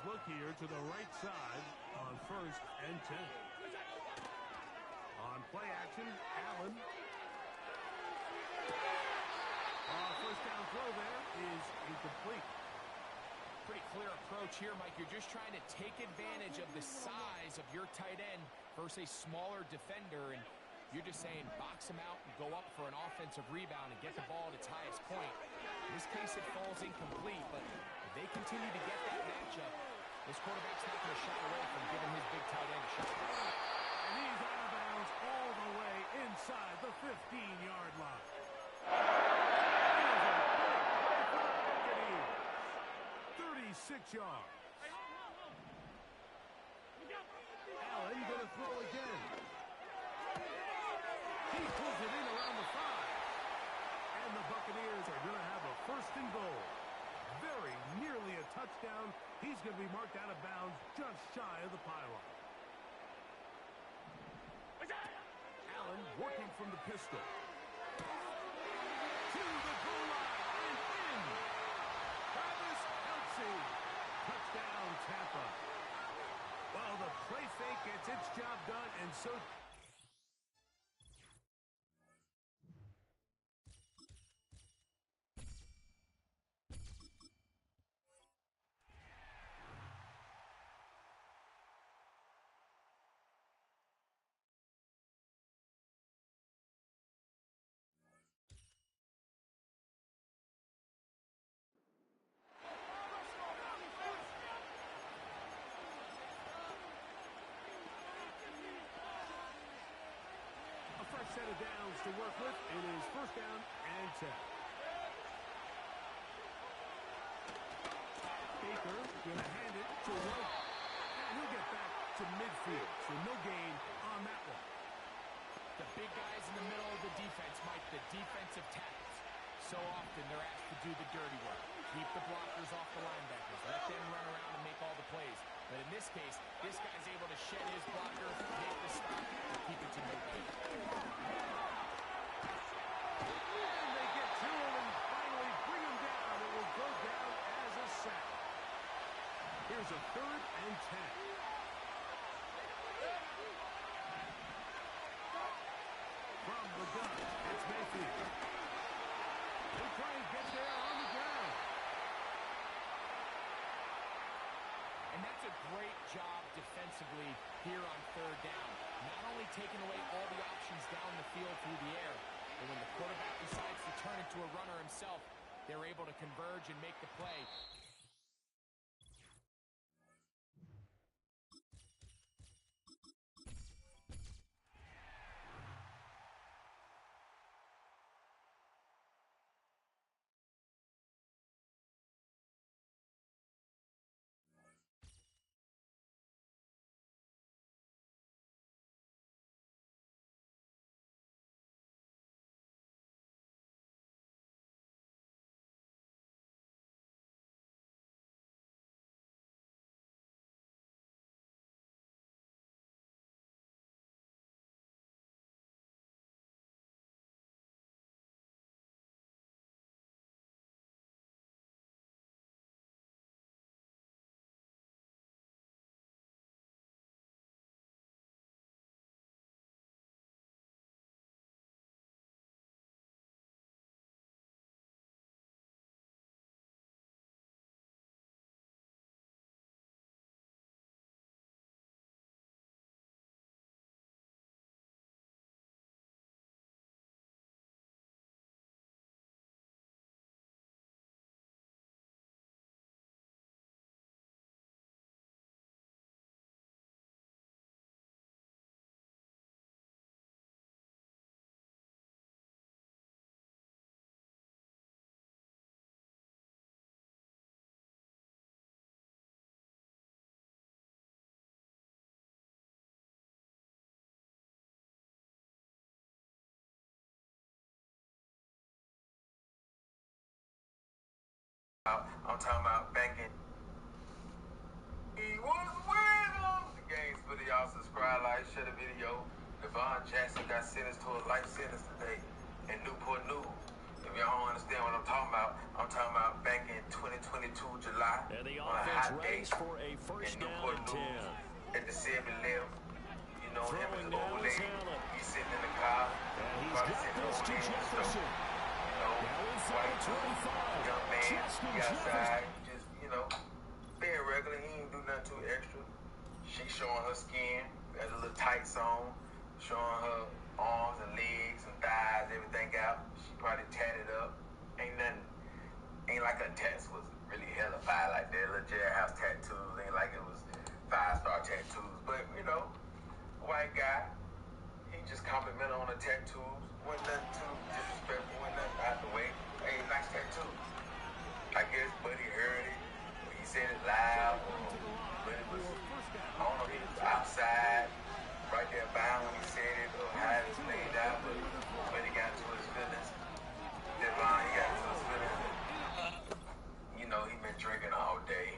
look here to the right side on 1st and 10. On play action, Allen. First down throw there is incomplete. Pretty clear approach here, Mike. You're just trying to take advantage of the size of your tight end versus a smaller defender, and you're just saying box him out and go up for an offensive rebound and get the ball at its highest point. In this case, it falls incomplete, but if they continue to get that matchup, this quarterback's not going to shy away from giving his big tight end a shot. And he's out of bounds all the way inside the 15-yard line. 36 yards. Allen going to throw again. He pulls it in around the 5. And the Buccaneers are going to have a 1st and goal. Very nearly a touchdown. He's going to be marked out of bounds just shy of the pylon. Allen working from the pistol. To the goal line and in. Touchdown, Tampa. Well, the play fake gets its job done, and so... set of downs to work with. It is 1st down and 10. Baker going to hand it to Rowe. And he'll get back to midfield, so no gain on that one. The big guys in the middle of the defense, Mike, the defensive tackles. So often they're asked to do the dirty work. Keep the blockers off the linebackers. Let them run around and make all the plays. But in this case, this guy's able to shed his blocker, make the stop, and keep it to no gain. And they get to him and finally bring him down. It will go down as a sack. Here's a 3rd and 10. From the gun, it's Mayfield. He'll try and get there on the ground. And that's a great job defensively here on 3rd down. Not only taking away all the options down the field through the air, but when the quarterback decides to turn into a runner himself, they're able to converge and make the play. I'm talking about banking. He was winning. The game's for y'all. Subscribe, like, share the video. Devon Jackson got sentenced to a life sentence today in Newport News. If y'all don't understand what I'm talking about back in 2022 July And the on a offense hot day readies for a first in down Newport and 10. News at the 7-Eleven. You know, him and Throwing his now old is lady. Allen. He's sitting in the car. And he's Probably got sitting his this old to lady in the store. Jefferson. You know, Now inside white the dude, 25. young man, Justin he outside, Jefferson. just, you know, being regular. He ain't do nothing too extra. She showing her skin, got a little tights on, showing her arms and legs and thighs, everything out. She probably tatted up. Ain't like her tats was really hella fire like that. Little jailhouse tattoos, ain't like it was 5-star tattoos. But, you know, white guy, he just complimented on her tattoos. Wasn't nothing too disrespectful, wasn't nothing out the way. Hey, nice tattoo. I guess Buddy heard it, or he said it loud, but it was, I don't know if he was outside, right there by him when he said it, or how it was laid out, but when he got into his feelings, Devon, he got into his feelings, you know, he been drinking all day,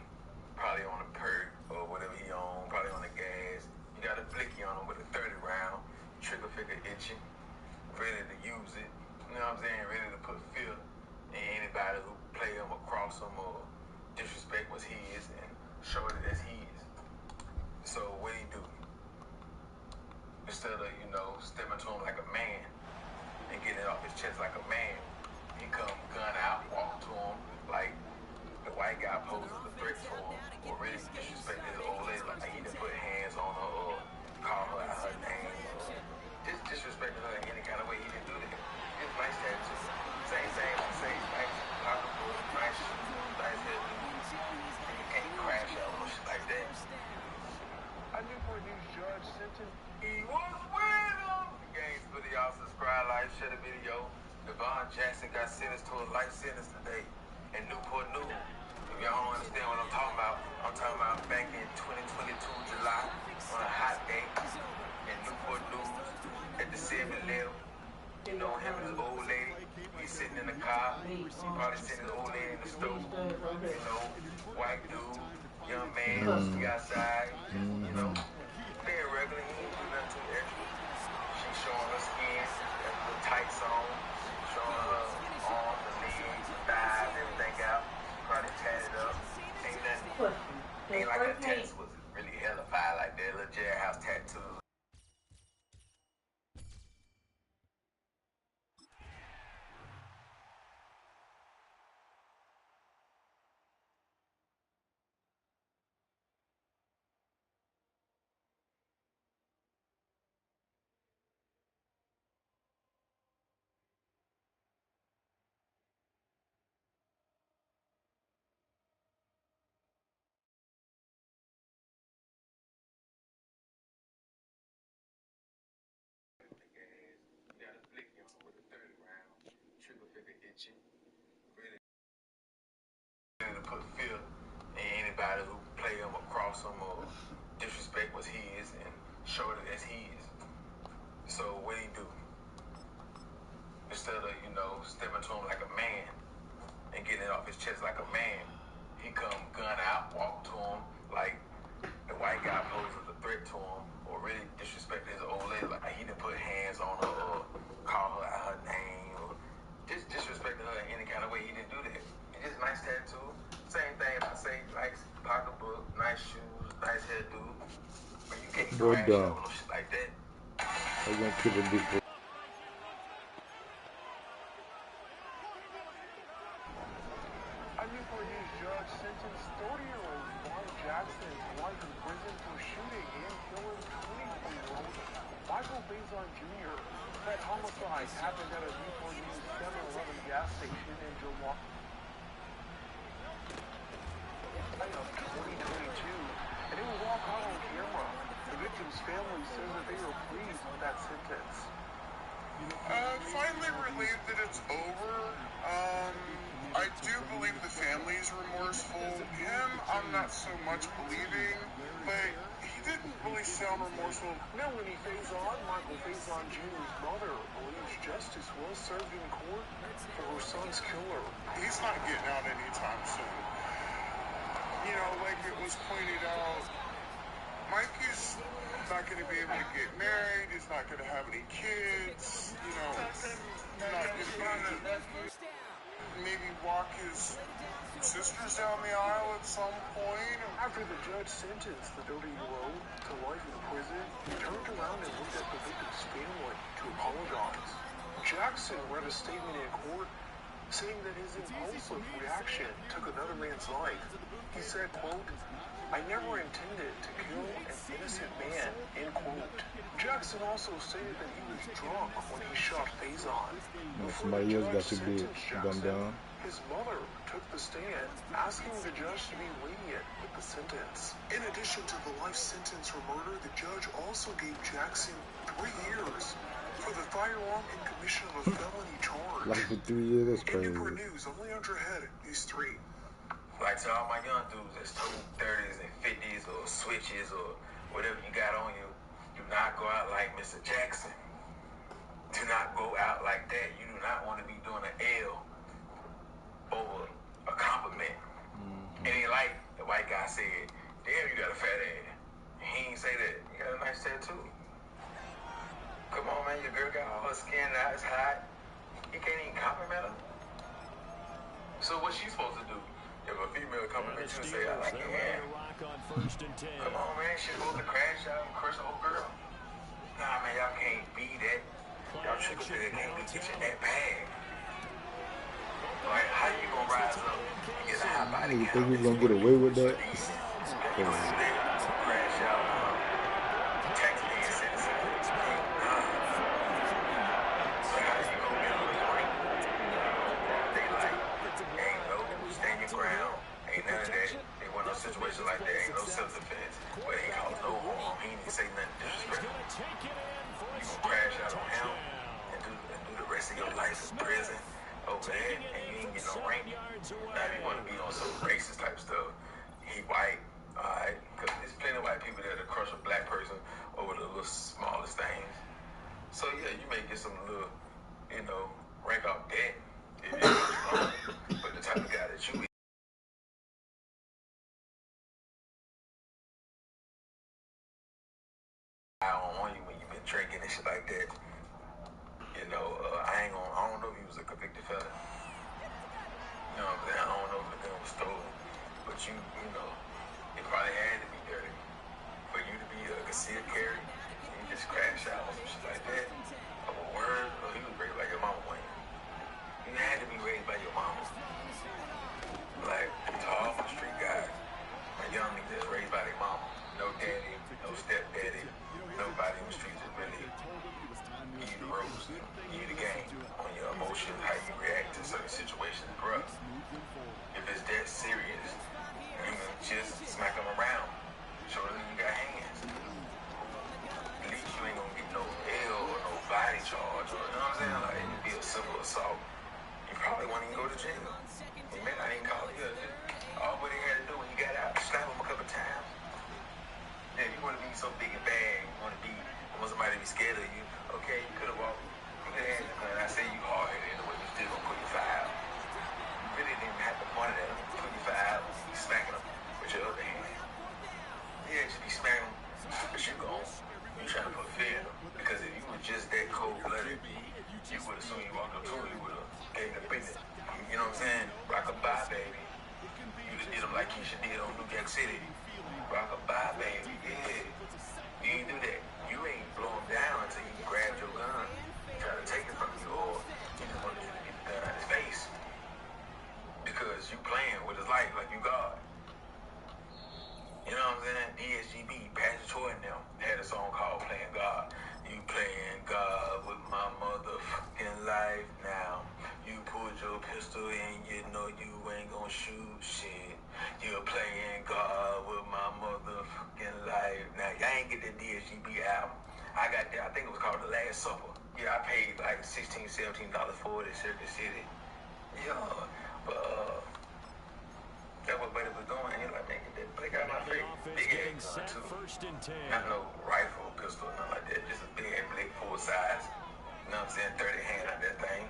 probably on a perk, or whatever he on, probably on the gas. You got a blicky on him with a 30 round, trigger finger itching, ready to use it, you know what I'm saying, ready to put fear in anybody who play him or cross him or disrespect what he is and show it as he is. So what he do? Instead of, you know, stepping to him like a man and getting off his chest like a man, he come gun out, walk to him like the white guy poses a threat to him or really disrespect his old lady, like he done put hands on her or call her out her name or just disrespecting her in any kind of way. He didn't do that. It's nice tattoo. Same thing, I say, nice pocketbook, nice shoes, nice hairdo. You can't crash out or shit like that. A Newport News judge sentenced. He was with him. The game's for y'all. Subscribe, like, share the video. Devon Jackson got sentenced to a life sentence today in Newport News. If y'all don't understand what I'm talking about back in 2022 July on a hot day in Newport News at the 7-Eleven. You know, him and his old lady, he's sitting in the car. He probably sitting his old lady in the store. You know, white dude, young man, he outside, you know, being regular. He ain't do nothing too extra. She showing her skin, got the tights on, showing her arms and legs, thighs, everything out. Probably tatted up. Ain't like her tats was really hella fire like that. Little jailhouse tattoos. Got a blicky on with a 30 round, trigger finger itching, ready to put fear in anybody who play him or cross him or disrespect what he is and show it as he is. So what he do? Instead of, you know, stepping to him like a man and getting off his chest like a man, he come gun out, walk to him like the white guy poses a threat to him or really disrespect his old lady, like he done put hands on her or call her out her name or just disrespecting her in any kind of way. He didn't do that. It's just nice tattoo. Same thing I say, nice pocketbook, nice shoes, nice hairdo. But you can't crash out or shit like that. I went to the before. A Newport News judge sentenced 30-year-old Devon Jackson to life in prison for shooting and killing 24-year-old Michael Faison Jr. That homicide happened at a Newport News 7-Eleven gas station in July of 2022, and it was all caught on camera. The victim's family says that they were pleased with that sentence. Finally relieved that it's over. I do believe the family is remorseful. Him, I'm not so much believing, but he didn't really sound remorseful. Melanie Faison, Michael Faison Jr.'s mother, believes justice was served in court for her son's killer. He's not getting out anytime soon. You know, like it was pointed out, Mike is not going to be able to get married. He's not going to have any kids. You know, not going to be able to maybe walk his sisters down the aisle at some point. After the judge sentenced the 30-year-old to life in prison, he turned around and looked at the victim's family to apologize. Jackson read a statement in court saying that his impulsive reaction took another man's life. He said, quote, "I never intended to kill an innocent man," end quote. Jackson also stated that he was drunk when he shot Faison. Somebody else got to be gunned down. His mother took the stand, asking the judge to be lenient with the sentence. In addition to the life sentence for murder, the judge also gave Jackson 3 years for the firearm and commission of a felony charge. Like for 3 years, that's In crazy. Newport News, only under head, these 3. Like to all my young dudes that's 30s and 50s or switches or whatever you got on you, do not go out like Mr. Jackson. Do not go out like that. You do not want to be doing an L over a compliment. It ain't like the white guy said, "Damn, you got a fat ass." He ain't say that. You got a nice tattoo. Come on, man. Your girl got all her skin out. It's hot. You can't even compliment her. So what's she supposed to do? If a female compliments you and say, "I like your hair." Come on, man. She's supposed to crash out and crush the whole girl. Nah, man. Y'all can't be that. Y'all trickle to that can't get you in that bag. Like, how you gonna rise up and get a high body You count? think he's gonna get away with that? You gonna stay crash out, taxpaying citizen. Nah. So how you gonna get on the ring? They like, ain't no stand your ground, ain't none of that. They want no situation like that, ain't no self-defense. But he caused no harm, he didn't say nothing disrespectful. You gonna crash out on him and do the rest of your life in prison over there, and you ain't get no rank. Now if you want to be on some racist type stuff, he white, alright? Because there's plenty of white people that'll crush a black person over the little smallest things. So yeah, you may get some little, rank off that if you're strong. But the type of guy that you on you when you've been drinking and shit like that. I don't know if he was a convicted felon. You know what I'm saying? I don't know if the gun was stolen. But it probably had to be dirty. For you to be a concealed carry, and you just crash out or some shit like that. Of a word, or he was raised by your mama, Wayne. You had to be raised by your mama. Like, to all my street guys, my young niggas that's raised by their mama. No daddy, no stepdaddy, nobody in the streets that really give you the ropes, give you the game on your emotions, how you react to certain situations, bruh. If it's that serious, you can just smack them around. Show them you got hands. At least you ain't gonna get no L or no body charge, or you know what I'm saying? Like, it'd be a simple assault. You probably won't even go to jail. You may not even call it good. All what he had to do when you got out, slap him a couple times. Yeah, you want to be so big and bad, you want somebody to be scared of you. Okay, you could have walked. You could have had the gun. I say you hard-headed in the way you still gonna put your fire out. You really didn't even have to point it at him. Put your fire out, you smacking him with your other hand. Yeah, just be smacking him, but you trying to put fear in him. Because if you were just that cold-blooded, you would have, soon you walked up to him, you would have gave him the business. You know what I'm saying? Rock-a-bye, baby. You just did him like Keisha did on New Jack City. Rock-a-bye, baby, yeah. You ain't do that. You ain't blow him down until he grabbed your gun, try to take it from you, or you just wanted you to get the gun out of his face. Because you playing with his life like you God. You know what I'm saying? DSGB, Pastor Troy and them had a song called Playing God. You playing God with my motherfucking life now. You pulled your pistol and you know you ain't gonna shoot shit. You're playing God with my motherfucking life now. Y'all ain't get that DSGB album. I got that. I think it was called The Last Supper. Yeah, I paid like $16, $17 for it in Circuit City. Yeah, but that's what Buddy was doing. He was like, man, get that black out of my face. Big ass gun too. Not no rifle, pistol, nothing like that. Just a big ass black full size. You know what I'm saying? 30 hand out that thing.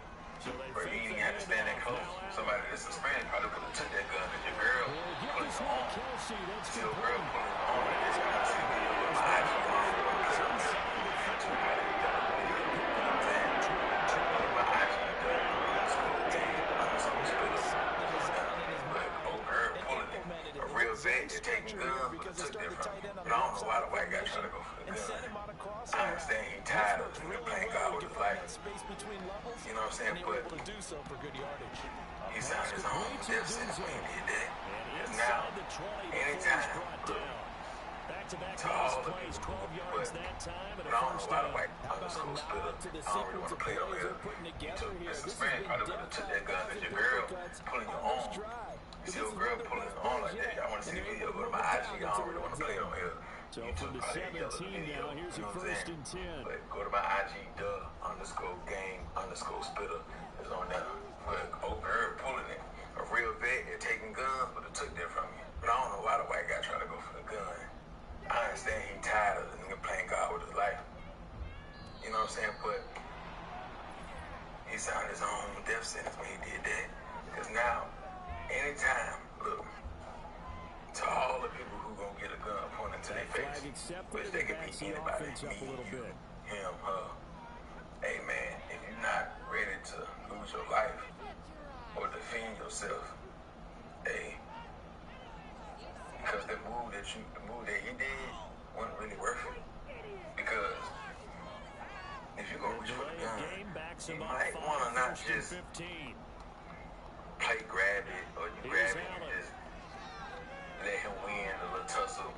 Bro, you didn't even have to stand that close. Somebody that's suspended probably could have took that gun. And your girl pulling it on. Your girl pulling it on. And this guy see the video. on my IG on my YouTube how they done. You know what I'm saying? Go to my IG underscore spitter on that. But old girl pulling it. A real vet is taking guns, but it took that from me. But I don't know why the white guy trying to go for the gun. I understand he tired of playing God with his life. You know what I'm saying? But he signed his own death sentence when he did that. Because now, anytime, look, to all the people who, but I don't know why the white underscore spitter, I don't really want to play it on here. You took Mr. Sprint, probably would have took that gun because your girl pulling your arm. You see your girl pulling your arm like that. Y'all want to see the video, go to my IG. I don't really want to play it on here. YouTube probably ain't yellow the video. You know what I'm saying? But go to my IG, underscore game underscore spitter is on there. But old girl pulling it. A real vet is taking guns, but it took that from you. But I don't know why the white guy tried to go for the gun. I understand he tired of the nigga playing God with his life. You know what I'm saying? But he signed his own death sentence when he did that. Because now, anytime, look, to all the people who gonna get a gun pointed to their face, which they could be anybody, me, you, him, her. Hey man, if you're not ready to lose your life or defend yourself, hey, because the move that he did wasn't really worth it. Because if you're gonna reach for the gun, you might wanna not just play grab it, or you grab it and just let him win a little tussle.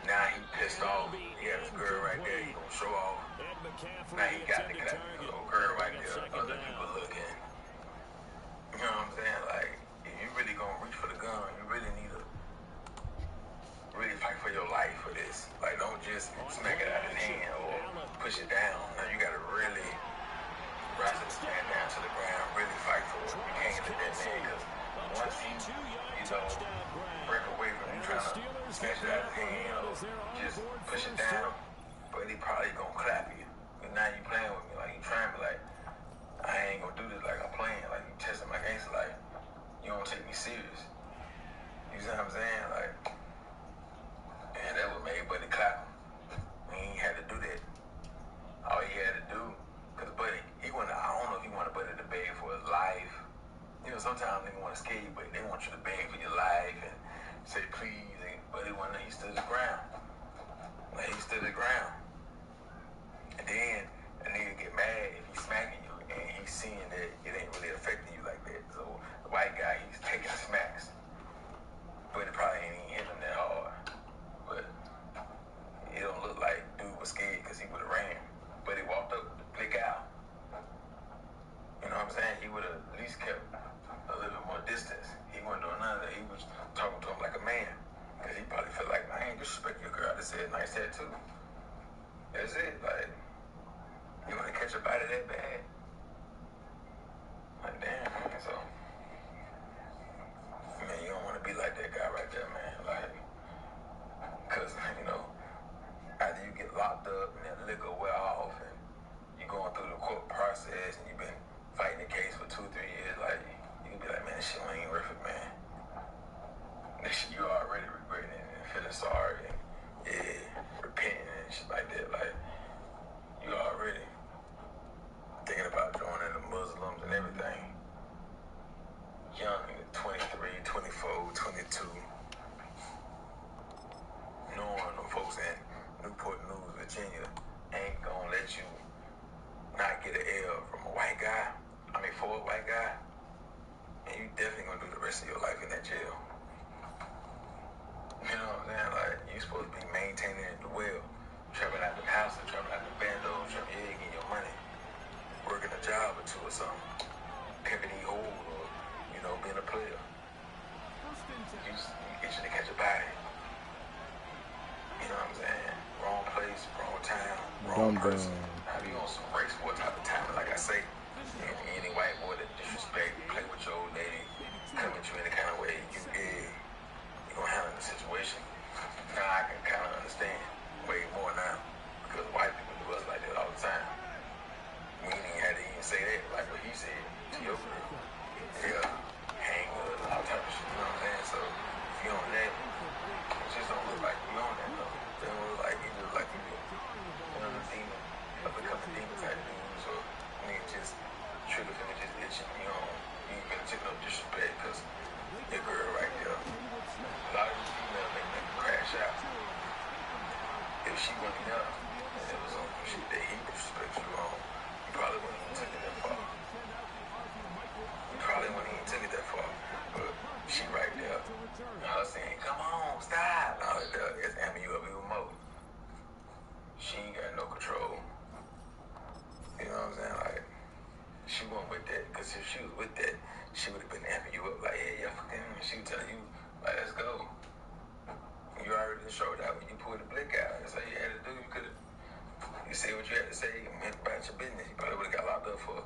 Now he pissed off. He got his girl right there. He gonna show off. Now he got the little girl right there. Other people looking. You know what I'm saying? Like, if you really gonna reach for the gun, you really need to really fight for your life for this. Like, don't just smack it out of his hand or push it down. Now you gotta really rise the man down to the ground, really fight for it. You can't let that man, because once he, break away from you trying to smash it out of his hand or just push it down, but he probably gonna clap you. But now you playing with me, like you trying to be like, I ain't gonna do this like I'm playing, like you testing my gangster, like you don't take me serious. You see what I'm saying? Like, and that what made Buddy clap him. He ain't had to do that. All he had to do, because Buddy, I don't know if he wanted Buddy to beg for his life. You know, sometimes they want to scare you, but they want you to beg for your life and say please. But he stood his ground. Like, he stood his ground. And then a nigga get mad if he's smacking you and he's seeing that it ain't really affecting you like that. So the white guy, he's taking smacks. But it probably ain't even hitting him that hard. But it don't look like dude was scared because he would have ran. But he walked up with the blick out. You know what I'm saying? He would have at least kept a little bit more distance. He wasn't doing none of that. He was talking to him like a man. Because he probably felt like, I ain't disrespect your girl. I just said nice tattoo. That's it. Like, you want to catch a body that bad? Like, damn, man. So, man, you don't want to be like that guy right there, man. Like, because, you know, after you get locked up and that liquor wear off and you're going through the court process and you've been fighting the case for 2-3 years, like, you can be like, man, this shit ain't worth it, man. This shit, you already regretting it and feeling sorry and, yeah, repenting and shit like that. Like, you already thinking about joining the Muslims and everything. Young, 23, 24, 22. Knowing them folks in Newport News, Virginia, ain't gonna let you not get an L from a white guy. For a white guy. And you definitely gonna do the rest of your life in that jail. You know what I'm saying? Like, you supposed to be maintaining it well. Traveling out the house, traveling out the bando, getting your money. Working a job or two or something. Pimping the hole or, you know, being a player. You itching to catch a body. You know what I'm saying? Wrong place, wrong time, wrong person. Now, if you on some race war type of time, like I say, any white boy that disrespect, play with your old lady, come at you any kind of way, you gonna handle the situation. Now I can kind of understand way more now, because white people do us like that all the time. We ain't even had to even say that, like what he said to your girl. Yeah, hang with all type of shit, you know what I'm saying? So if you on that, it just don't look like you on that though. It don't look like you she was with that, she would have been amping you up like, hey, y'all fucking, she would tell you, like, let's go. You already showed out when you pulled the blick out. That's all you had to do. You could have, you say what you had to say, you went about your business. You probably would have got locked up for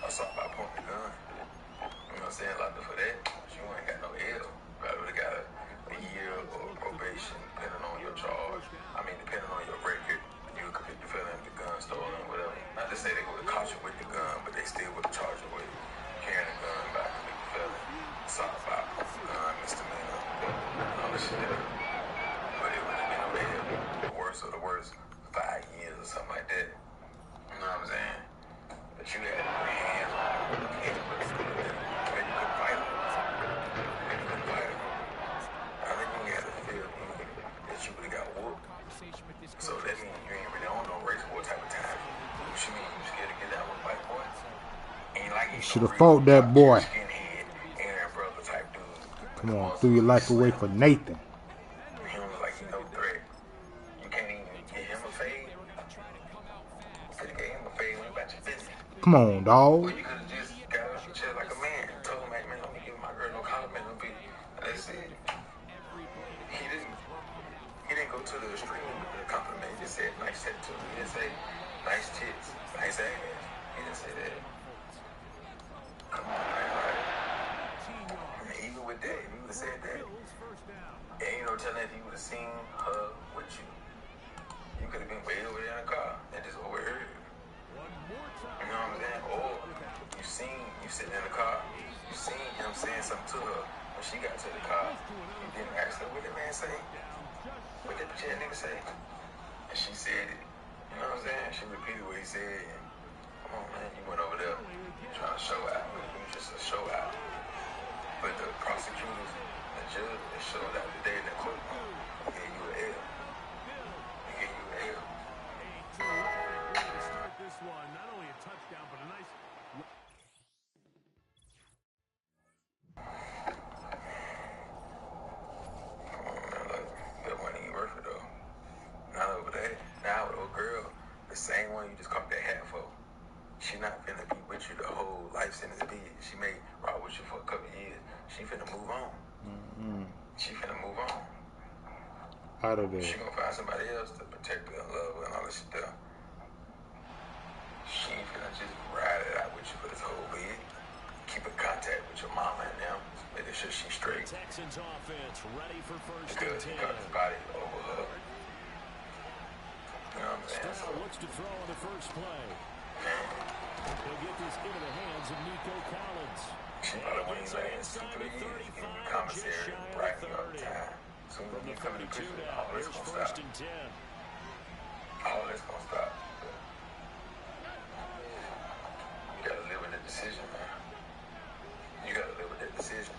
assault by pointing the gun. You know what I'm saying? Locked up for that. You ain't got no L. Probably would have got a year or probation, depending on your charge. I mean, depending on your record. You could be feeling the gun stolen, whatever. Not to say they would have caught you with the gun, but they still would have charged you with carrying a gun by convicted felon, assault by gun, misdemeanor, all this shit. But it would have been over here, the worst of the worst, 5 years or something like that. You know what I'm saying? But you had hands on, and you couldn't fight him. You couldn't fight him. I think you had to feel that you would have got whooped. So that means you ain't really on no race war type of time. What you mean? You scared to get down with a white boy? Ain't like you should have fought that boy. Skinhead, Aaron brother type dude. Come on, threw your life away for Nathan. He was like he no threat. You can't even get him a fade. You could have gave him a fade when you about your business. Come on, dog. Or you could have just got up and chill like a man. Told him, hey, man, don't be giving my girl no compliment. Don't be. That's it. He didn't go to the extreme with the compliment. He just said nice tattoo. He didn't say nice tits, nice ass. He didn't say that. Come on, man. Right? And even with that, if he would have said that, ain't no telling if he would have seen her with you. You could have been way over there in the car and just overheard. You know what I'm saying? Or you sitting in the car, you seen him saying something to her. When she got to the car, you didn't ask her, what did that man say? What did the bitch nigga say? And she said it. You know what I'm saying? She repeated what he said. And, come on, man. You went over there trying to show out. It was just a show out. But the prosecutors, the judge, they showed out the day in the courtroom. They gave you an L. They gave you an L. Start this one. Not only a touchdown, but a nice. Not over there. Now with old girl, the same one you just caught that hat for. She not finna be with you the whole life sentence be. She may ride with you for a couple of years. She finna move on. She finna move on. Out of there. She gonna find somebody else to protect her and love her and all this shit there. She ain't finna just ride it out with you for this whole bit. Keep in contact with your mama and them, making sure she's straight. Texans offense ready for first Because he and 10. got his body over her. You know what I'm saying? Stroud looks to throw on the first play. He'll get this into the hands of Nico Collins. She probably went in in 2-3 years in the commissary, writing you all the time. Soon as you come in the prison, all this gonna First stop. and 10. All this gonna stop. You gotta live with that decision, man. You gotta live with that decision.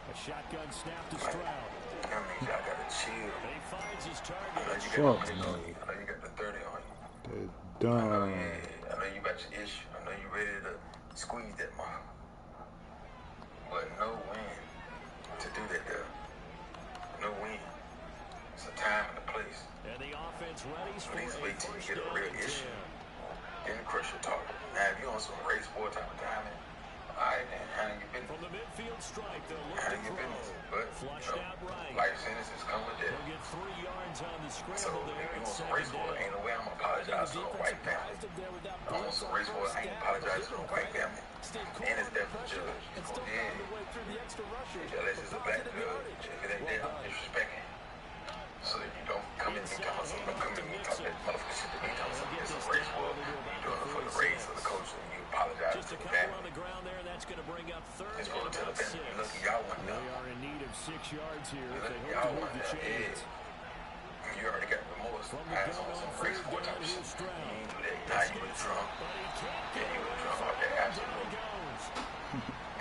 A shotgun snap to Stroud. That means y'all gotta chill. He finds his I target. know you Fuck got no. I know you got the 30 on you. They're I know, done. yeah. I know you got your issue. I know you ready to squeeze that mother. But no win to do that there. No win. It's a time and a place. And the offense ready for Please a wait till you first get a down real and issue. 10. Then crush your target. Now, if you on some race war type of timing, all right, then handle your From business. the midfield strike, they'll look to Handle your business. throw. But, Flushed out right. life sentences come with that. He'll get 3 yards on the So, scramble if there you at on some second race war, down. ain't no way I'm gonna apologize to no white family. I'm on some race war, I ain't apologizing to no white family. And it's there for the judge. He's gonna, unless it's a black judge. If it ain't there, I'm disrespecting. So that you don't come in me talking something, don't come in me talking that motherfucker shit to me talking something. It's a race war. You doing it for the race of the coach and you apologize Just to a the couple family. on the ground there, and that's going to bring up third It's and supposed to tell the about family, 6. look, y'all want They them. are in need of 6 yards here if they Look, hope y'all to move want the them. chains. You already got remorse. From the I gun on on some race third war down, type of here's shit. You Stroud. ain't do that. Now you with drunk. But he can't Yeah, get you away with drunk from off it. that Down absolute. he goes.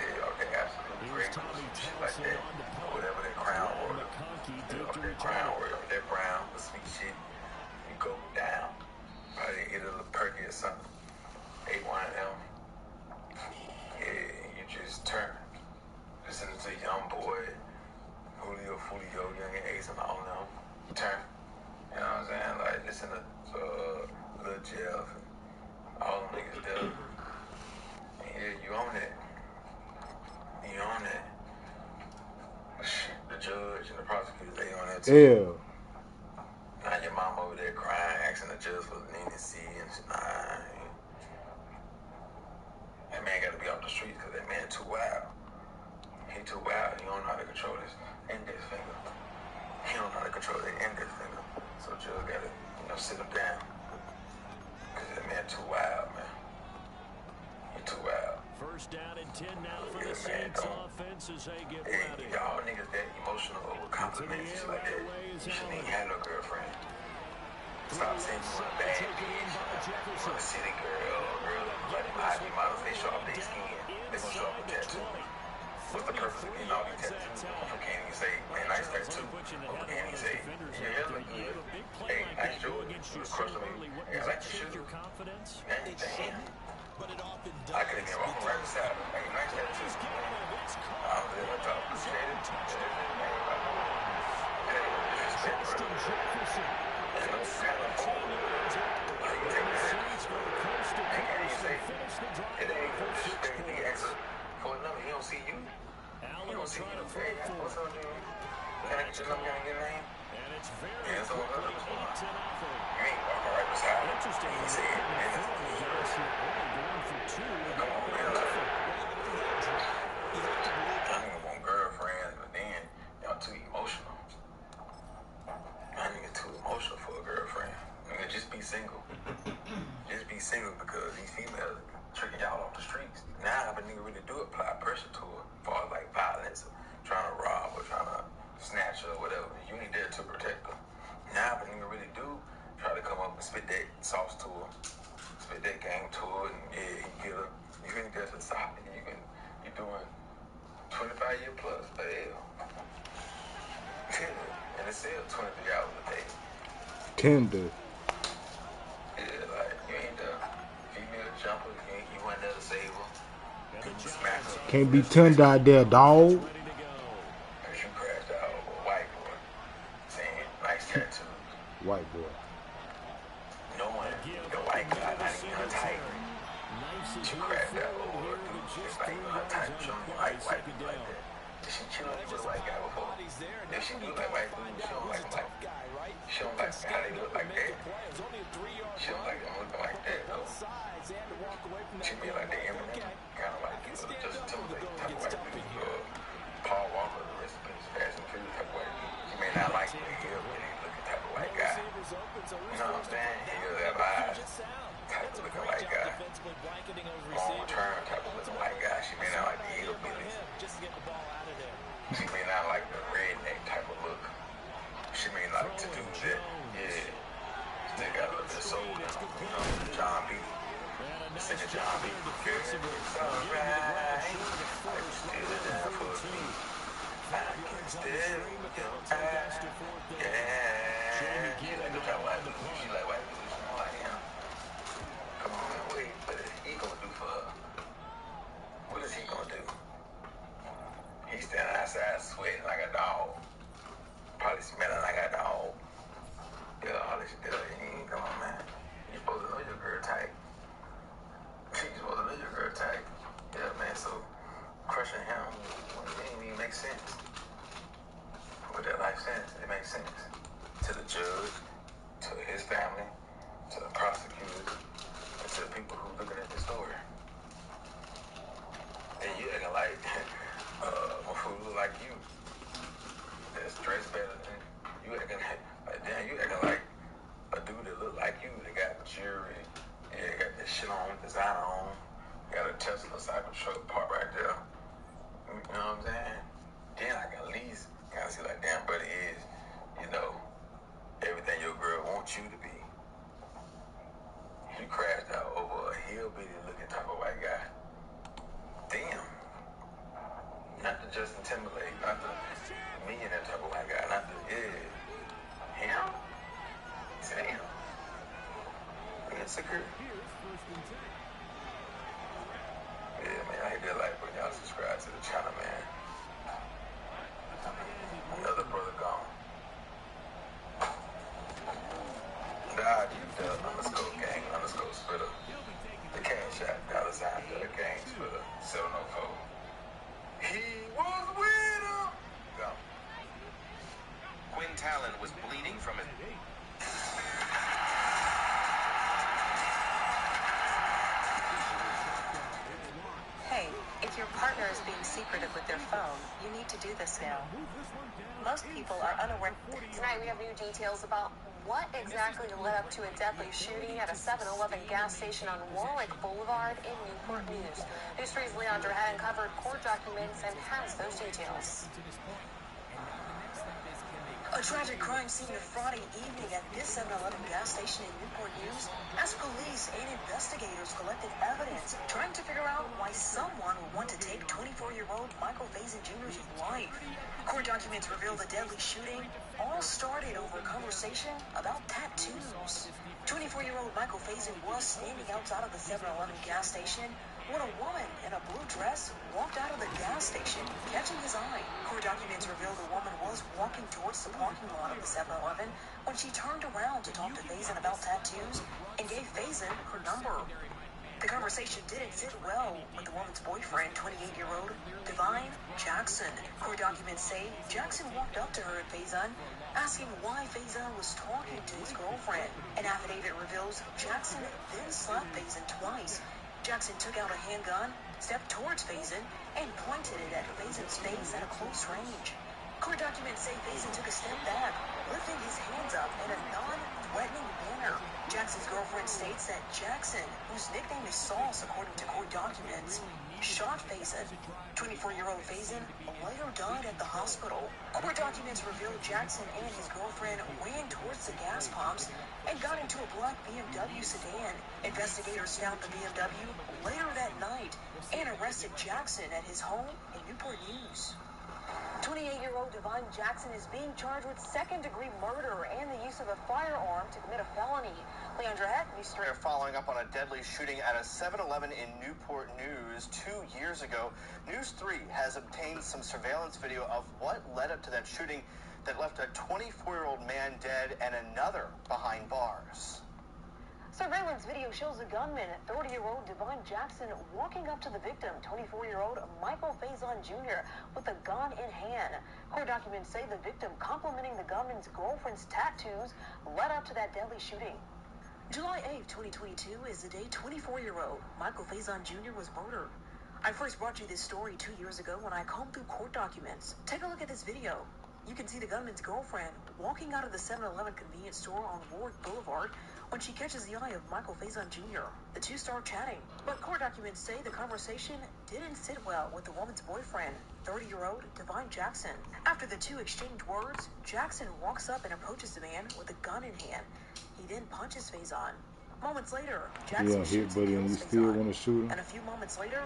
Yeah, off that absolute Here's Grey Tommy Goose, shit Townsend like that. on the punt. Whatever that crown Ryan order. McConkey Yeah, did off to that return crown it. order, that brown, the sweet shit. You go down. Probably hit a little perky or something. A1M. Yeah, you just turn. Listening to Young Boy, Julio, Young and Ace and all of them. Turn. You know what I'm saying? Like, listen to Lil Jeff and all them niggas there. And Ew. Now your mom over there crying, asking the judge for leniency, and she, nah. That man got to be off the street because that man too wild. He too wild. He don't know how to control his index finger. He don't know how to control his index finger. So judge got to, sit him down. Because that man too wild, man. He too wild. First down and 10 now for Yeah, the man, Saints don't. offense as they get Hey, ready. y'all niggas that emotional over compliments and shit like that. You shouldn't even have no girlfriend. Stop saying you want a bad bitch, you want a city girl, girl, like IG models, they show off their skin. They gonna show off a tattoo. What's the purpose of getting all these tattoos? Motherfucker can't even say, man, nice tattoo. Motherfucker can't even say, your hair look good. Hey, nice Jordan. You was crushing me. Hey, I like your shoes. Man, damn. I could have been walking right beside him. Hey, nice tattoo. I was there, I thought, appreciate it. Hey, disrespect, bro. And no kind of phone. Like, you take that. And can't even say, it ain't no disrespect. He asks for a number. He don't see you. He don't see you. Hey, what's up, dude? Can I get your number? Can I get your name? Yeah, it's all good. What's going on? You ain't walking right beside him. He ain't say it. Come on, man. I nigga want girlfriends, but then y'all too emotional. My nigga too emotional for a girlfriend. Nigga, just be single. Just be single because these females tricking y'all off the streets. Now, if a nigga really do apply pressure to her, as far as like violence, or trying to rob or trying to snatch her or whatever, you ain't there to protect her. Now, if a nigga really do try to come up and spit that sauce to her, spit that game to her, and yeah, he get her, you ain't there to stop it. You doing 25-year plus, but hell. And it's still 23 hours a day. Tender. Yeah, like, you ain't the female jumper. You went there to save her. You smack her. Can't be tender out there, dog. Cause you crashed out over a white boy. Saying, nice tattoos. White boy. Knowing the white guy not even her type. You crashed out over a dude that's not even her type. She don't even like white people like that. Did she chill with a white guy before? If she do like white dudes, she don't like them like that. She don't like how they look like that. She don't like them looking like that, though. She be like the Eminem, kind of like Justin Timberlake type of white dude. Paul Walker, the rest of his Fast and Furious type of white dude. She may not like the hillbilly looking type of white guy. You know what I'm saying? He does have eyes. Type of looking white guy. Long term type of looking white guy. She may not like the hillbillies. She may not like the redneck type of look. She may like to do that. Yeah. Still got a little bit of soul in them. You know, John B. Singer John B. Girl, it's alright. I can still down for me. I can still your eye. Yeah. She like the type of white dude. She like white dudes. She don't like him. Come on, man. Wait. What is he gonna do for her? What is he gonna do? He's standing outside sweating like a dog. Probably smelling like a dog. Yeah, all this shit. Come on, man. You're supposed to know your girl type. You're supposed to know your girl type. Yeah, man, so crushing him, it didn't even make sense. With that life sentence, it makes sense. To the judge, to his family, to the prosecutors, and to the people who looking at the story. And you acting like my food look like you. That's dressed better than you acting like damn, you acting like a dude that look like you that got jewelry, yeah, got this shit on, designer on, got a Tesla Cybertruck part right there. You know what I'm saying? Then I can at least kind of see like damn buddy is, everything your girl wants you to be. You crashed out over a hillbilly looking type of white guy. Damn. Not the Justin Timberlake, not the millionaire type of white guy, not the, him? Damn. That's a girl. Yeah, man, I hit that like button. Y'all subscribe to the channel, man. Another brother gone. The ID, the _gang_spitter. The cash app, $, the gang spitter, 704. He was with him. Go. Quinn Talent. partner is being secretive with their phone, you need to do this now. Most people are unaware. Tonight we have new details about what exactly led up to a deadly shooting at a 7-Eleven gas station on Warwick Boulevard in Newport News. News 3's Leandra had uncovered court documents and has those details. A tragic crime scene of Friday evening at this 7-Eleven gas station in Newport News as police and investigators collected evidence trying to figure out why someone would want to take 24-year-old Michael Faison Jr.'s life. Court documents reveal the deadly shooting all started over a conversation about tattoos. 24-year-old Michael Faison was standing outside of the 7-Eleven gas station when a woman in a blue dress walked out of the gas station, catching his eye. Court documents reveal the woman was walking towards the parking lot of the 7-Eleven when she turned around to talk to Faison about tattoos and gave Faison her number. The conversation didn't sit well with the woman's boyfriend, 28-year-old Divine Jackson. Court documents say Jackson walked up to her and Faison, asking why Faison was talking to his girlfriend. An affidavit reveals Jackson then slapped Faison twice. Jackson took out a handgun, stepped towards Faison, and pointed it at Faison's face at a close range. Court documents say Faison took a step back, lifting his hands up in a non-threatening manner. Jackson's girlfriend states that Jackson, whose nickname is Sauce according to court documents, shot Faison. 24-year-old Faison later died at the hospital. Court documents reveal Jackson and his girlfriend ran towards the gas pumps and got into a black BMW sedan. Investigators found the BMW later that night and arrested Jackson at his home in Newport News. 28-year-old Divine Jackson is being charged with second-degree murder and the use of a firearm to commit a felony. Leandra Heck, News 3. They're following up on a deadly shooting at a 7-Eleven in Newport News 2 years ago. News 3 has obtained some surveillance video of what led up to that shooting that left a 24-year-old man dead and another behind bars. Surveillance video shows the gunman, 30-year-old Divine Jackson, walking up to the victim, 24-year-old Michael Faison Jr., with a gun in hand. Court documents say the victim complimenting the gunman's girlfriend's tattoos led up to that deadly shooting. July 8, 2022 is the day 24-year-old Michael Faison Jr. was murdered. I first brought you this story 2 years ago when I combed through court documents. Take a look at this video. You can see the gunman's girlfriend walking out of the 7-Eleven convenience store on Warwick Boulevard when she catches the eye of Michael Faison Jr. The two start chatting, but court documents say the conversation didn't sit well with the woman's boyfriend, 30-year-old Divine Jackson. After the two exchange words, Jackson walks up and approaches the man with a gun in hand. He then punches Faison. Moments later, Jackson shoots and kills Faison. And a few moments later,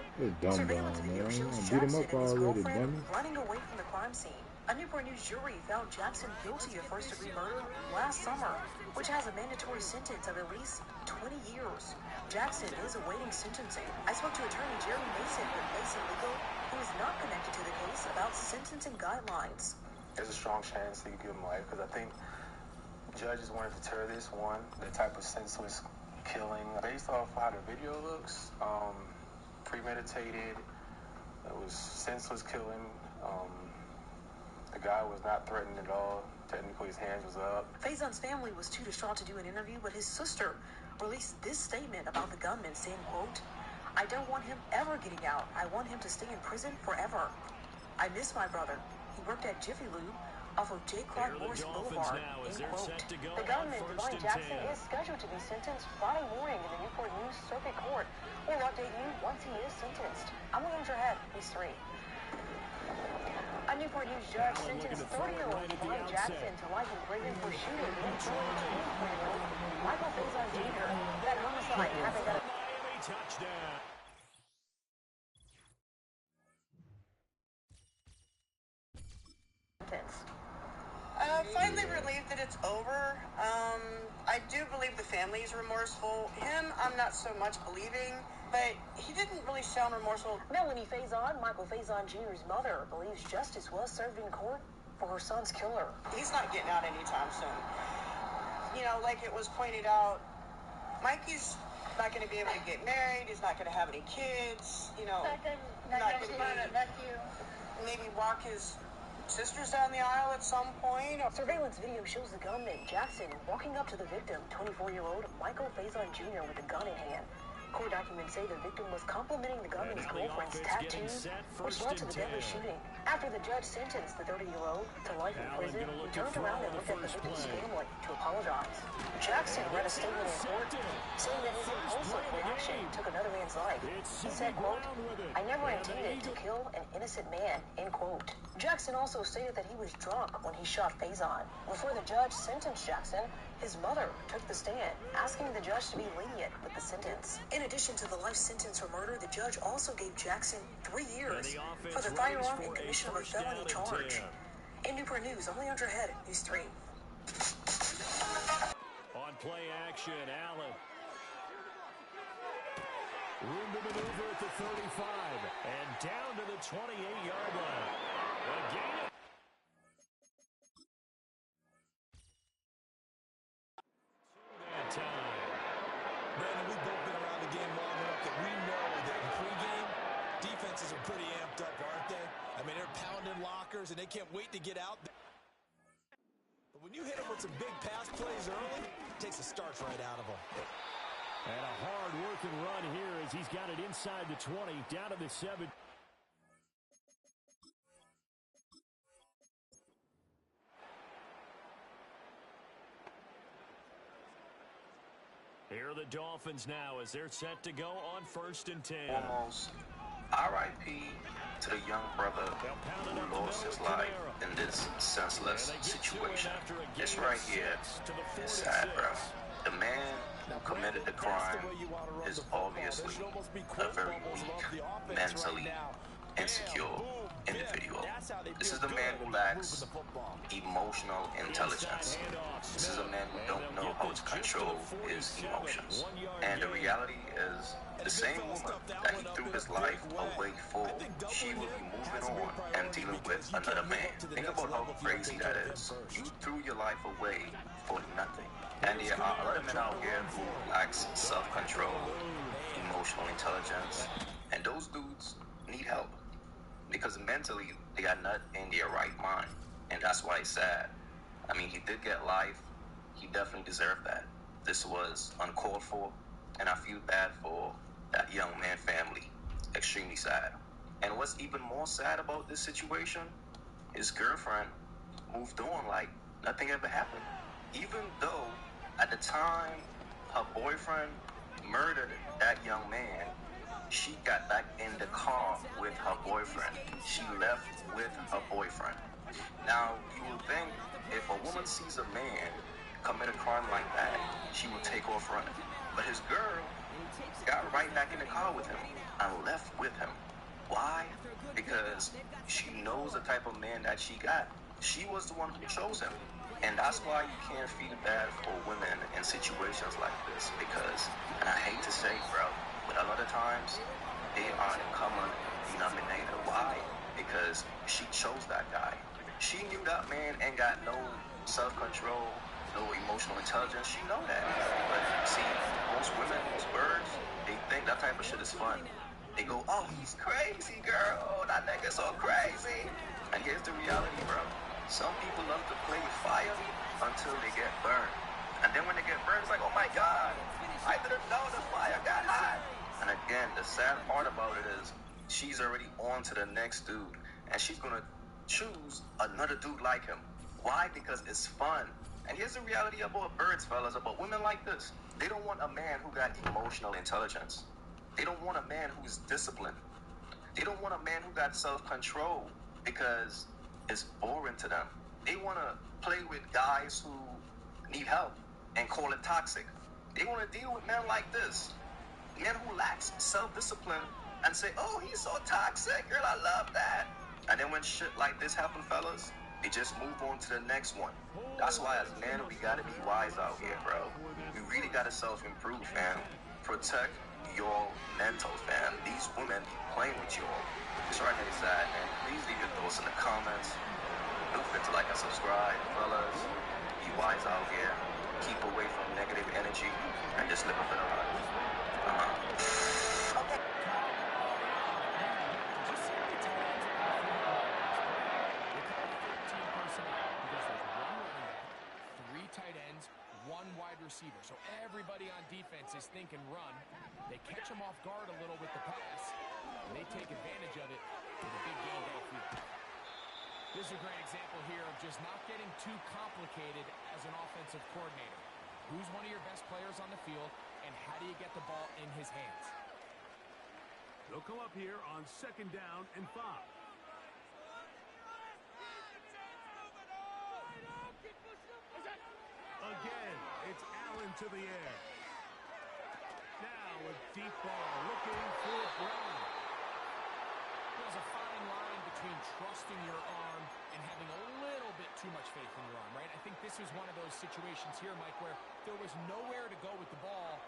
surveillance video shows Jackson and his girlfriend running away from the crime scene. A Newport News jury found Jackson guilty of first-degree murder last summer, which has a mandatory sentence of at least 20 years. Jackson is awaiting sentencing. I spoke to attorney Jerry Mason with Mason Legal, who is not connected to the case, about sentencing guidelines. There's a strong chance that you give him life because I think judges want to deter this one, the type of senseless killing. Based off how the video looks, premeditated, it was senseless killing. The guy was not threatened at all. Technically, his hands was up. Faison's family was too distraught to do an interview, but his sister released this statement about the gunman, saying, quote, "I don't want him ever getting out. I want him to stay in prison forever. I miss my brother. He worked at Jiffy Lube off of J. Clark Morris Boulevard." End quote. The gunman, Divine Jackson, is scheduled to be sentenced Friday morning in the Newport News Circuit Court. We'll update you once he is sentenced. I'm Leandra Heck, News 3. A Newport News judge sentenced 30-year-old Divine Jackson to life in prison for shooting and killing 24-year-old Michael Faison Jr. That homicide happened at a Miami touchdown. Finally relieved that it's over. I do believe the family is remorseful. Him, I'm not so much believing, but he didn't really sound remorseful. Melanie Faison, Michael Faison Jr.'s mother, believes justice was served in court for her son's killer. He's not getting out anytime soon. You know, like it was pointed out, Mikey's not going to be able to get married. He's not going to have any kids. You know, not going to maybe walk his sisters down the aisle at some point. Surveillance video shows the gunman, Jackson, walking up to the victim, 24-year-old Michael Faison Jr. with a gun in hand. Court documents say the victim was complimenting the gunman's girlfriend's tattoos, which led to the deadly shooting. After the judge sentenced the 30-year-old to life in prison, he turned around and looked at the victim's family to apologize. Jackson read a statement in court saying that his impulsive reaction took another man's life. He said, quote, "I never intended to kill an innocent man," end quote. Jackson also stated that he was drunk when he shot Faison. Before the judge sentenced Jackson, his mother took the stand, asking the judge to be lenient with the sentence. In addition to the life sentence for murder, the judge also gave Jackson 3 years for the firearm and commission of a felony charge. In Newport News, I'm Leandra Head, News 3. On play action, Allen. Room to maneuver at the 35 and down to the 28-yard line. Again. That time. Brandon, we've both been around the game long enough that we know that in pregame, defenses are pretty amped up, aren't they? I mean, they're pounding lockers, and they can't wait to get out. But when you hit them with some big pass plays early, it takes the starch right out of them. And a hard-working run here as he's got it inside the 20, down to the 7. Here are the Dolphins now as they're set to go on 1st and 10. Almost R.I.P. to the young brother who lost his life in this senseless situation. This right here is sad, bro. The man who committed the crime is obviously a very weak, mentally insecure individual. This is the man who lacks emotional intelligence. This is a man who don't know how to control his emotions. And the reality is, the same woman that he threw his life away for, she will be moving on and dealing with another man. Think about how crazy that is. You threw your life away for nothing. And there are a lot of men out here who lacks self-control, emotional intelligence, and those dudes need help. Because mentally, they are not in their right mind. And that's why it's sad. I mean, he did get life. He definitely deserved that. This was uncalled for. And I feel bad for that young man family. Extremely sad. And what's even more sad about this situation, his girlfriend moved on like nothing ever happened. Even though at the time her boyfriend murdered that young man, she got back in the car with her boyfriend. She left with her boyfriend. Now, you would think if a woman sees a man commit a crime like that, she would take off running. But his girl got right back in the car with him and left with him. Why? Because she knows the type of man that she got. She was the one who chose him. And that's why you can't feel bad for women in situations like this. Because, and I hate to say, bro, but a lot of times, they are the common denominator. Why? Because she chose that guy. She knew that man ain't got no self-control, no emotional intelligence. She know that. But see, most women, most birds, they think that type of shit is fun. They go, oh, he's crazy, girl. Oh, that nigga's so crazy. And here's the reality, bro. Some people love to play with fire until they get burned. And then when they get burned, it's like, oh my God, I didn't know the fire got hot. And again, the sad part about it is she's already on to the next dude. And she's going to choose another dude like him. Why? Because it's fun. And here's the reality about birds, fellas, about women like this. They don't want a man who got emotional intelligence. They don't want a man who's disciplined. They don't want a man who got self-control because it's boring to them. They want to play with guys who need help and call it toxic. They want to deal with men like this. Men who lacks self-discipline and say, oh, he's so toxic, girl, I love that. And then when shit like this happen, fellas, they just move on to the next one. That's why as men, we gotta be wise out here, bro. We really gotta self-improve, fam. Protect your mental, fam. These women be playing with you all. It's right here sad, man. Please leave your thoughts in the comments. Don't forget to like and subscribe, fellas. Be wise out here. Keep away from negative energy and just live a better life. receiver, so everybody on defense is thinking run. They catch him off guard a little with the pass, and they take advantage of it with a big gain downfield. This is a great example here of just not getting too complicated as an offensive coordinator. Who's one of your best players on the field, and how do you get the ball in his hands? They'll come up here on 2nd down and 5. Again, it's Allen to the air. Now a deep ball looking for Brown. There's a fine line between trusting your arm and having a little bit too much faith in your arm, right? I think this is one of those situations here, Mike, where there was nowhere to go with the ball.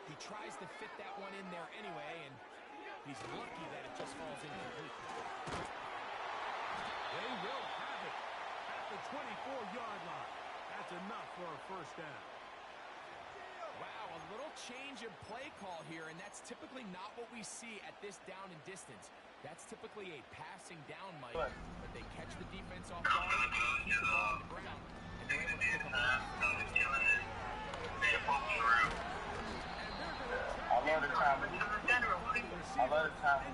He tries to fit that one in there anyway, and he's lucky that it just falls incomplete. They will have it at the 24-yard line. That's enough for a 1st down. Wow, a little change in play call here, and that's typically not what we see at this down and distance. That's typically a passing down, Mike, but they catch the defense off guard, keep the ball on the ground, and they're able to pick them off. I love the time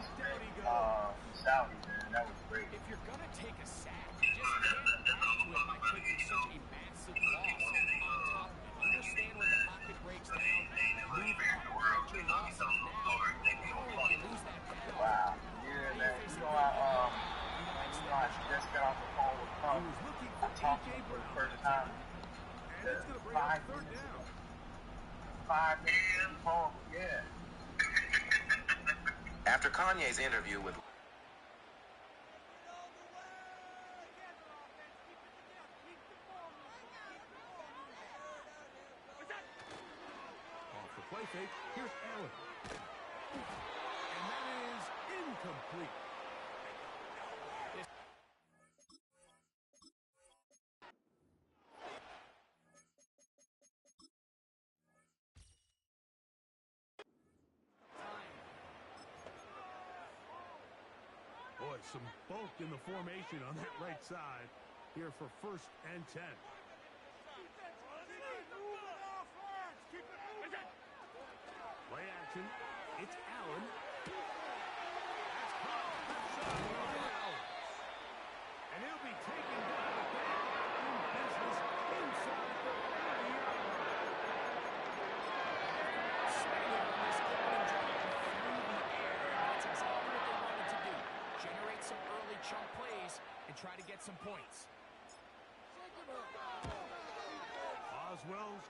Saudi, man. That was great. If you're going to take a sack, you just can't add to it by taking such a massive loss on top of it. Understand when the pocket breaks down, move up, cut your losses now. Before you lose that battle. Wow. Yeah, man. You know, I just got off the phone with Trump. I talked to him for the first time. And it's going to bring up 3rd down. 5 minutes phone, yeah. After Kanye's interview with Off the play fake, here's Allen. And that is incomplete. Boy, some bulk in the formation on that right side here for 1st and 10. Play action. It's Allen. That's caught. And he'll be taken down. In business inside the 30-yard line. Spinning on this opening drive through the air. That's exactly what they wanted to do. Generate some early chunk plays and try to get some points. Oswell's.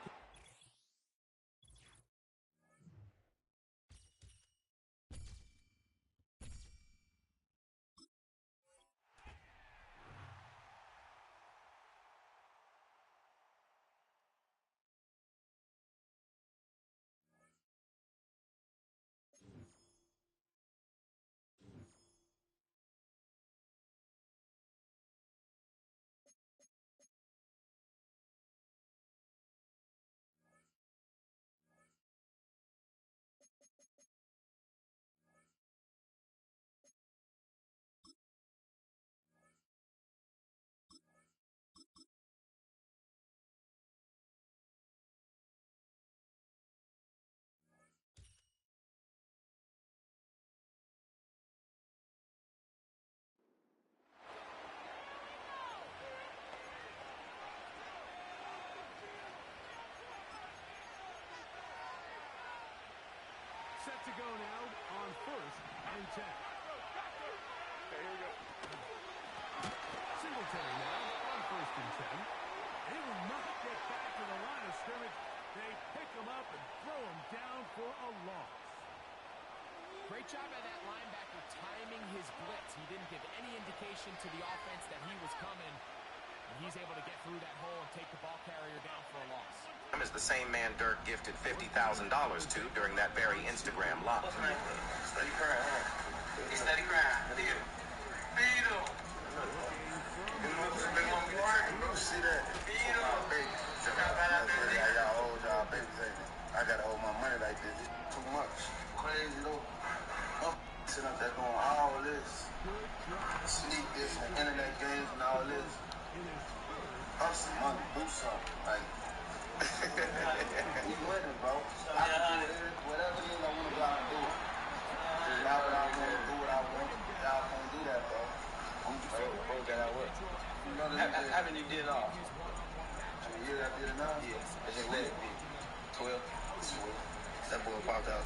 Set to go now on 1st and 10. Okay, here we go. Singletary now on 1st and 10. They will not get back to the line of scrimmage. They pick him up and throw him down for a loss. Great job by that linebacker timing his blitz. He didn't give any indication to the offense that he was coming. And he's able to get through that hole and take the ball carrier down for a loss. is the same man Dirk gifted $50,000 to during that very Instagram live. What's the name? Steady crying, huh? He's steady crying. Feed him. Feed him. You see that? Feed him. Y'all old y'all babies. I gotta hold my money like this. It's too much. Crazy though. I'm sitting up there doing all this. Sneak this and internet games and all this. Hustle money, do something. Like, you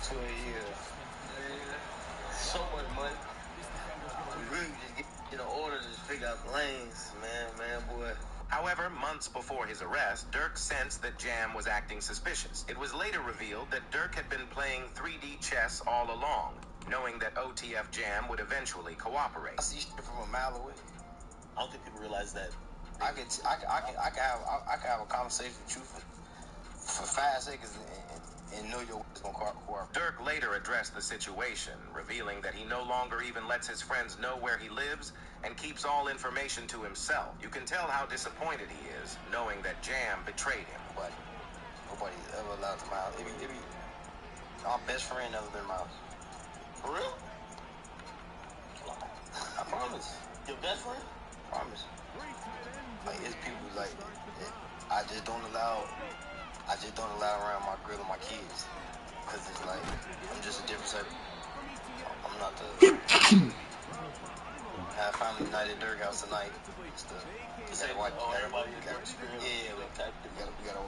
20 years. So much money. We really just get an order to figure out the lanes, man, boy. However, months before his arrest, Dirk sensed that Jam was acting suspicious. It was later revealed that Dirk had been playing 3D chess all along, knowing that OTF Jam would eventually cooperate. I see shit from a mile away. I don't think people realize that I can have a conversation with you for 5 seconds and know your is gonna cooperate. Dirk later addressed the situation, revealing that he no longer even lets his friends know where he lives and keeps all information to himself. You can tell how disappointed he is, knowing that Jam betrayed him. Nobody's ever allowed to Miles. Our best friend never been Miles. For real? I promise. Your best friend? I promise. Like, it's people like that I just don't allow around my girl and my kids. Cause it's like, I'm just a different type. I'm not the have family night at Dirk house tonight. Just gotta watch. Everybody yeah, we gotta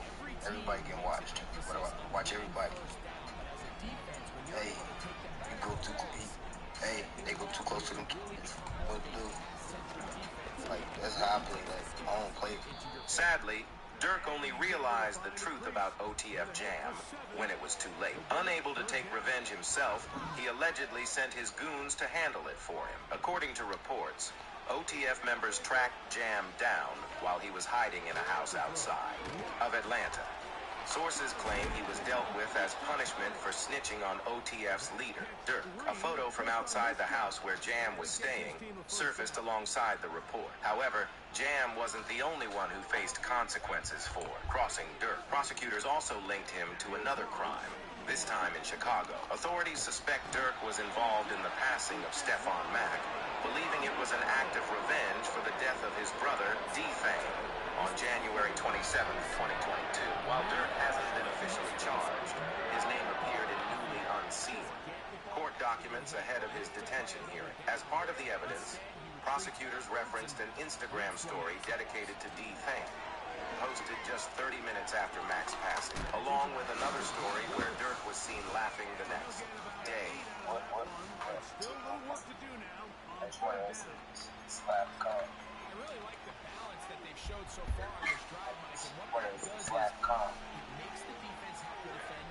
everybody getting watched. Watch everybody. Hey, they go too close to them kids. What to do? Like, that's how I play that. I don't play. Sadly, Dirk only realized the truth about OTF Jam when it was too late. Unable to take revenge himself, he allegedly sent his goons to handle it for him. According to reports, OTF members tracked Jam down while he was hiding in a house outside of Atlanta. Sources claim he was dealt with as punishment for snitching on OTF's leader, Dirk. A photo from outside the house where Jam was staying surfaced alongside the report. However, Jam wasn't the only one who faced consequences for crossing Dirk. Prosecutors also linked him to another crime, this time in Chicago. Authorities suspect Dirk was involved in the passing of Stephon Mack, believing it was an act of revenge for the death of his brother, D-Fang, on January 27, 2022. While Dirk hasn't been officially charged, his name appeared in newly unsealed court documents ahead of his detention hearing. As part of the evidence, prosecutors referenced an Instagram story dedicated to D-Fang, posted just 30 minutes after Mack's passing, along with another story where Dirk was seen laughing the next day. Still a little work to do now. That's why I said slap car. I really like the balance that they've showed so far on this drive, Mike, and what that does is slap car. it makes the defense have to defend.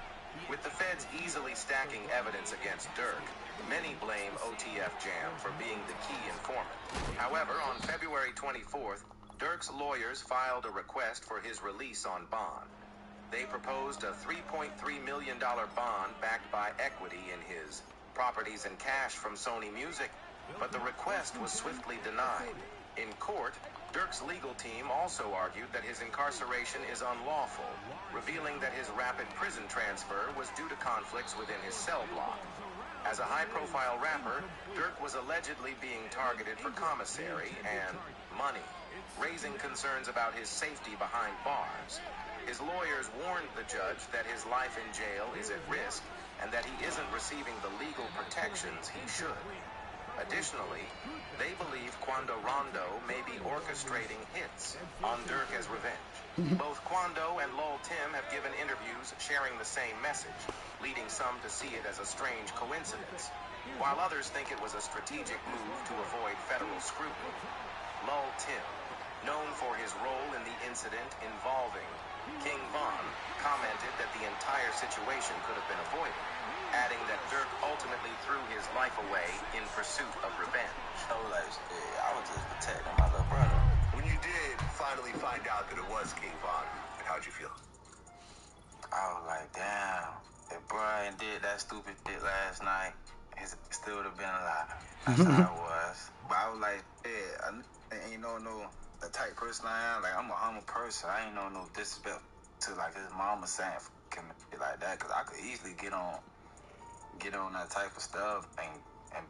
With the feds easily stacking evidence against Dirk, many blame OTF Jam for being the key informant. However, on February 24th, Dirk's lawyers filed a request for his release on bond. They proposed a $3.3 million bond backed by equity in his properties and cash from Sony Music, but the request was swiftly denied. In court, Dirk's legal team also argued that his incarceration is unlawful, revealing that his rapid prison transfer was due to conflicts within his cell block. As a high-profile rapper, Dirk was allegedly being targeted for commissary and money, raising concerns about his safety behind bars. His lawyers warned the judge that his life in jail is at risk and that he isn't receiving the legal protections he should. Additionally, they believe Quando Rondo may be orchestrating hits on Dirk as revenge. Both Quando and Lol Tim have given interviews sharing the same message, leading some to see it as a strange coincidence, while others think it was a strategic move to avoid federal scrutiny. Lol Tim, known for his role in the incident involving King Von, commented that the entire situation could have been avoided, adding that Dirk ultimately threw his life away in pursuit of revenge. I was like, I was just protecting my little brother. When you did finally find out that it was King Von, how'd you feel? I was like, damn, if Brian did that stupid shit last night, he still would have been alive. That's how it was. But I was like, yeah, I ain't no the type person I am. Like, I'm a humble person. I ain't no disrespect to like his mama saying fucking shit like that, because I could easily get on that type of stuff and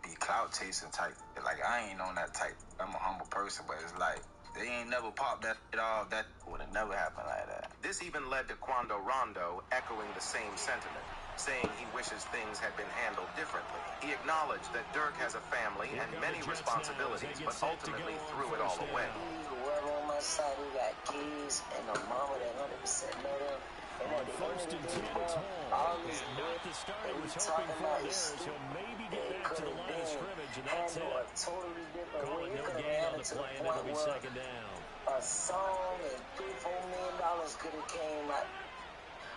be clout chasing type. Like, I ain't on that type. I'm a humble person, but it's like they ain't never popped that shit off. That would have never happened like that. This even led to Quando Rondo echoing the same sentiment, saying he wishes things had been handled differently. He acknowledged that Dirk has a family and many responsibilities, but ultimately threw it all away. Whoever on my side who got kids and a mama that 100% know them, And at the end of the day, man, all this stuff that we talking about is stupid. It could have been handled a totally different way. It could have been handled to the point where a song and $3-4 million could have came out.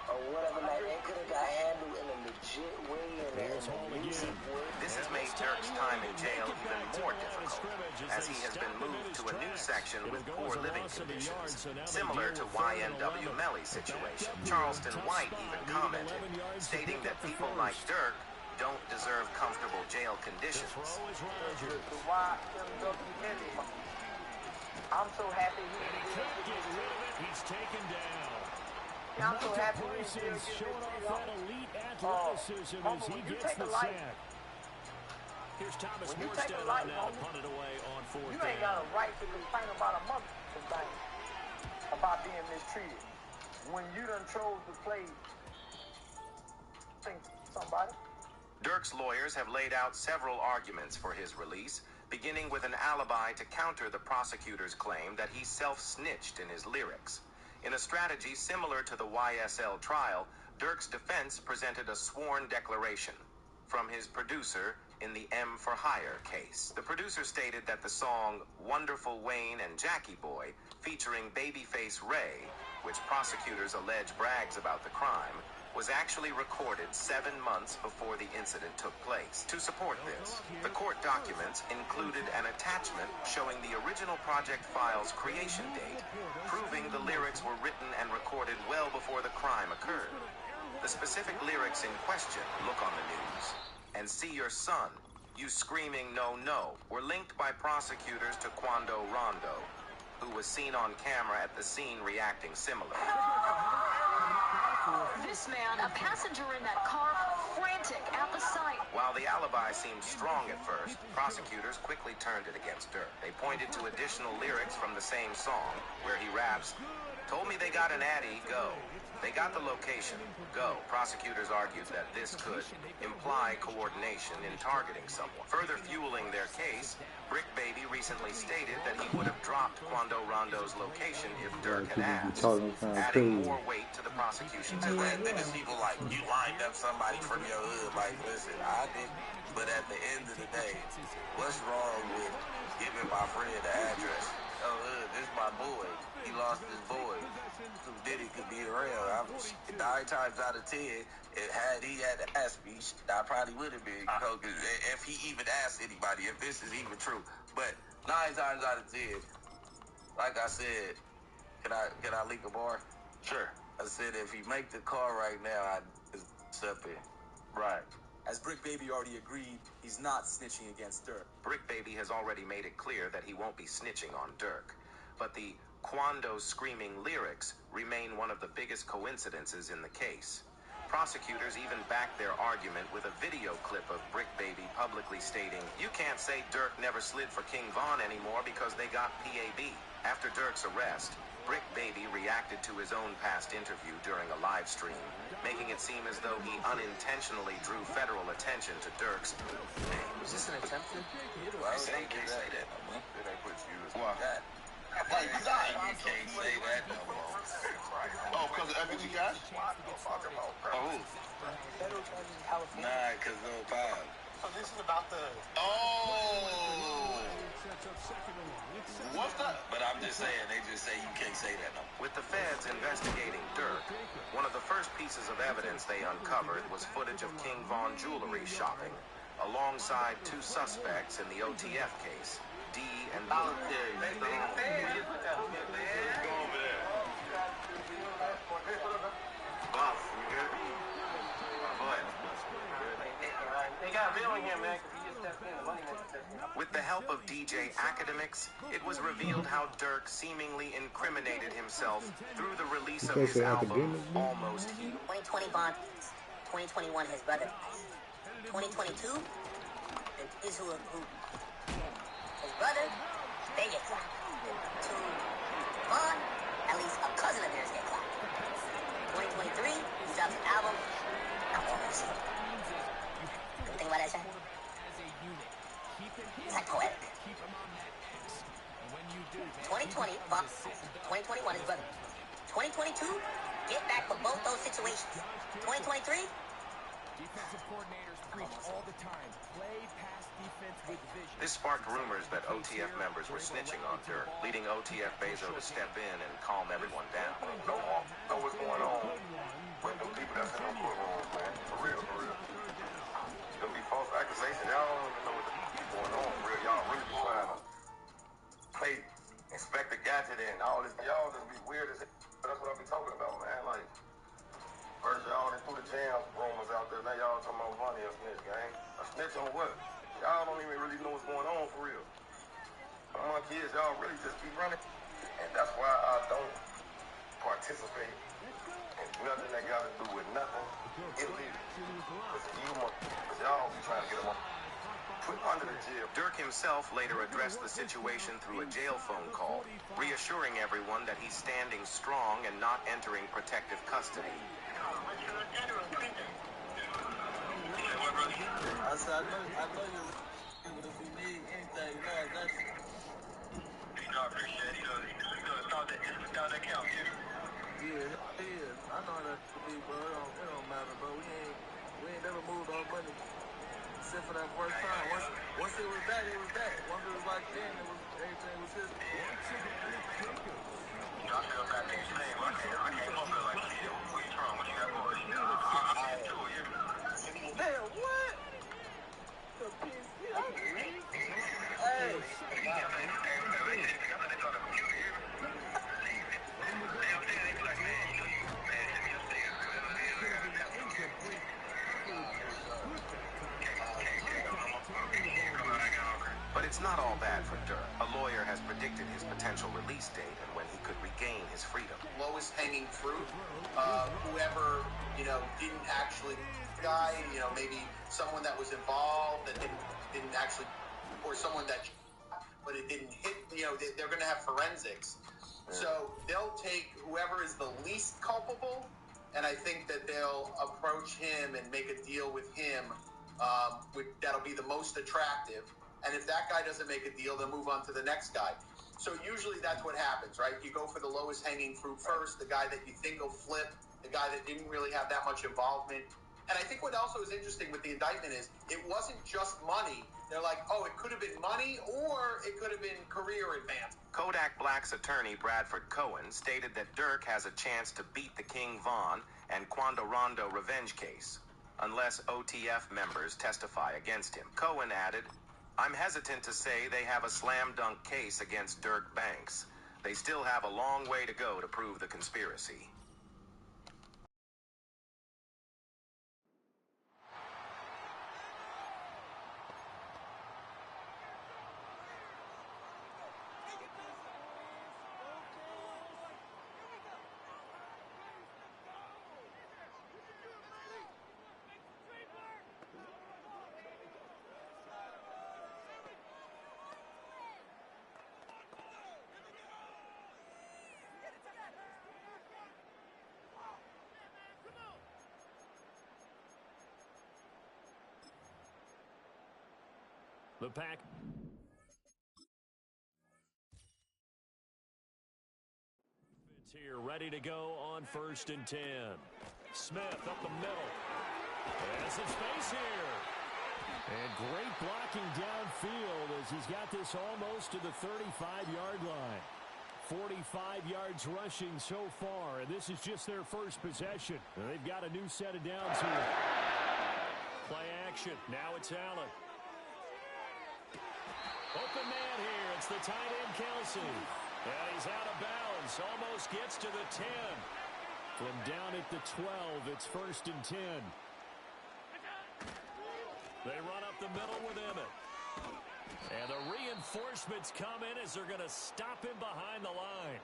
Or whatever, like they could have got handled in a legit way and a music way. This has made Dirk's time in jail even more difficult, as he has been moved to a new section with poor living conditions, similar to YNW Melly's situation. Charleston White even commented, stating that people like Dirk don't deserve comfortable jail conditions. The YNW Melly, I'm so happy he's taken down. I'm so happy he's showing off that elite athleticism as he gets the sack. Here's Thomas Morstead on now to punt it away on fourth down. You ain't got a right to complain about a motherfucking thing about being mistreated. When you done chose to play somebody. Dirk's lawyers have laid out several arguments for his release, beginning with an alibi to counter the prosecutor's claim that he self-snitched in his lyrics. In a strategy similar to the YSL trial, Dirk's defense presented a sworn declaration from his producer in the M for Hire case. The producer stated that the song Wonderful Wayne and Jackie Boy, featuring Babyface Ray, which prosecutors allege brags about the crime, was actually recorded 7 months before the incident took place. To support this, the court documents included an attachment showing the original project file's creation date, proving the lyrics were written and recorded well before the crime occurred. The specific lyrics in question, Look on the News, and See Your Son, You Screaming No No, were linked by prosecutors to Quando Rondo, who was seen on camera at the scene reacting similarly. This man, a passenger in that car, frantic at the sight. While the alibi seemed strong at first, prosecutors quickly turned it against Dirk. They pointed to additional lyrics from the same song, where he raps, "Told me they got an Addy, go. They got the location, go." Prosecutors argued that this could imply coordination in targeting someone. Further fueling their case, Brick Baby recently stated that he would have dropped Quando Rondo's location if Dirk had asked, adding more weight to the prosecution's claim. Then people like, you lined up somebody from your hood. Like, listen, I did. But at the end of the day, what's wrong with giving my friend the address? Oh, this is my boy. He lost his boy. Who did it could be around. 9 times out of 10, had he had to ask me, I probably would have been. You know, if he even asked anybody, if this is even true. But 9 times out of 10, like I said, can I leak a bar? Sure. I said if he make the call right now, I just step in. Right. As Brick Baby already agreed, he's not snitching against Dirk. Brick Baby has already made it clear that he won't be snitching on Dirk. But the Quando screaming lyrics remain one of the biggest coincidences in the case. Prosecutors even backed their argument with a video clip of Brick Baby publicly stating, "You can't say Dirk never slid for King Von anymore because they got PAB." After Dirk's arrest, Brick Baby reacted to his own past interview during a live stream, making it seem as though he unintentionally drew federal attention to Dirk's name. Was this an attempt to? Well, I can't say that no more. They put you as well. You can't say that no more. Oh, because of FNG Cash? Oh. Nah, because no power. So this is about the... Oh! What's that? But I'm just saying, they just say you can't say that no more. With the feds investigating Dirk, one of the first pieces of evidence they uncovered was footage of King Von jewelry shopping, alongside 2 suspects in the OTF case, D and Blue. Go over there. Buff, you good? Go ahead. They got real in here, man, because he just stepped in. The money man stepped in. With the help of DJ Academics, it was revealed how Dirk seemingly incriminated himself through the release of his album, Almost Healed. 2020 Bond, 2021 his brother. 2022 is who his brother, they get clapped. To Bond, at least a cousin of theirs get clapped. 2023, he drops an album, Almost Healed. What do you think about that, Shaq? It's like poetic. 2020, Bond, 2021 his brother. 2022, Get back for both those situations. 2023? Defensive coordinators preach all the time. Play pass defense with vision. This sparked rumors that OTF members were snitching on Dirk, leading OTF Bezo to step in and calm everyone down. No more. Know what's going on with the people that's in the courtroom, man. For real, for real. It's gonna be false accusations. Y'all don't even know what's going on. For real, y'all really be trying to play Inspector Gadget and all this. Y'all just be weird as hell. That's what I be talking about, man. Like, first y'all done threw the jam rumors out there. Now y'all talking about Vonnie a snitch, gang. A snitch on what? Y'all don't even really know what's going on for real. My kids, y'all really just be running. And that's why I don't participate in nothing that got to do with nothing illegal. Because y'all be trying to get them put under the jail. Dirk himself later addressed the situation through a jail phone call, reassuring everyone that he's standing strong and not entering protective custody. I said, I know you, but if you need anything, you know, that's you. I appreciate it. It's not that count, Yeah, it is. I know that to be, bro. It don't matter, bro. We ain't never moved our money except for that first time. Once it was that, it was that. Once it was like then, everything was his. I feel bad things name. I came up here like, shit, where you from? What you got going? I too, yeah. Damn, what? The piece, hey. But it's not all bad for Dirk. A lawyer has predicted his potential release date and when he could regain his freedom. Lowest hanging fruit, whoever, didn't actually die, maybe someone that was involved that didn't actually, or someone that, but it didn't hit, they're going to have forensics. So they'll take whoever is the least culpable, and I think that they'll approach him and make a deal with him that'll be the most attractive. And if that guy doesn't make a deal, they'll move on to the next guy. So usually that's what happens, right? You go for the lowest hanging fruit first, the guy that you think will flip, the guy that didn't really have that much involvement. And I think what also is interesting with the indictment is it wasn't just money. They're like, oh, it could have been money or it could have been career advance. Kodak Black's attorney, Bradford Cohen, stated that Dirk has a chance to beat the King Von and Quando Rondo revenge case, unless OTF members testify against him. Cohen added, I'm hesitant to say they have a slam-dunk case against Dirk Banks. They still have a long way to go to prove the conspiracy. The pack. It's here, ready to go on 1st and 10. Smith up the middle. Has some space here. And great blocking downfield as he's got this almost to the 35-yard line. 45 yards rushing so far, and this is just their first possession. And they've got a new set of downs here. Play action. Now it's Allen. Open man here. It's the tight end, Kelsey. And he's out of bounds. Almost gets to the 10. From down at the 12, it's 1st and 10. They run up the middle with Emmett. And the reinforcements come in as they're going to stop him behind the line.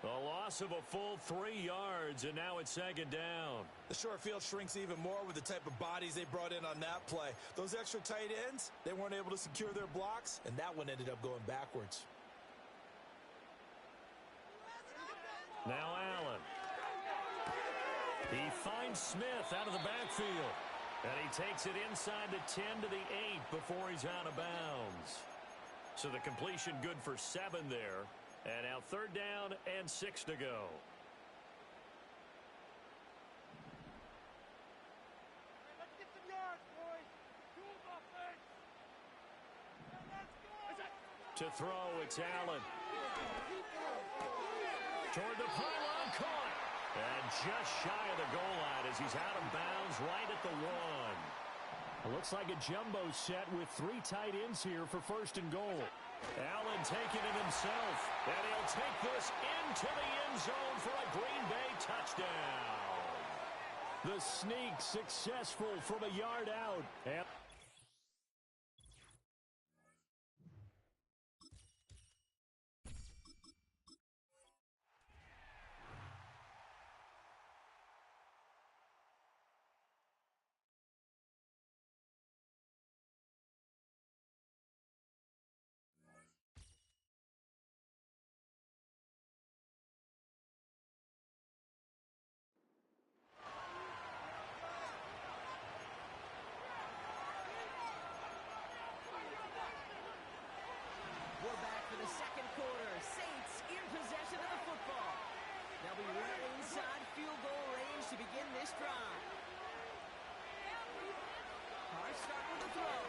A loss of a full 3 yards, and now it's 2nd down. The short field shrinks even more with the type of bodies they brought in on that play. Those extra tight ends, they weren't able to secure their blocks, and that one ended up going backwards. Now Allen. He finds Smith out of the backfield. And he takes it inside the 10 to the 8 before he's out of bounds. So the completion good for 7 there. And now 3rd down and 6 to go. To throw, it's Allen. Toward the pylon, caught. And just shy of the goal line as he's out of bounds right at the one. It looks like a jumbo set with 3 tight ends here for first and goal. Allen taking it himself. And he'll take this into the end zone for a Green Bay touchdown. The sneak successful from a yard out. And we're back for the second quarter. Saints in possession of the football. They'll be right inside field goal range to begin this drive. Carr start with a throw.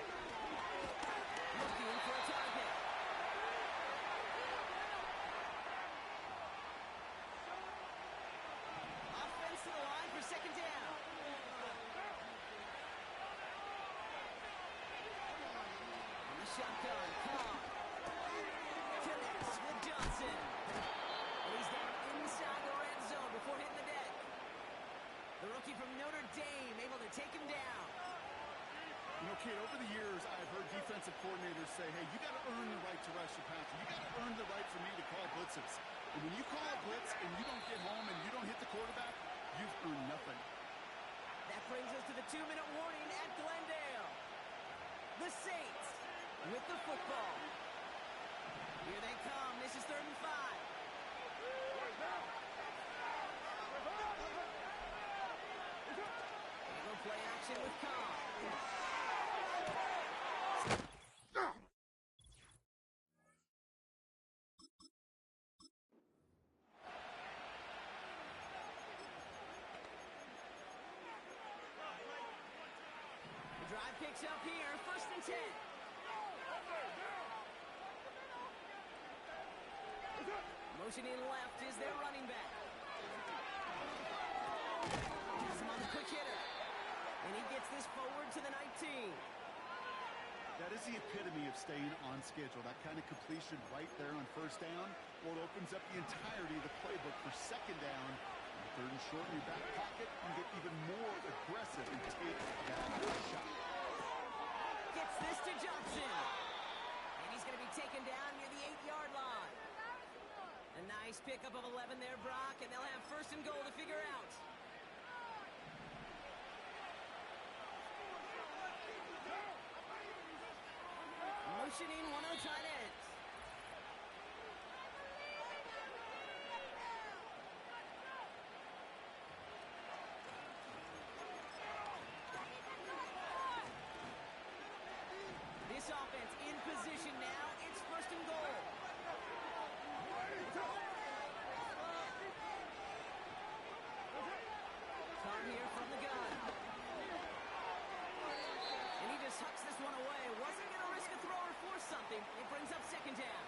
Looking for a target. Offense to the line for second down. On the shotgun, Carr. Connects with Johnson. And he's down inside the red zone before hitting the deck. The rookie from Notre Dame able to take him down. You know, Kate, over the years, I've heard defensive coordinators say, hey, you got to earn the right to rush the passer. You got to earn the right for me to call blitzes. And when you call a blitz and you don't get home and you don't hit the quarterback, you've earned nothing. That brings us to the 2-minute warning at Glendale. The Saints with the football. Here they come. This is 3rd and 5. Little play action with Carr. The drive picks up here. 1st and 10. Motioning left is their running back. Has him on the quick hitter. And he gets this forward to the 19. That is the epitome of staying on schedule. That kind of completion right there on 1st down, well, it opens up the entirety of the playbook for 2nd down. 3rd and short in your back pocket, and get even more aggressive and take that shot. Gets this to Johnson. And he's going to be taken down near the 8-yard line. A nice pickup of 11 there, Brock, and they'll have 1st and goal to figure out. Motioning one of the tight ends. This offense in position now. It's 1st and goal. Carr here from the gun. And he just hucks this one away. Wasn't going to risk a throw or force something. It brings up 2nd down.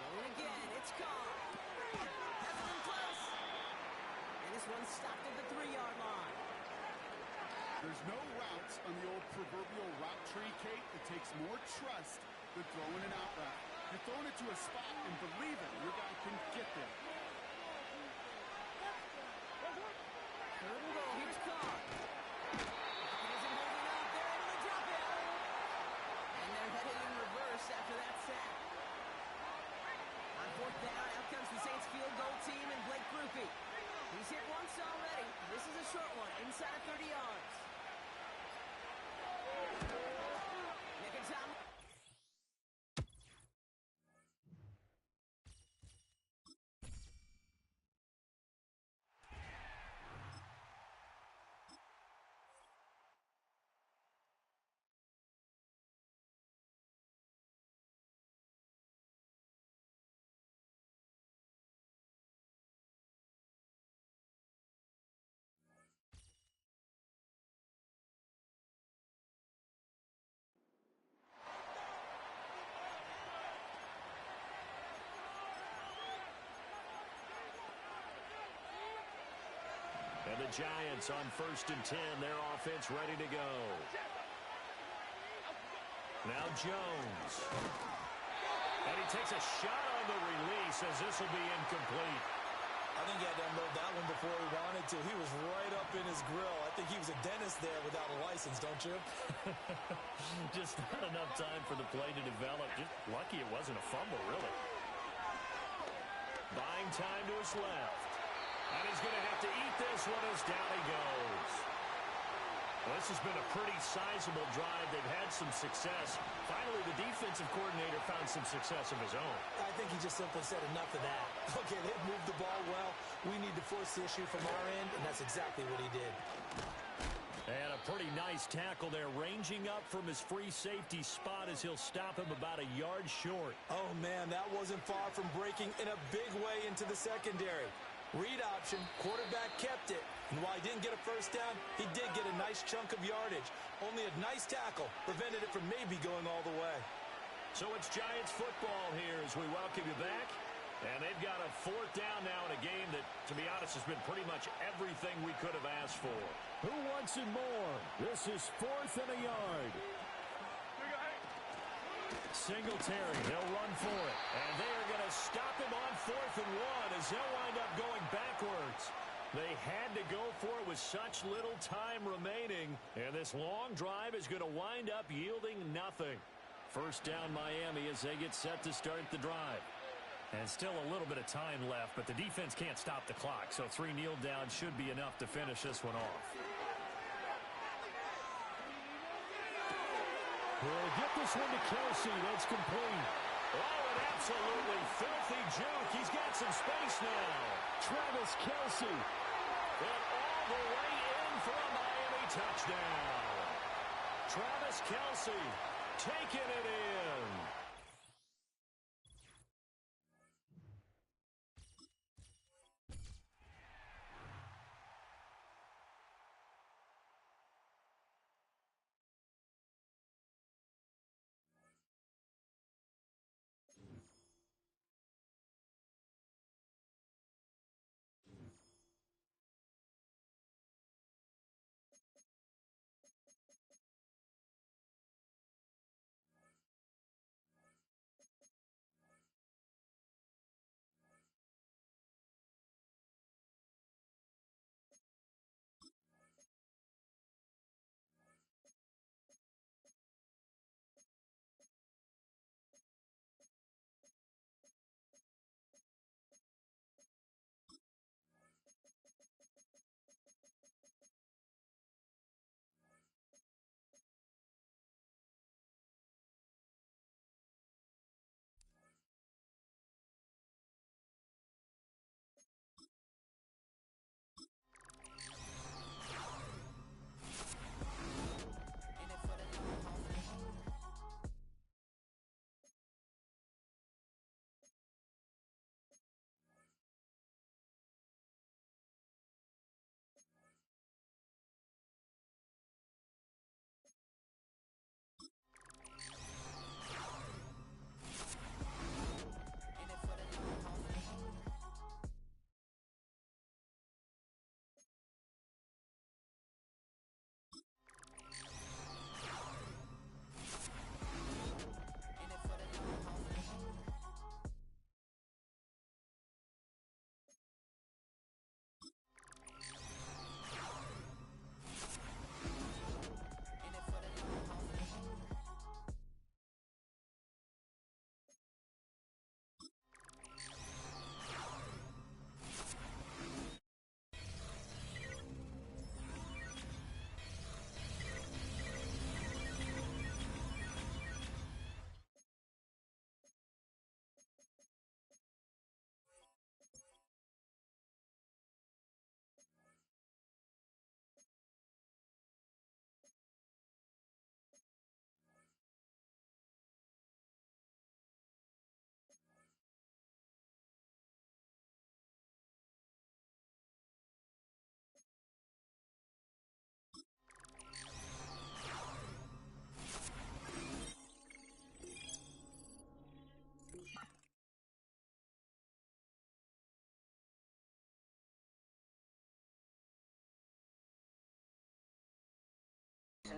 Rolling again. It's Carr. Has it in close. And this one's stopped at the 3-yard line. There's no routes on the old proverbial route tree, Kate. It takes more trust than throwing an out route. You're throwing it to a spot and believe it, your guy can get there. 3rd and goal. Here's Carr. He isn't holding up. They're able to drop it. And they're headed in reverse after that sack. On 4th down, out comes the Saints field goal team and Blake Grupe. He's hit once already. This is a short one, inside of 30 yards. Nick and Tom. And the Giants on 1st and 10. Their offense ready to go. Now Jones. And he takes a shot on the release as this will be incomplete. I think he had to unload that one before he wanted to. He was right up in his grill. I think he was a dentist there without a license, don't you? Just not enough time for the play to develop. Just lucky it wasn't a fumble, really. Buying time to his left. And he's going to have to eat this one as down he goes. Well, this has been a pretty sizable drive. They've had some success. Finally, the defensive coordinator found some success of his own. I think he just simply said enough of that. Okay, they've moved the ball well. We need to force the issue from our end, and that's exactly what he did. And a pretty nice tackle there, ranging up from his free safety spot as he'll stop him about a yard short. Oh, man, that wasn't far from breaking in a big way into the secondary. Read option, quarterback kept it. And while he didn't get a first down, he did get a nice chunk of yardage. Only a nice tackle prevented it from maybe going all the way. So it's Giants football here as we welcome you back. And they've got a 4th down now in a game that, to be honest, has been pretty much everything we could have asked for. Who wants it more? This is 4th and a yard. Singletary, they'll run for it. And they are going to stop him on 4th and 1 as they'll wind up going backwards. They had to go for it with such little time remaining. And this long drive is going to wind up yielding nothing. 1st down Miami as they get set to start the drive. And still a little bit of time left, but the defense can't stop the clock. So 3 kneel downs should be enough to finish this one off. We'll get this one to Kelsey. That's complete. Oh, an absolutely filthy juke. He's got some space now. Travis Kelsey. And all the way in for a Miami touchdown. Travis Kelsey taking it in.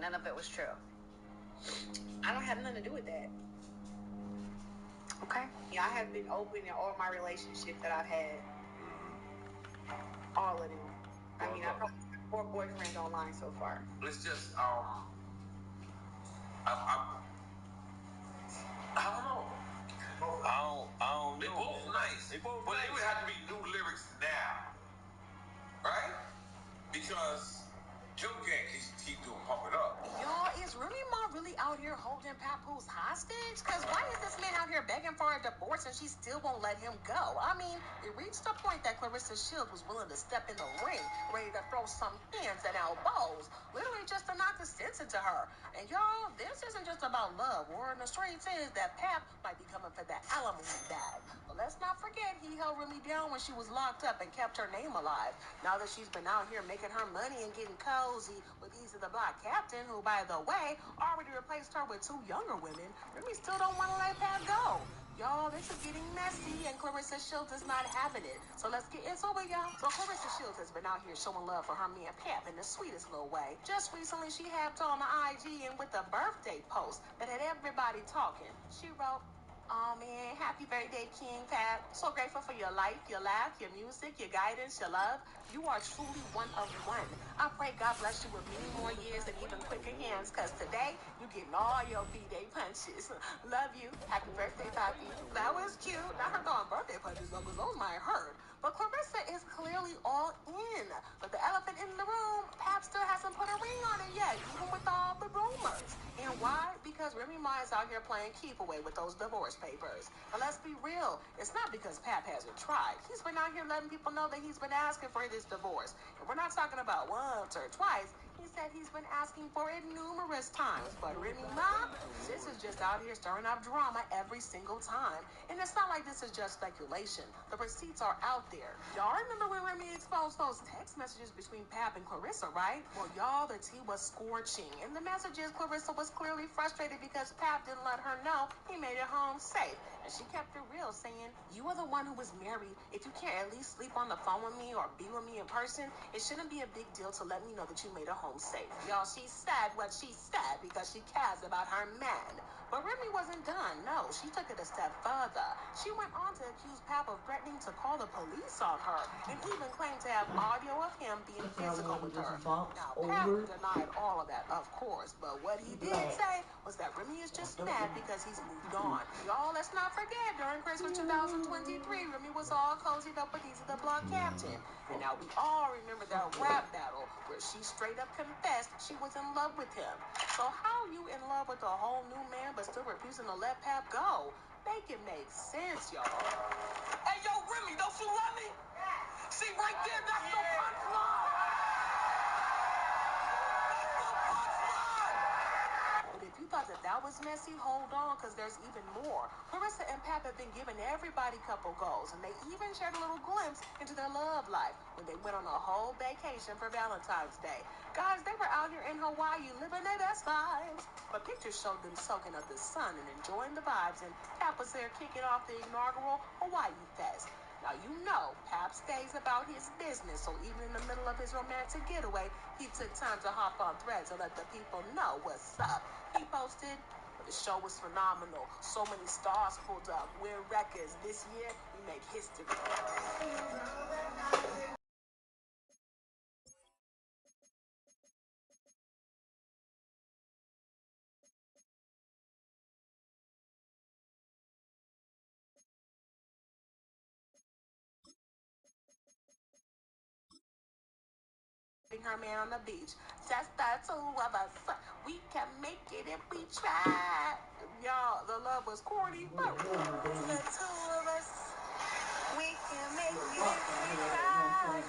none of it was true. I don't have nothing to do with that. Okay. Yeah, I have been open in all my relationships that I've had. All of them. I mean, I've had 4 boyfriends online so far. It's just, I don't know. I don't know. They both nice. But it would have to be new lyrics now. Right? Because Joe can't keep doing Pump It Up. Y'all, is Remy Ma really out here holding Papoose hostage? Because why is this man out here begging for a divorce and she still won't let him go? I mean, it reached a point that Clarissa Shields was willing to step in the ring, ready to throw some hands and elbows, literally just to knock the sense into her. And y'all, this isn't just about love. Word in the streets is that Pap might be coming for that alimony bag. But let's not forget he held Remy down when she was locked up and kept her name alive. Now that she's been out here making her money and getting cozy with Easy the Block Captain, who, by the way, already replaced her with 2 younger women, Remy still don't want to let Pap go. Y'all, this is getting messy, and Clarissa Shields is not having it. So let's get into it, y'all. So Clarissa Shields has been out here showing love for her man Pap in the sweetest little way. Just recently, she hopped on the IG and with a birthday post that had everybody talking. She wrote, "Oh man, happy birthday, King Pap. So grateful for your life, your laugh, your music, your guidance, your love. You are truly one of one. I pray God bless you with many more years and even quicker hands, because today you're getting all your B-Day punches. Love you. Happy birthday, Papi." That was cute. Not her throwing birthday punches, though, because those might hurt. But Clarissa is clearly all in. But the elephant in the room, Pap still hasn't put a ring on it yet, even with all the rumors. And why? Because Remy Ma is out here playing keep away with those divorce papers. And let's be real, it's not because Pap hasn't tried. He's been out here letting people know that he's been asking for this divorce. And we're not talking about once or twice. He said he's been asking for it numerous times. But Remy Ma, this is just out here stirring up drama every single time. And it's not like this is just speculation. The receipts are out there. Y'all remember when Remy exposed those text messages between Pap and Clarissa, right? Well, y'all, the tea was scorching. And the messages, Clarissa was clearly frustrated because Pap didn't let her know he made it home safe. And she kept it real, saying, "You are the one who was married. If you can't at least sleep on the phone with me or be with me in person, it shouldn't be a big deal to let me know that you made it home safe." Y'all, she said what she said because she cares about her man. But Remy wasn't done. No, she took it a step further. She went on to accuse Pap of threatening to call the police on her and even claimed to have audio of him being physical with her. Now, Pap denied all of that, of course, but what he did say was that Remy is just mad because he's moved on. Y'all, let's not forget, during Christmas 2023, Remy was all cozied up with Easy the Block Captain. And now we all remember that rap battle where she straight up confessed she was in love with him. So how are you in love with a whole new man but still refusing to let Pap go? Make it make sense, y'all. Hey, yo, Remy, don't you love me? See, right there, that's the punchline. But if you thought that was messy, hold on, because there's even more. Clarissa and Pap have been giving everybody couple goals, and they even shared a little glimpse into their love life when they went on a whole vacation for Valentine's Day. Guys, they were out here in Hawaii living their best lives. But pictures showed them soaking up the sun and enjoying the vibes, and Pap was there kicking off the inaugural Hawaii Fest. Now, you know, Pap stays about his business, so even in the middle of his romantic getaway, he took time to hop on Threads and let the people know what's up. He posted, "The show was phenomenal. So many stars pulled up. We're records. This year, we make history." Her man on the beach. Just the 2 of us. We can make it if we try. Y'all, the love was corny, but the 2 of us. We can make it if we try.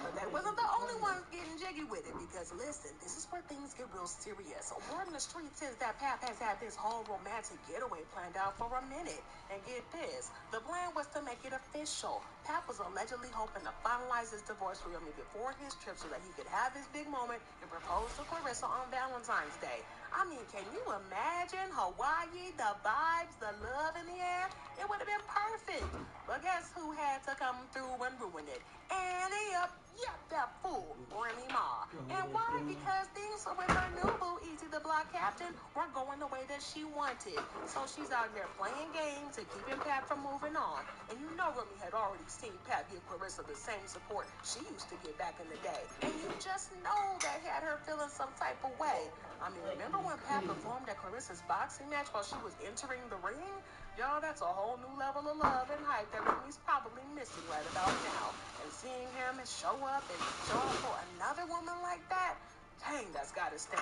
But they wasn't the only ones getting jiggy with it, because listen, this is where things get real serious. Word in the streets is that Pap has had this whole romantic getaway planned out for a minute. And get this, the plan was to make it official. Pap was allegedly hoping to finalize his divorce with Remy before his trip so that he could have his big moment and propose to Clarissa on Valentine's Day. I mean, can you imagine Hawaii, the vibes, the love in the air? it would have been perfect. But guess who had to come through and ruin it? Annie up, yep, that fool, Remy Ma. And why? Because things with her new boo, Easy the Block Captain, were going the way that she wanted. So she's out there playing games and keeping Pat from moving on. And you know Remy had already seen Pat give Clarissa the same support she used to get back in the day. And you just know that had her feeling some type of way. I mean, remember when Pat performed at Clarissa's boxing match while she was entering the ring? Y'all, that's a whole new level of love and hype that Remy's probably missing right about now. And seeing him show up for another woman like that, dang, that's gotta stay.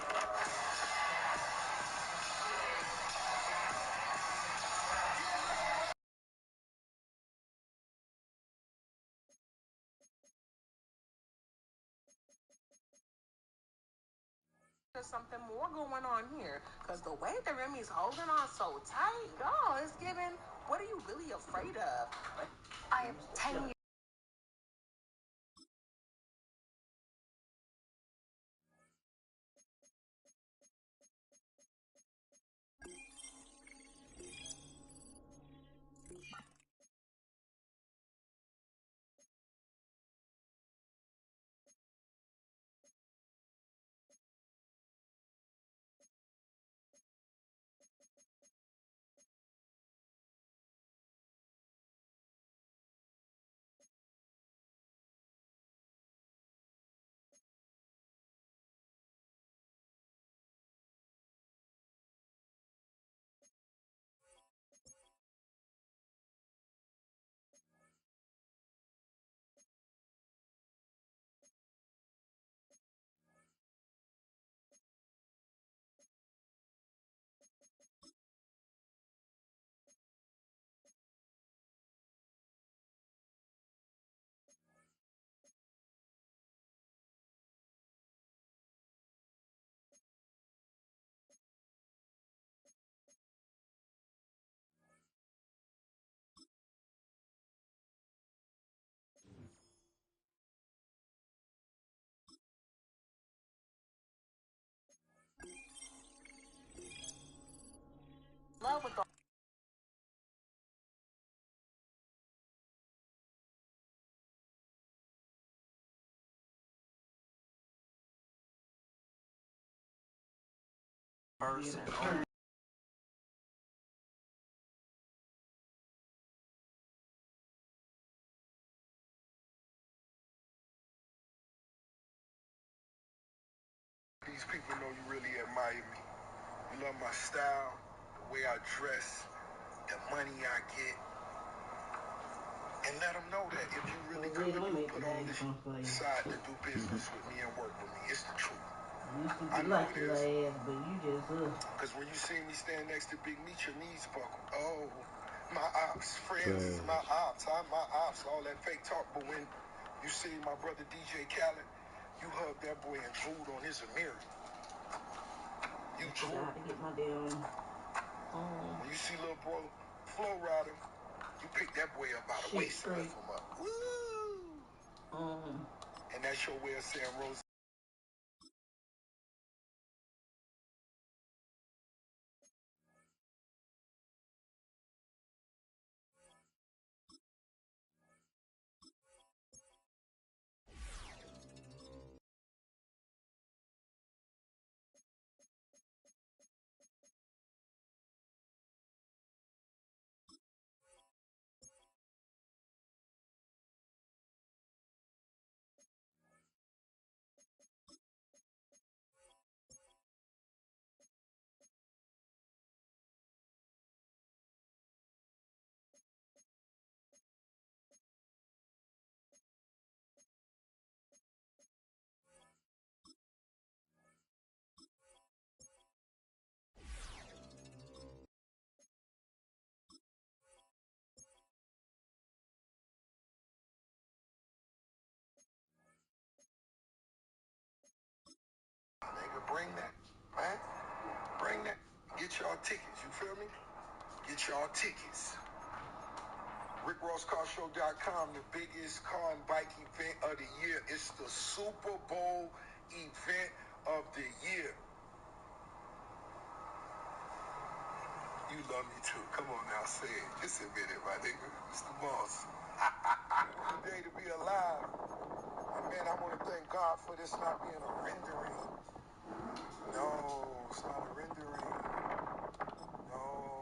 There's something more going on here, because the way that Remy's holding on so tight, y'all, is giving, what are you really afraid of? I am 10 years. Love with the person. These people know you really admire me. You love my style, the way I dress, the money I get. And let them know that if you really good, you put all this aside to do business with me and work with me. It's the truth. I know it is. Because when you see me stand next to Big Meat, your knees buckle. Oh, my ops, friends is my ops. I'm my ops, all that fake talk. But when you see my brother DJ Khaled, you hug that boy and drooled on his Amiri. You drooled. When you see little bro Flow Rider, you pick that boy up by the waist and lift him up. Woo! And that's your way of saying, Rose. Nigga, bring that, man. Bring that. Get y'all tickets, you feel me? Get y'all tickets. RickRossCarShow.com, the biggest car and bike event of the year. It's the Super Bowl event of the year. You love me too. Come on now, say it. Just admit it, my nigga. It's the boss. Good day to be alive. And man, I want to thank God for this not being a rendering. No, it's not a rendering. No.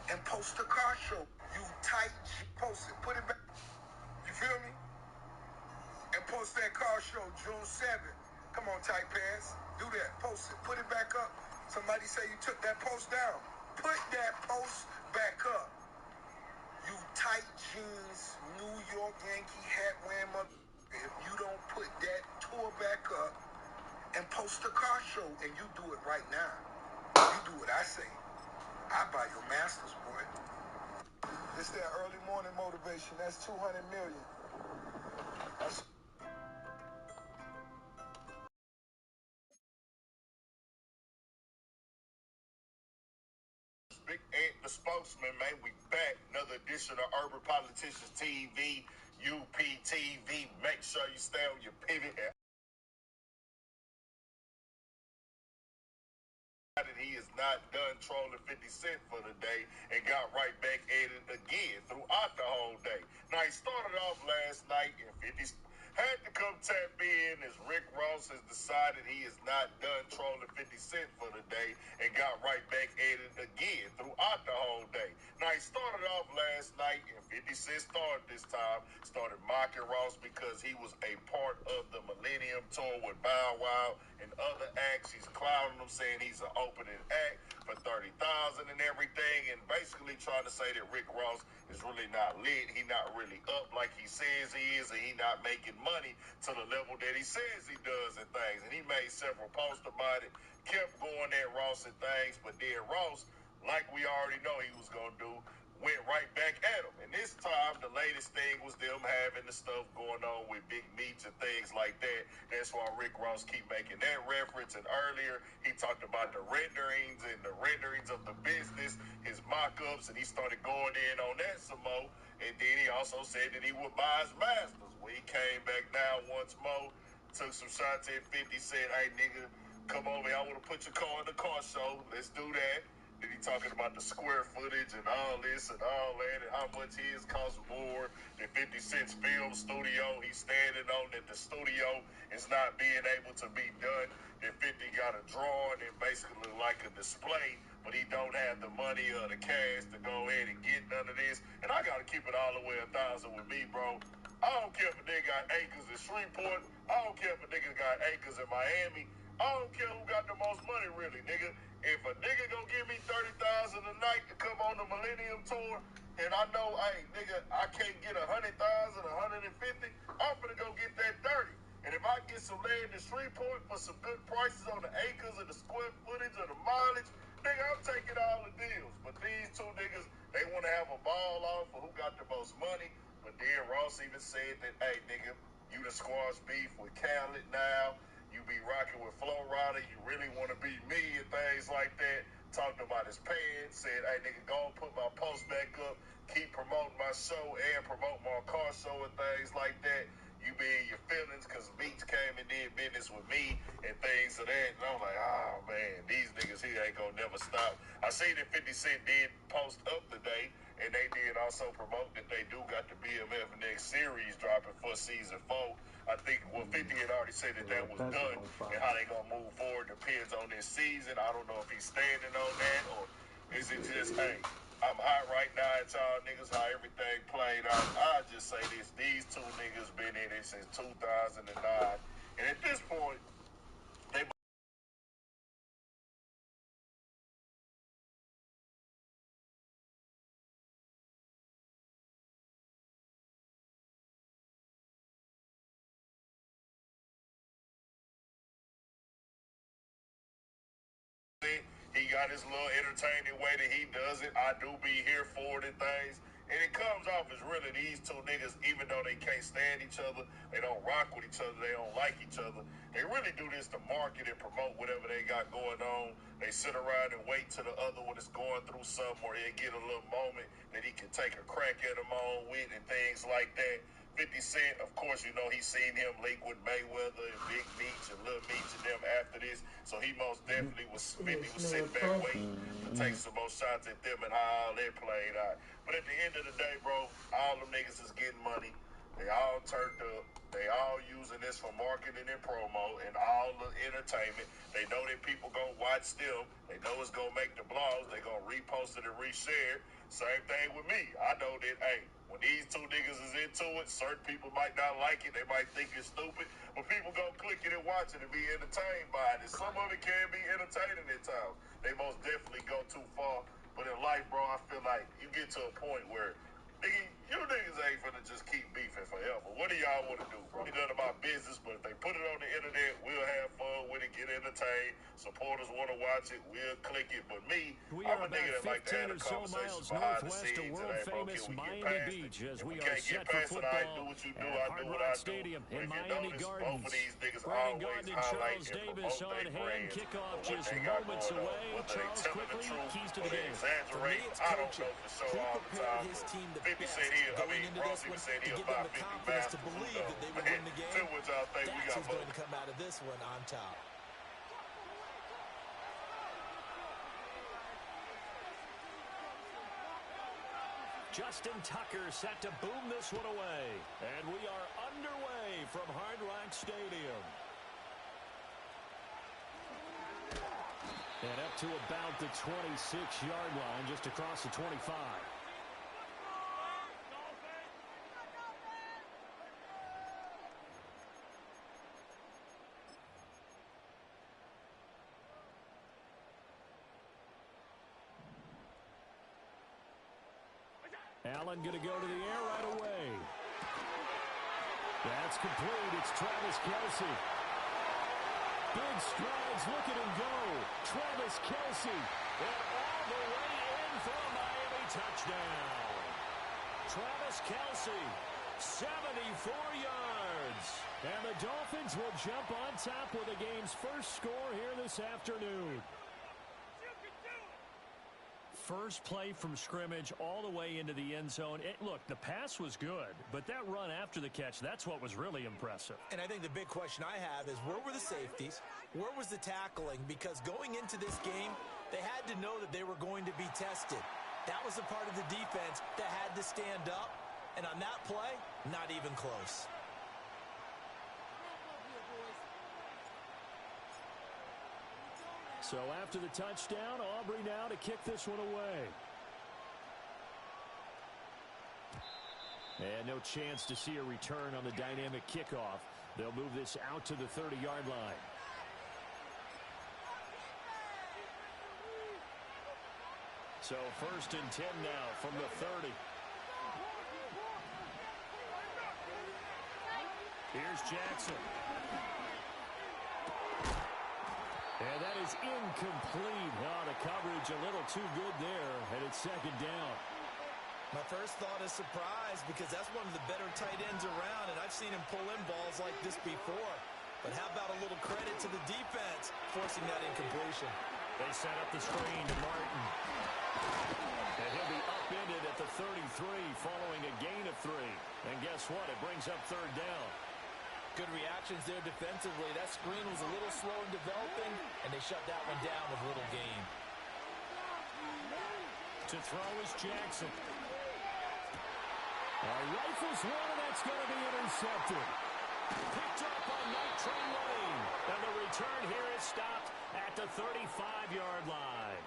And post the car show. You tight, post it, put it back. You feel me? And post that car show June 7th. Come on, tight pants. Do that. Post it. Put it back up. Somebody say you took that post down. Put that post back up. You tight jeans, New York Yankee hat wearing mother. If you don't put that tour back up and post the car show, and you do it right now. You do what I say. I buy your masters, boy. It's that early morning motivation. That's 200 million. That's Big Ed, the spokesman, man. We back. Another edition of Urban Politicians TV, UPTV. Make sure you stay on your pivot. He is not done trolling 50 Cent for the day and got right back at it again throughout the whole day. Now, he started off last night and 50 had to come tap in as Rick Ross has decided he is not done trolling 50 Cent for the day and got right back at it again throughout the whole day. Now, he started off last night and 50 Cent started mocking Ross because he was a part of the Millennium Tour with Bow Wow and other acts. He's clowning him, saying he's an opening act for 30,000 and everything, and basically trying to say that Rick Ross is really not lit. He not really up like he says he is, and he not making money to the level that he says he does and things. And he made several posts about it, kept going at Ross and things, but then Ross, like we already know he was going to do, went right back at him. And this time, the latest thing was them having the stuff going on with Big Meats and things like that. That's why Rick Ross keep making that reference. And earlier, he talked about the renderings and the renderings of the business, his mock-ups, and he started going in on that some more. And then he also said that he would buy his masters. When he came back now once more, took some shots at 50, said, hey, nigga, come over here. I want to put your car in the car show. Let's do that. Then he talking about the square footage and all this and all that and how much his costs more than 50 Cent's film studio. He's standing on that the studio is not being able to be done. That 50 got a drawing and basically like a display, but he don't have the money or the cash to go ahead and get none of this. And I got to keep it all the way 1,000 with me, bro. I don't care if a nigga got acres in Shreveport. I don't care if a nigga got acres in Miami. I don't care who got the most money, really, nigga. If a nigga gonna give me 30,000 a night to come on the Millennium Tour, and I know, hey, nigga, I can't get 100,000, 150, I'm finna go get that 30. And if I get some land in Shreveport for some good prices on the acres and the square footage or the mileage, nigga, I'm taking all the deals. But these two niggas, they wanna have a ball off for who got the most money. But then Ross even said that, hey, nigga, you the squash beef with Khaled now. You be rocking with Flo Rida, you really want to be me and things like that. Talked about his pants, said, hey, nigga, go and put my post back up, keep promoting my show and promote my car show and things like that. You be in your feelings because Beats came and did business with me and things of that. And I'm like, oh, man, these niggas here ain't going to never stop. I seen that 50 Cent did post up today, and they did also promote that they do got the BMF next series dropping for season 4. I think 50 had already said that was done, and how they gonna move forward depends on this season. I don't know if he's standing on that, or is it just, hey, I'm hot right now at y'all niggas, how everything played out. I'll just say this, these two niggas been in it since 2009, and at this point, they he got his little entertaining way that he does it. I do be here for it and things. And it comes off as really these two niggas, even though they can't stand each other, they don't rock with each other, they don't like each other. They really do this to market and promote whatever they got going on. They sit around and wait till the other one is going through something, or they get a little moment that he can take a crack at them on with and things like that. 50 Cent, of course, you know, he seen him link with Mayweather and Big Meech and Lil Meech and them after this. So he most definitely was, 50 was sitting back waiting to take some more shots at them and how all that played out. But at the end of the day, bro, all them niggas is getting money. They all turned up. They all using this for marketing and promo and all the entertainment. They know that people gonna watch them. They know it's gonna make the blogs. They gonna repost it and reshare. Same thing with me. I know that, hey, when these two niggas is into it, certain people might not like it. They might think it's stupid. But people gonna click it and watch it and be entertained by it. And some of it can be entertaining at times. They most definitely go too far. But in life, bro, I feel like you get to a point where, nigga, you niggas ain't finna just keep beefing forever. What do y'all want to do, bro? It's none of my business, but if they put it on the internet, we'll have fun with it, get entertained. Supporters want to watch it, we'll click it. But me, I'm a nigga that like to have a conversation behind the scenes. And hey, bro, can we get past it? If we can't get past it, I do what you do, I do what I do. But if you notice, both of these niggas always highlight and promote their brands and what they got going on. Whether they telling the truth or they exaggerate, I don't know for sure all the time. His team the 50 said he, I mean, Ross even said he'll buy 50 masters. to believe that they would win the game. Tell what y'all think. We got who's going to come out of this one on top. Justin Tucker set to boom this one away. And we are underway from Hard Rock Stadium. And up to about the 26-yard line, just across the 25. Allen going to go to the air right away. That's complete. It's Travis Kelce. Big strides. Look at him go. Travis Kelce. And all the way in for a Miami touchdown. Travis Kelce, 74 yards. And the Dolphins will jump on top with the game's first score here this afternoon. First play from scrimmage all the way into the end zone. Look, the pass was good, but that run after the catch, that's what was really impressive. And I think the big question I have is, where were the safeties? Where was the tackling? Because going into this game, they had to know that they were going to be tested. That was a part of the defense that had to stand up. And on that play, not even close. So after the touchdown, Aubrey now to kick this one away. And no chance to see a return on the dynamic kickoff. They'll move this out to the 30-yard line. So first and 10 now from the 30. Here's Jackson. And that is incomplete. Oh, the coverage a little too good there, and it's second down. My first thought is surprise, because that's one of the better tight ends around, and I've seen him pull in balls like this before. But how about a little credit to the defense forcing that incompletion? They set up the screen to Martin. And he'll be upended at the 33 following a gain of 3. And guess what? It brings up third down. Good reactions there defensively. That screen was a little slow in developing, and they shut that one down with little gain. To throw is Jackson. Rifles one, and that's going to be intercepted. Picked up on Night Train Lane. And the return here is stopped at the 35-yard line.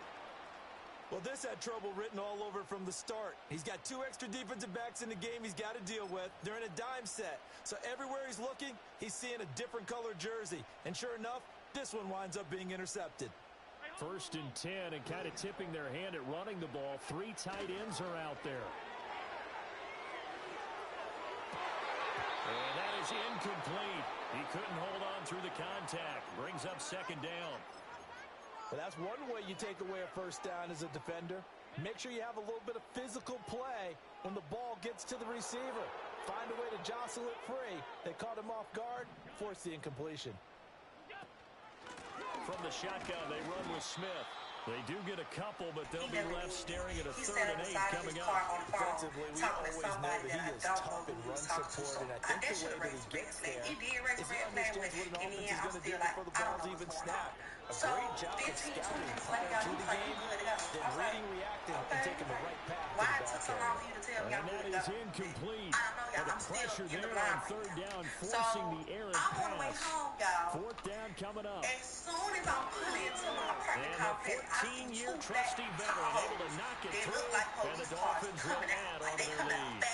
Well, this had trouble written all over from the start. He's got 2 extra defensive backs in the game he's got to deal with. They're in a dime set. So everywhere he's looking, he's seeing a different color jersey. And sure enough, this one winds up being intercepted. 1st and 10, and kind of tipping their hand at running the ball. 3 tight ends are out there. And that is incomplete. He couldn't hold on through the contact. Brings up 2nd down. Well, that's one way you take away a 1st down as a defender. Make sure you have a little bit of physical play when the ball gets to the receiver. Find a way to jostle it free. They caught him off guard, forced the incompletion. From the shotgun, they run with Smith. They do get a couple, but they'll be left staring at a 3rd and 8 coming up. Defensively, we always know that he is tough in run support, and I think the way that he gets there is he understands what an offense is going to do before the ball's even snapped. A great job of scouting through the game, then reading, reacting, and taking the right path to the ball carrier. And that is incomplete. And the pressure there on 3rd down, forcing the errant pass. 4th down coming up. As soon as I'm put into my apartment And complex, the 14-year trusty veteran able to knock it through, and the Dolphins will add on to their lead.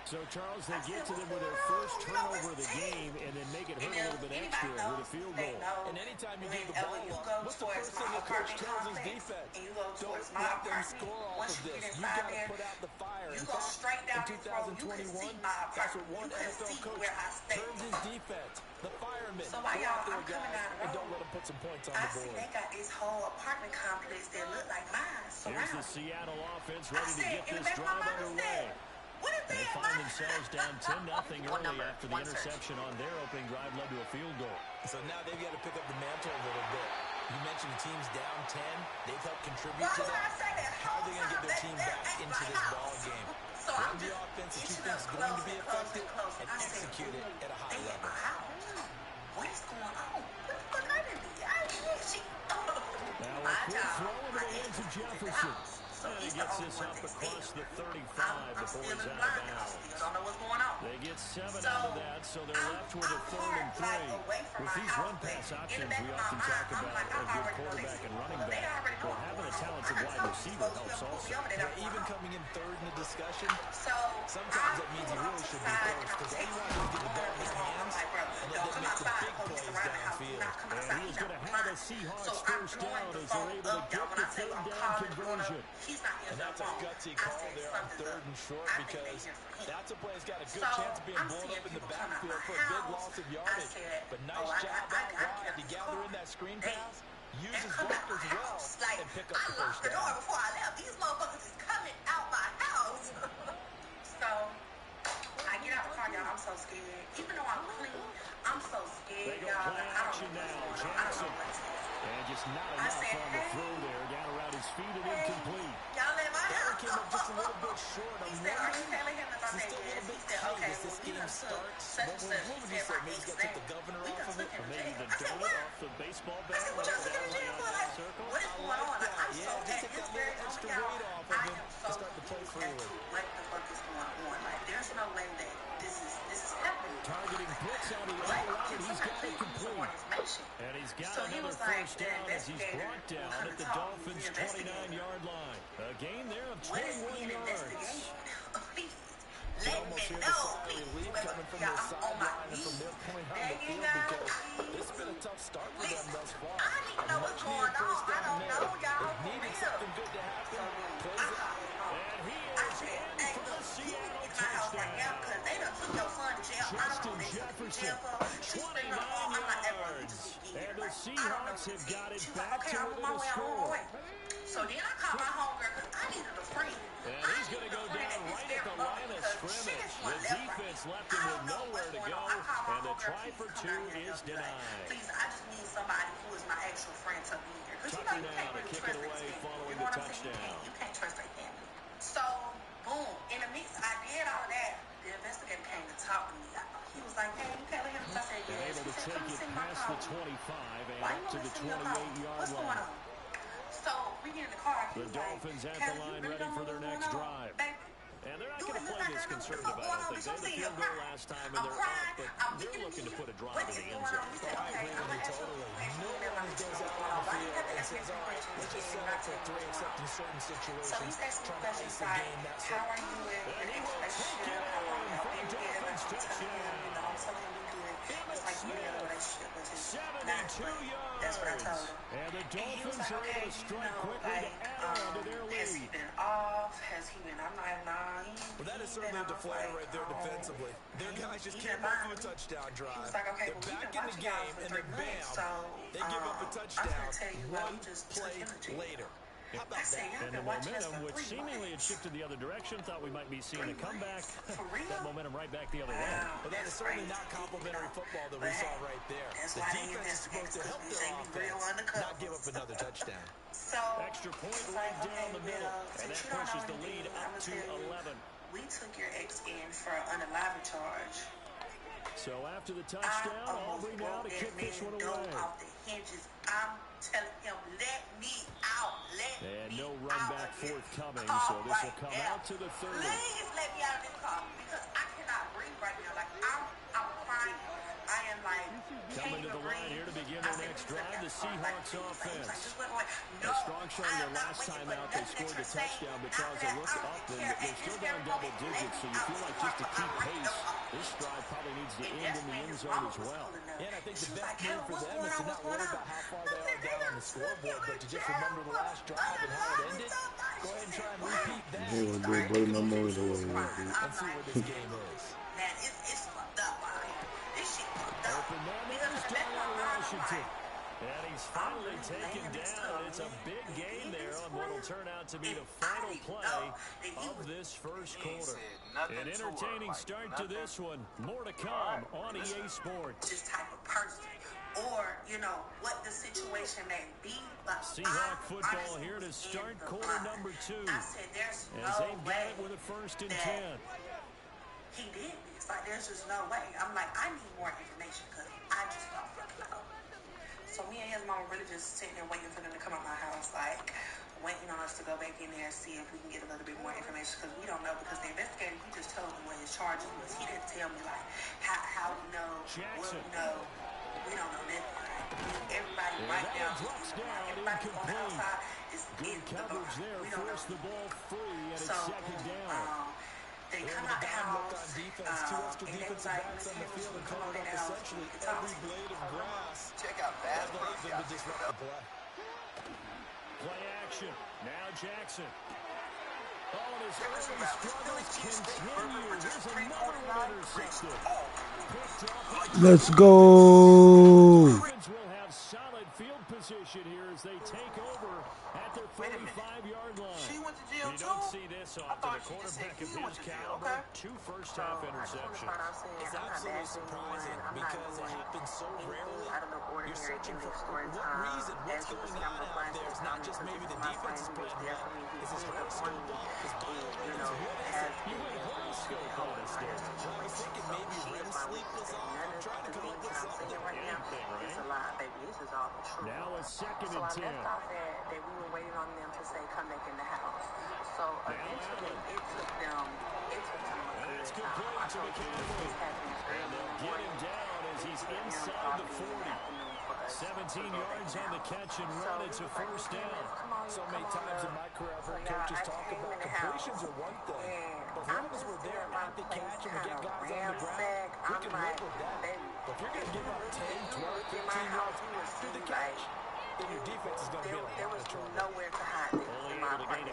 So, Charles, they get to them with their first turnover of the game and then make it hurt a little bit extra with a field goal. And anytime you give the ball up, what's the first thing the coach tells his defense? Don't let them score off of this. You got to put out the fire. In fact, in 2021, that's what one NFL coach termed his defense. The firemen. So go out there, I'm coming guys, out of and don't let them put some points on the I see board. they got this whole apartment complex that look like mine. Here's the Seattle offense ready to get this drive underway. They find themselves down 10-0 early after the interception on their opening drive led to a field goal. So now they've got to pick up the mantle a little bit. You mentioned the team's down 10. They've helped contribute to that. How are they going to get their team back into this ball game? Run the offense that you think is going to be effective and execute it at a high level. What is going on? What the fuck I didn't do? I didn't shit. Now a quick throw into the hands of Jefferson. And he gets this up across the 35 before he's out of bounds. Don't know what's going on. They get 7 out of that, so they're left with a 3rd and 3. With these run-pass options, we often talk about a good quarterback and running back. Well, having a talented wide receiver helps also. Yeah, even coming in 3rd in the discussion, sometimes that means he really should be first, because anyone who's getting the ball in his hands and let them make the big plays downfield. And he is going to have a Seahawks 1st down as they're able to get the 3rd down conversion. And that's a gutsy call there on 3rd and short, because that's a play that's got a good chance of being blown up in the backfield for a big loss of yardage. But nice job out wide to gather in that screen pass, use his blockers well, and pick up the 1st down. Before I left, these motherfuckers is coming out my house. So I get out the car, y'all. I'm so scared. Even though I'm clean, I'm so scared, y'all. I don't know Jackson. And just not enough on the throw there. Down around his feet and incomplete. Y'all in my house. Came up just a little bit short. He said, are you telling him that I said yes? He said, okay, this game starts. What would you say? Maybe he's got to take the governor off of it? Or maybe the donut off the baseball bat. What y'all took him to jail for? Like, what is going on? Like, I'm so just take that little extra weight off of him and start to play freely. What the fuck is going on? Like, there's no way that this is happening. Targeting blitz on the outside, and he's got it complete. And he's got another 1st down as he's brought down at the Dolphins' 29-yard line. A gain there of 21 yards. You almost hear the sigh of relief coming from their sideline and from their point on the field, because this has been a tough start for them thus far. I don't even know what's going on. I don't know, y'all. They needed something good to happen. Plays it out. And he is in for the Seattle touchdown. Because they done took your son to jail. Justin Jefferson, 29 yards. And the Seahawks have got it back to within a score. So then I called my homegirl because I needed a friend. And he's going to go down right at the line of scrimmage. The defense left him with nowhere to go, and the try for 2 is denied. Please, I just need somebody who is my actual friend to be here. Because you know you can't really trust their following the touchdown. You can't trust their family. So, boom, in the mix, I did all that. The investigator came to talk to me. He was like, hey, you can't let him. I said, yes. Able to take it past the 25 and up to the 28-yard line. So we get in the car. The Dolphins at the line ready for their next drive. And they're not going to play this conservative, I don't think. They had the field goal last time, and they're up, but they're looking to put a drive in the end zone. I agree with you totally. No one goes out on the field and says, all right, let's just settle for 3, except in certain situations. So he's asking questions like, how are you in your relationship? How long have you been together? I'm telling him, I'm telling him we good. It's like any other relationship with his not, but that's what I told him. And the Dolphins are able to strike quickly to add on to their lead. Has he been off? Has he been? I'm like, nah. Well, that is certainly a deflator right there defensively. Their guys just can't move through a touchdown drive. He was like, okay, they're back in the game, and then bam, they give up a touchdown one play later. How about that? And the momentum, which seemingly had shifted the other direction, thought we might be seeing a comeback. That momentum right back the other way. Well, that is certainly not complimentary football that we saw right there. The defense is supposed to help their offense, not give up another touchdown. Extra point right down the middle, and that pushes the lead up to 11. We took your ex in for an unalive charge. So after the touchdown, Aubrey now to kick this one away. Off the hinges. I'm telling him, let me out. And no run back forthcoming, so this will come out to the 30. Please let me out of this car because I cannot breathe right now. Like I'm crying. I am like coming to the line here to begin their next drive. The Seahawks offense. A strong showing their last time out. They scored the touchdown because they look up and they're still down double digits. So you feel like just to keep pace, this drive probably needs to end in the end zone as well. And I think the best move for them is to not worry about how far they are down on the scoreboard, but to just remember the last drive and how it ended. Go ahead and try and repeat that. They won't do blow no more away. And see where this game is. Man, it's fucked up out here. This shit fucked up. Open man is down Washington. And he's finally taken down. It's a big game there on what will turn out to be the final play of this first quarter. An entertaining start to this one. More to come on EA Sports. This type of person. Or, you know, what the situation may be. But Seahawk football here to start quarter number 2. I said there's as no they've way got it with a 1st and 10. He did this. Like, there's just no way. I'm like, I need more information because I just don't fucking know. So me and his mom were really just sitting there waiting for them to come out my house, like, waiting on us to go back in there and see if we can get a little bit more information because we don't know because the investigator, he just told me what his charges was. He didn't tell me, like, how we know, what we know. We don't know nothing. Everybody right now, everybody on the outside is in the bar. We don't know. The ball free and so, it's 2nd down. They come out the house, and they was like, let's hear what's going on in the house. Essentially every blade of grass. Check out that. To disrupt the play. Play action. Now Jackson. Oh, and his early struggles continue. Here's another one intercepted. Let's go. Dolphins will have solid field position here as they take over at their 45-yard line. She went to jail you too? don't see this often. A quarterback of his caliber, 2 first-half interceptions. It's absolutely surprising because it happens so rarely. You're searching for what reason, what's going on out there. It's not just maybe the defense is playing well. It's his horoscope off, his bio. You went horoscope on us there. I was thinking maybe REM sleep was off. I'm trying to come up with something. It's a lie, baby. This is all the truth. Now a 2nd so and 10. So I left off that we were waiting on them to say, come back in the house. So eventually it took them a good time. I told you this happens early in the morning. Get him down as he's inside the 40. 17 yards on the catch and run. It's a 1st down. So many times in my career I've heard coaches talk about completions are one thing. But as long as we're there at the catch and we get guys on the ground, we can live with that. But if you're going to give up 10, 12, 15 yards after the catch, then your defense is going to be in a lot of trouble. Nowhere to hide this in my apartment.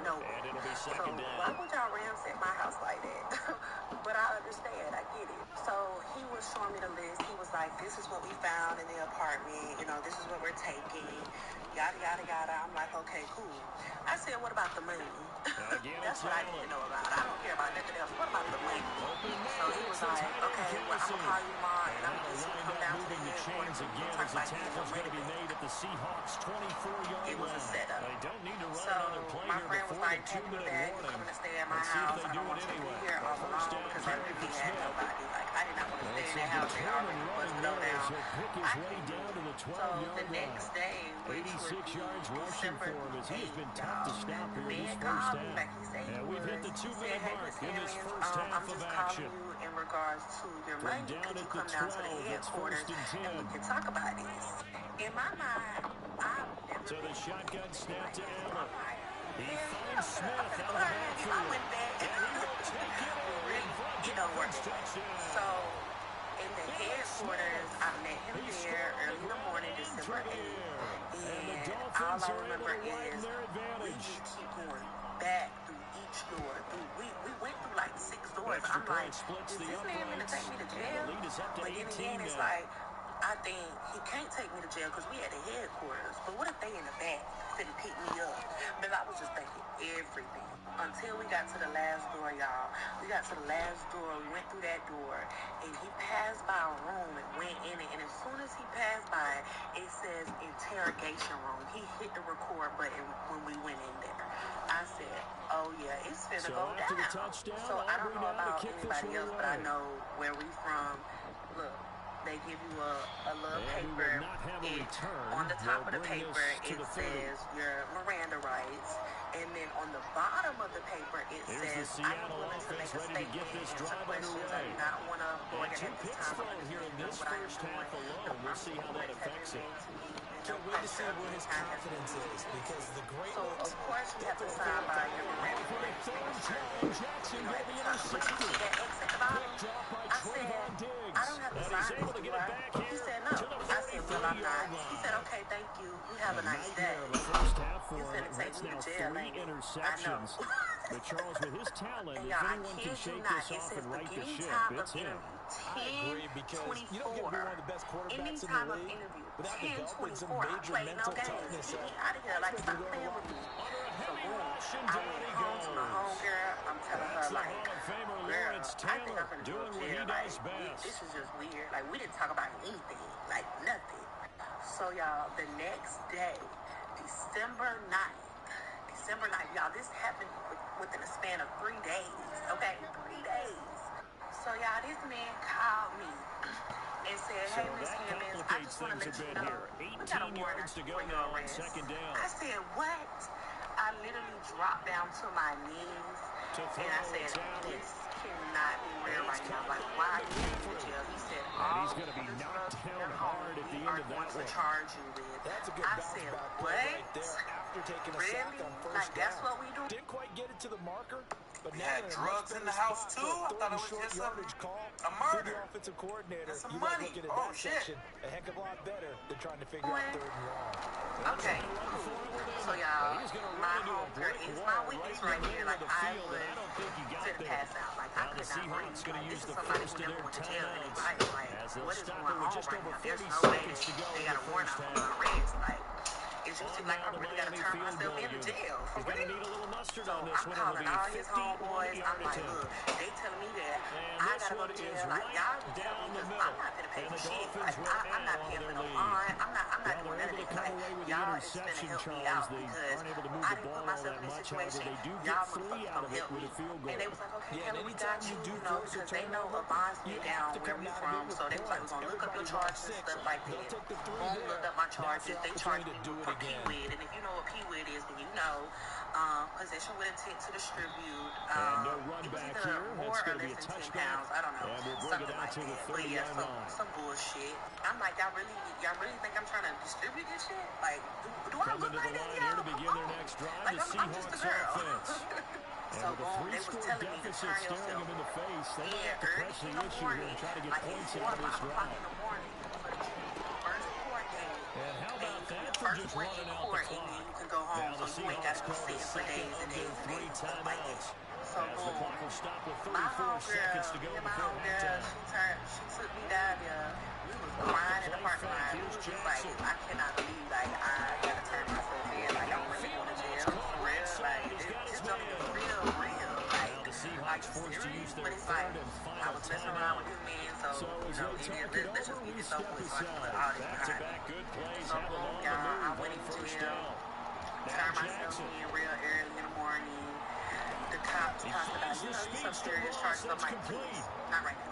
Nowhere. And it'll be 2nd so down. Why would y'all ransack my house like that? But I understand. I get it. So he was showing me the list. He was like, this is what we found in the apartment. You know, this is what we're taking. Yada, yada, yada. I'm like, okay, cool. I said, what about the money? That's what I need to know about. I don't care about nothing else. What about the money? So he was like, okay, well, I'm going to call you tomorrow, and I'm just going to come down to the chains again as the tackle's going to be made at the Seahawks 24-yard line. It was a setup. They don't need to run so another play my here friend was before Everybody packed me back, coming to stay at my house. I don't want you to be here all alone because I really had nobody. Like, I did not want to stay in that house. They already busted it all down. I couldn't do it. So the next day, which would be December 8th, the man called me like he said he would. He said, hey, Miss Hammonds, I'm just calling you in regards to your money. Could you come down to the headquarters and we can talk about this? In my mind, I've never So the shotgun snap to Allen. He yeah, finds Smith out of the backfield. I went back. Really, working. So, in the headquarters, I met him there early in the morning, December 8th. And all I remember is we need to keep going back through each door. We went through like 6 doors. I'm like, is this man going to take me to jail? But then again, it's like, I think he can't take me to jail because we at the headquarters. But what if they in the back couldn't pick me up? But I was just thinking everything. Until we got to the last door, y'all. We got to the last door. We went through that door. And he passed by a room and went in it. And as soon as he passed by it, it says interrogation room. He hit the record button when we went in there. I said, oh, yeah, it's finna go down. So I don't know about anybody else, but I know where we from. Look. They give you a little paper. On the top of the paper, it says your Miranda rights. And then on the bottom of the paper, it says, I'm willing to make a statement and answer questions. I do not want to go ahead at this time. I'm going to what I am doing. We'll see how that affects it. Can't wait to see where his confidence is, because the great So, of course, you have to sign by your Miranda rights. Jackson will be intercepted. I said, I don't have to sign this, do I? He said, no. I said, well, I'm not. He said, okay, thank you. You have a nice day. He's going to take me to jail, ain't he? I know. But Charles, with his talent, if I anyone can kid you shake not, this it off says and right the beginning ship, time of it's him. interview, 10:24. Ending in time the of league interview, without developing some 10:24. I major played no mental games. toughness. Get me out of here. Like, stop playing with me. So, boom. I went home to my homegirl. I'm telling her, like, girl, I think I'm gonna go to jail. Like, this is just weird. Like, we didn't talk about anything. Like, nothing. So, y'all, the next day, December 9th, y'all, this happened within a span of 3 days, okay? 3 days. So, y'all, this man called me and said, hey, Miss Hammonds, I just want to let you know, we got a warrant out for your arrest. I said, what? I literally dropped down to my knees, and I said, this cannot be real right now. Like, why are you taking me to jail? He said, all the drugs in your home, we are going to charge you with. I said, what? Really? Like, that's what we do? Didn't quite get it to the marker, but now had drugs in the house too? I thought it was just a murder. The offensive coordinator, some you money. Looking at that section a heck of a lot better than trying to figure out 3rd and long. Okay, cool. So y'all, my homegirl is my weakness right here. Like, I was to pass out. Like, I could not breathe. Like, this is somebody who never went to jail in his life. Like, what is going on right now? There's no way that they got a warrant out for my arrest. Like, it just seems like I really got to turn myself into jail. For real. So I'm calling all his homeboys. I'm like, look, they telling me that I got to go to jail. Like, y'all just tell me, because I'm not going to pay for shit. Like, I'm not paying for no bond. I'm not doing none of this. Like, y'all is going to help me out because I didn't put myself in this situation. Y'all motherfuckers gonna help me. And they was like, okay, Kelly, we got you, because they know a bond's me down where we from. So they was like, we're going to look up your charges and stuff like that. Boom, looked up my charges. They charged me for P-WID. And if you know what P-WID is, then you know possession with intent to distribute. It was either more or less than 10 pounds. I don't know. Something like that. But yeah, some bullshit. I'm like, y'all really think I'm trying to distribute this shit? Like, do I look like that, y'all? Like, I'm just a girl. So, boom, they was telling me to turn yourself in early in the morning, like 4 o'clock in the morning, for the first court date. And how about that for just running out the clock? And then you can go home, so you ain't got to be sitting for days and days and days and stuff like that. So, boom, my homegirl, she took me down there. We was crying in the parking lot. We was just like, I cannot believe, like, I got to turn myself in. Like, I'm really going to jail. For real. Like, this junk is real. Like, are you serious? But it's like, I was messing around with this man, so, you know, let's just get this over with so I can put all this behind me. So, boom, y'all, I went in jail. Turned myself in real early in the morning. attorney, the cops talked about, you know, these some serious charges. I'm like, please, not right now.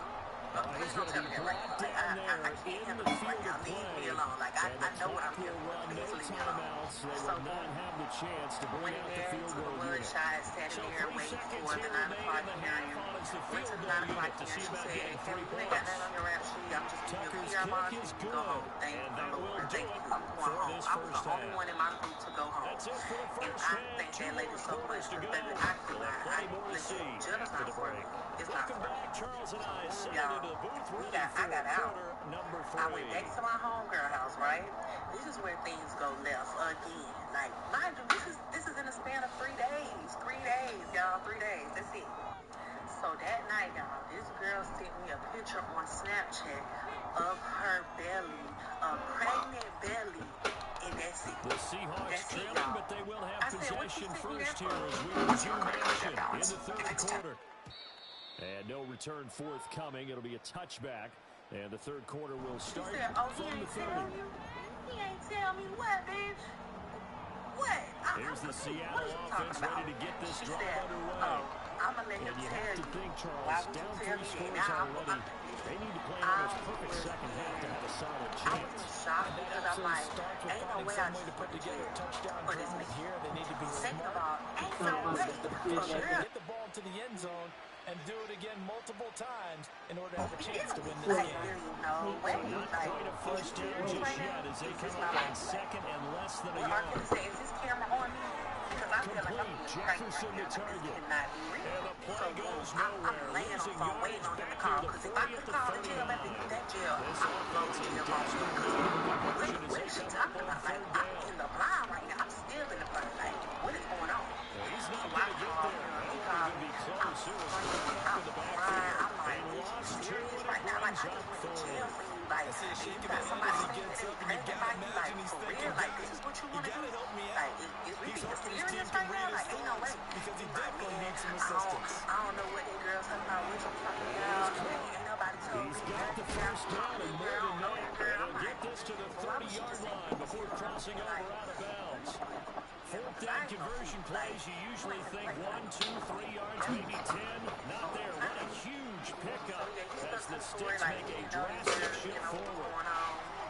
Please don't tell me that right now. Like, I can't handle this right now. Leave me alone. Like, I know what I'm here for. Please leave me alone. So, boom. Went in there to the wood shot, sat in there, waiting for the 9 o'clock hearing. Went to the 9 o'clock hearing. She said, Kim, you ain't got nothing on your rap sheet. I'm just giving you a PR bond. You can go home. Thank the Lord. Thank you. I'm going home. I was the only one in my group to go home. And I thank that lady so much because, baby, I could not. Listen, jail is not for me. It's not for me. Y'all, I got out. I went back to my homegirl house, right? This is where things go left again. Like, mind you, this is in the span of 3 days. 3 days, y'all. 3 days. That's it. So that night, y'all, this girl sent me a picture on Snapchat of her belly, a pregnant belly. And that's it. The Seahawks trailing, but they will have possession first here as we resume action in the third quarter. And no return forthcoming. It'll be a touchback. And the third quarter will start from the 30. He ain't tell me what, bitch. What? Here's the Seattle offense ready to get this drive underway. I'm going to let him and you tell have to think, Charles, down 3 scores already. They need to play almost perfect second half to have a solid chance. I was shocked because I'm like, ain't no way I just put together a touchdown drive here. They need to be Second of smart. all, ain't no way. Get the ball to the end zone and do it again multiple times in order to have a chance to win this game. No way. Not quite a first down just yet as they come up on second and less than a yard. Is this camera on me? Because I feel like I'm being pranked Jefferson right to now. target. This cannot be real. And the play goes I'm nowhere. laying on Losing phone waiting yards on him to back call. near the Because if I 40 at could the call the jail, 39. if that jail, This I would go offense to in jail. desperate need of a conversion as What they is she come up talking on about? Like, third I'm down. in the blind right now. I'm still in the blind. Like, what is going on? He's not So going I to get called there. him. He That called one me. be close. It was caught up in the Crying. backfield. I'm like, They is you lost 2 serious and it right now? Like, brings I up just went to 3rd. jail for you. Like, I see a and shake you of got the head somebody as he saying gets that up, they and you pregnant gotta by you. Like, imagine he's for thinking, real? Like, this guys, is what you you want to do? gotta help me Like, out. is we He's being hoping his serious team can right read now? his Like, ain't no way. thoughts because he Like, definitely man, needs some assistance. I don't know what that girl's talking about, what you're talking about. Ain't nobody told me He's got the nothing. first down and more than that. Girl, And I'm he'll get like, this to the well, why would she 30-yard just say line before crossing over out of bounds. Fourth down conversion plays, you usually think 1, 2, 3 yards, maybe 10. Not there. What a huge pickup as the Sticks make a drastic shift forward.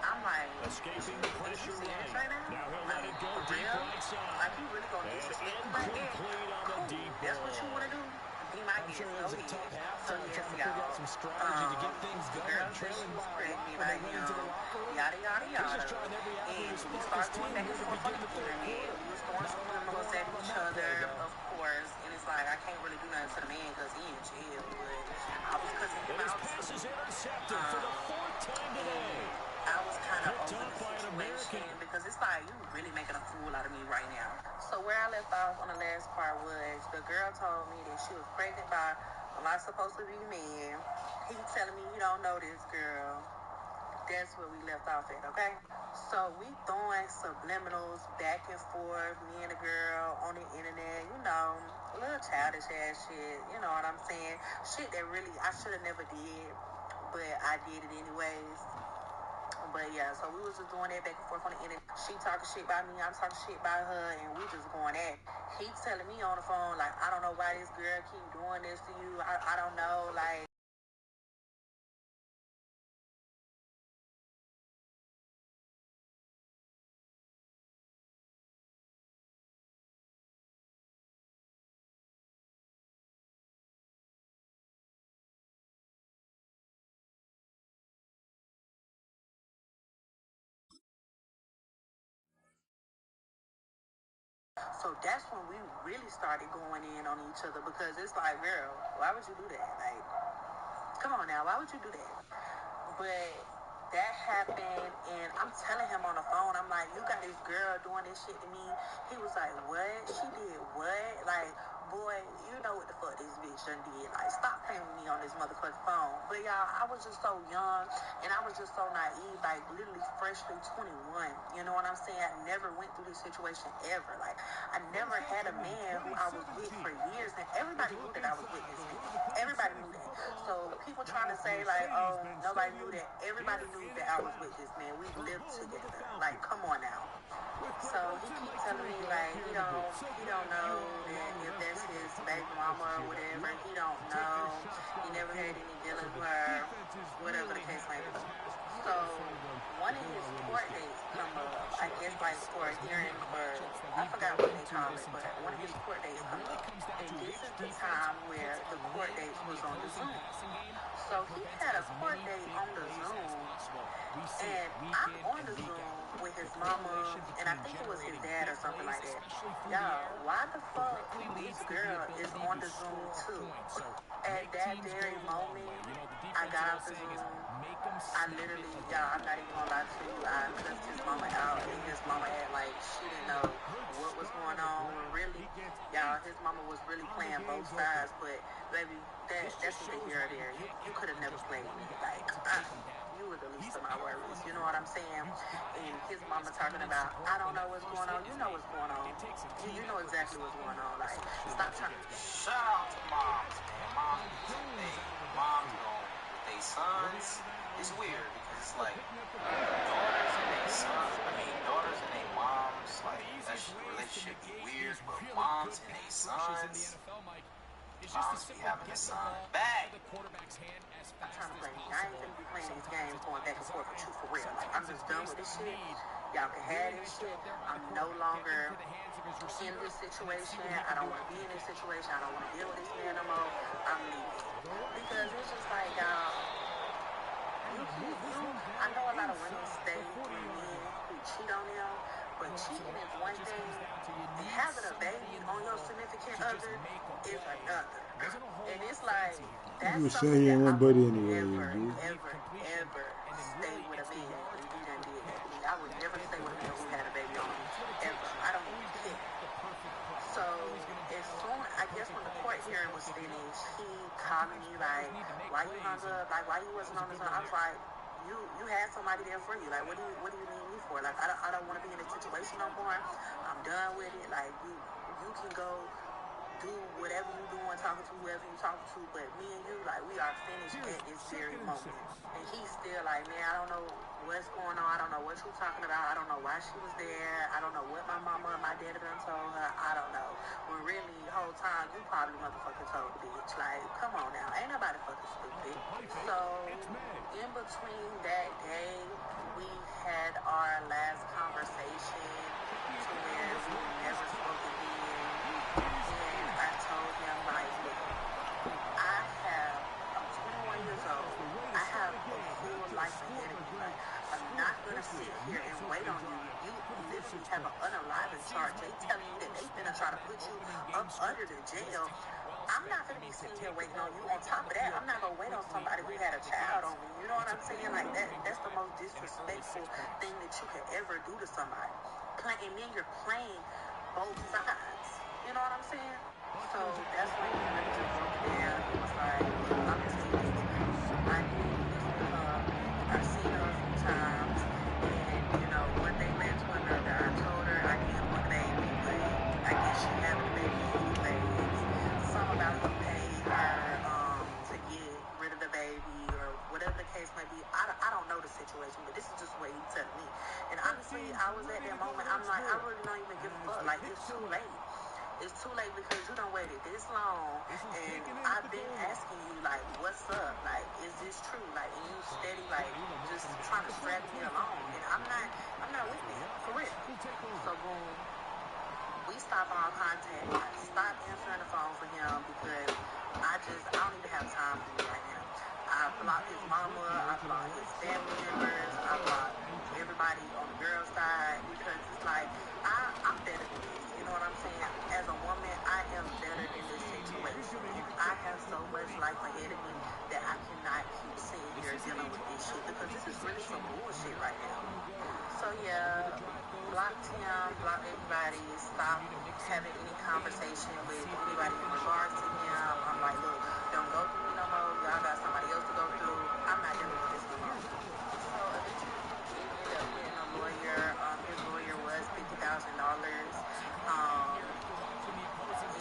I'm like, escaping the pressure right. Now he'll let it go deep right side. Like, you really gonna disrespect me like that? Incomplete on the deep ball. That's what you want to do? Be my I'm guest. sure it was a tough halftime trying to y'all. figure out some strategy to get things going. Trailing by a lot when they went into the locker room. Yada, yada, yada. He's just trying every avenue to spark his team back here and to forth begin on the third quarter. We was throwing subliminals at each other, of course. And it's like, I can't really do nothing to the man because he in jail. But I was cussing him out. His pass is intercepted for the 4th time today. I was kind of over the situation because it's like, you really making a fool out of me right now. So where I left off on the last part was the girl told me that she was pregnant by a not supposed to be man. He telling me you don't know this girl. That's where we left off at, okay? So we throwing subliminals back and forth, me and the girl on the internet, you know, a little childish ass shit, you know what I'm saying? Shit that really I should have never did, but I did it anyways. But yeah, so we was just doing that back and forth on the internet. She talking shit about me, I'm talking shit about her, and we just going at it. He telling me on the phone, like, I don't know why this girl keep doing this to you. I don't know, like. So that's when we really started going in on each other because it's like, girl, why would you do that? Like, come on now, why would you do that? But that happened, and I'm telling him on the phone, I'm like, you got this girl doing this shit to me. He was like, what? She did what? Like, boy, you know what the fuck this bitch done did. Like, stop playing with me on this motherfucking phone. But y'all, I was just so young, and I was just so naive, like, literally freshly 21. You know what I'm saying? I never went through this situation ever. Like, I never had a man who I was with for years, and everybody knew that I was with this man. Everybody knew that. So people trying to say, like, oh, nobody knew that. Everybody knew that I was with this man. We lived together. Like, come on now. So he keep telling me, like, he don't know that if baby mama or whatever. He don't know. He never had any dealings with her, whatever the case may be. So one of his court dates come up, I guess like for a hearing or I forgot what they call it, but one of his court dates come up. And this is the time where the court date was on the Zoom. So he had a court date on the Zoom, and I'm on the Zoom with his mama, and I think it was his dad or something like that. Y'all, why the fuck this girl is on the Zoom too? At that very moment, I got off the Zoom. I literally, y'all, I'm not even gonna lie to you, I cussed his mama out, and his mama had like, she didn't know what was going on. Really, y'all, his mama was really playing both sides, but baby, that's neither here or there. You could have never played me. Like, you were the least of my worries. You know what I'm saying? And his mama talking about, I don't know what's going on. You know what's going on. You know exactly what's going on. Like, stop trying. Shout out to moms, man. Moms don't. They sons. It's weird because it's like daughters and they sons. I mean, daughters and they moms. Like, that relationship be weird, but moms and they sons. Moms be having a son back. I'm trying to play. I ain't gonna be playing these games going back and forth with you for real. Like, I'm just done with this shit. Y'all can have this shit. I'm no longer in this situation. I don't want to be in this situation. I don't want to deal with this man no more. I'm leaving. Because it's just like, y'all, I know a lot of women stay with men who cheat on them, but cheating is one thing. Having a baby on your significant other is another. And it's like, that's something that I would ever stay with a man if he done did that to me. I would never stay with a man who had a baby on me, ever. I don't even care. So, as soon, I guess when the court hearing was finished, he called me like, why you hung up? Like, why you wasn't on the Zoom? I was like, you had somebody there for you. Like, what do you need me for? Like, I don't want to be in this situation no more. I'm done with it. Like, you can go do whatever you doing, talking to whoever you talking to, but me and you, like, we are finished at this very moment. And he's still like, man, I don't know what's going on. I don't know what you're talking about. I don't know why she was there. I don't know what my mama and my daddy done told her. I don't know. When really, the whole time, you probably motherfucking told the bitch. Like, come on now. Ain't nobody fucking stupid. So, in between that day, we had our last conversation to where we never spoke again. And I told him, like, look, I'm 21 years old. I have a full life ahead of me. Like, I'm not going to sit here and wait on you. You literally have an unaliving charge. They telling you that they finna try to put you up under the jail. I'm not going to be sitting here waiting on you. On top of that, I'm not going to wait on somebody who had a child on me. You know what I'm saying? Like, that's the most disrespectful thing that you could ever do to somebody. And then you're playing both sides. You know what I'm saying? So that's when he really just broke it down. He was like, I'm going to tell you this. I did this with her. I've seen her a few times. And, you know, one thing led to another. I told her I didn't want a baby, but I guess she having a baby anyways. Something about he paid her to get rid of the baby or whatever the case may be. I don't know the situation, but this is just what he telling me. And honestly, I was at that moment, I'm like, I really don't even give a fuck. Like, it's too late. It's too late because you done waited this long, and I've been asking you, like, what's up? Like, is this true? Like, and you steady, like, just trying to strap me along, and I'm not with it, for real. So, boom, we stopped all contact. I stopped answering the phone for him because I don't even have time for you right now. I blocked his mama, I blocked his family members, I blocked everybody on the girl's side because it's like, I'm better than this. You know what I'm saying? As a woman, I am better than this situation. And I have so much life ahead of me that I cannot keep sitting here dealing with this shit because this is really some bullshit right now. So yeah, blocked him, blocked everybody, stopped having any conversation with anybody in regards to him. I'm like, look, don't go through me no more. Y'all got somebody else to go through. I'm not dealing with this no more. So eventually he ended up getting a lawyer. His lawyer was $50,000.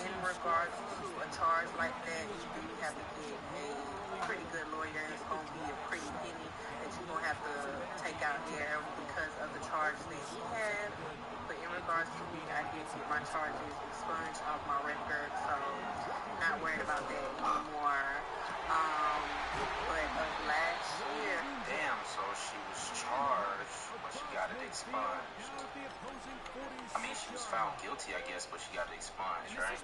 In regards to a charge like that, you do have to get a pretty good lawyer. It's going to be a pretty penny that you're going to have to take out there because of the charge that he had. But in in regards to me, I did get my charges expunged off my record, so not worried about that anymore. But of last year... Damn, so she was charged, but she got it expunged. I mean, she was found guilty, I guess, but she got it expunged, right?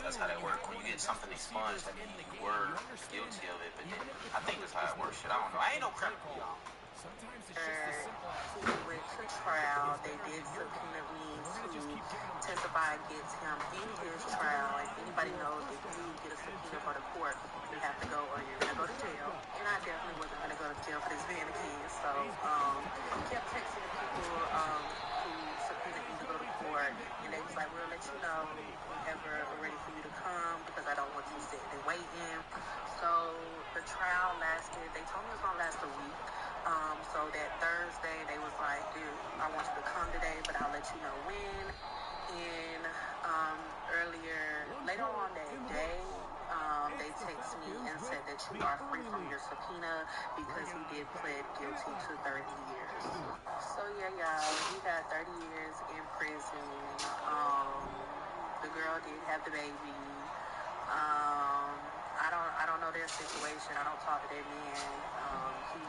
That's how that works. When you get something expunged, that means you were guilty of it, but then I think that's how it works. Shit, I don't know. I ain't no criminal, y'all. He went to trial. They did subpoena me to testify against him in his trial. And anybody knows if you get a subpoena for the court, you have to go or you're going to go to jail. And I definitely wasn't going to go to jail for this man again. So kept texting the people who subpoenaed me to go to court. And they was like, we'll let you know whenever we're ready for you to come because I don't want you sitting and waiting. So the trial lasted, they told me it was going to last a week. So that Thursday, they was like, dude, I want you to come today, but I'll let you know when. And later on that day, they texted me and said that you are free from your subpoena because he did plead guilty to 30 years. So yeah, y'all, he got 30 years in prison. The girl did have the baby. I don't know their situation. I don't talk to that man. He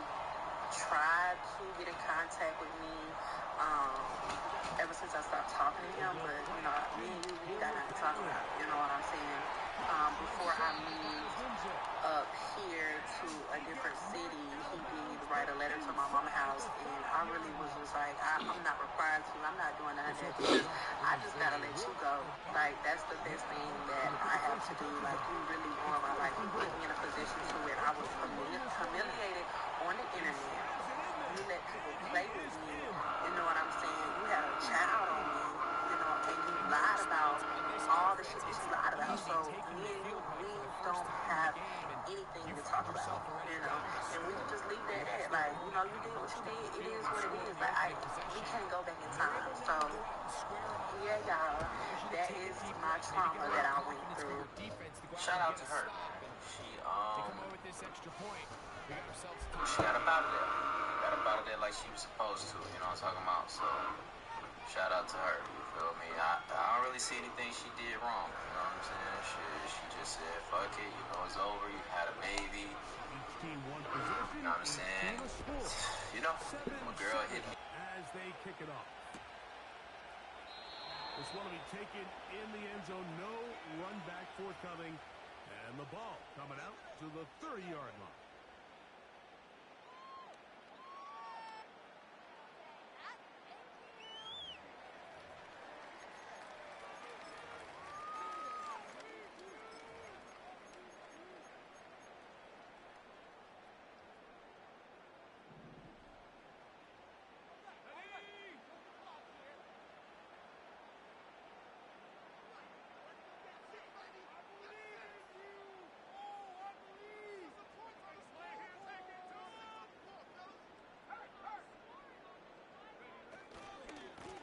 tried to get in contact with me ever since I stopped talking to him, but you know, me and you, we got nothing to talk about. You know what I'm saying? Before I moved up here to a different city, he did write a letter to my mama's house, and I really was just like, I'm not required to. I'm not doing none of that because I just gotta let you go. Like, that's the best thing that I have to do. Like, you really ruined my life. You put me in a position to where I was humiliated on the internet. You let people play with me. You know what I'm saying? You had a child on me, you know, and you lied about all the shit that you lied about. So me and you, we don't have anything to talk about, you know, and we can just leave that at, like, you know, you did what you did. It is what it is. Like, we can't go back in time. So yeah, y'all, that is my trauma that I went through. Shout out to her. She got up out of there. Got up out of there like she was supposed to, you know what I'm talking about? So, shout out to her, you feel me? I don't really see anything she did wrong, you know what I'm saying? She just said, fuck it, you know, it's over, you had a baby, you know what I'm saying? You know, my girl hit me. As they kick it off. This one will be taken in the end zone, no run back forthcoming, and the ball coming out to the 30-yard line.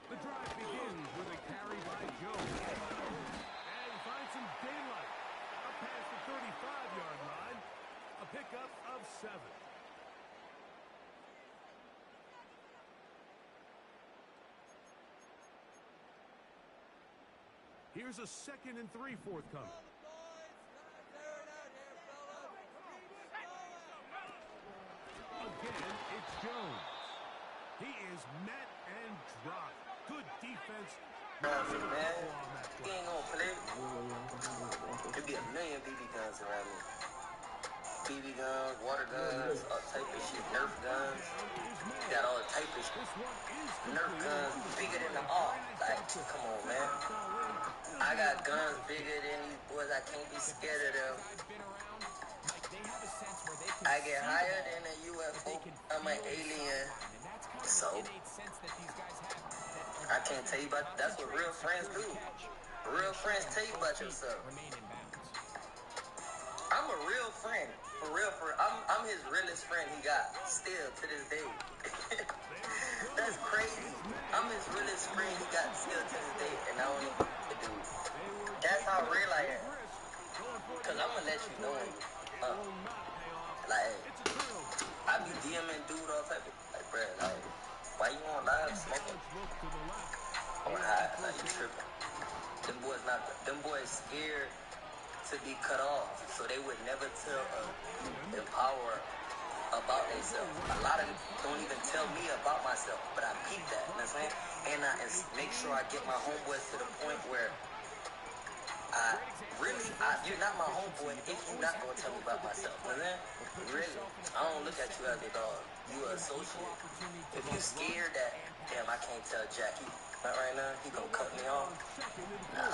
The drive begins with a carry by Jones. And finds some daylight. Up past the 35-yard line. A pickup of 7. Here's a 2nd and 3 forthcoming. Again, it's Jones. He is met and dropped. Good defense. Man, he ain't gonna play. Could be a million BB guns around me. BB guns, water guns, all type of shit, Nerf guns. Got all type of shit. Nerf guns bigger than the arm. Like, come on, man. I got guns bigger than these boys. I can't be scared of them. I get higher than a UFO. I'm an alien. So, I can't tell you about, that's what real friends do. Real friends tell you about yourself. I'm a real friend. For real, I'm his realest friend he got, still to this day. That's crazy. I'm his realest friend he got still to this day, and I don't even do. That's how real I am. Cause I'm gonna let you know when you like, I be DMing dude all type of, like, bruh, like, why you on live smoking? going high. Like, you tripping. Them boys scared to be cut off, so they would never tell a empower about themselves. A lot of them don't even tell me about myself, but I peep that, you know what I'm saying? And I make sure I get my homeboys to the point where you're not my homeboy if you're not going to tell me about myself, you know what I'm saying? Really, I don't look at you as a dog. You an associate. If you scared that, damn, I can't tell Jack, not right now, he gonna cut me off. Nah.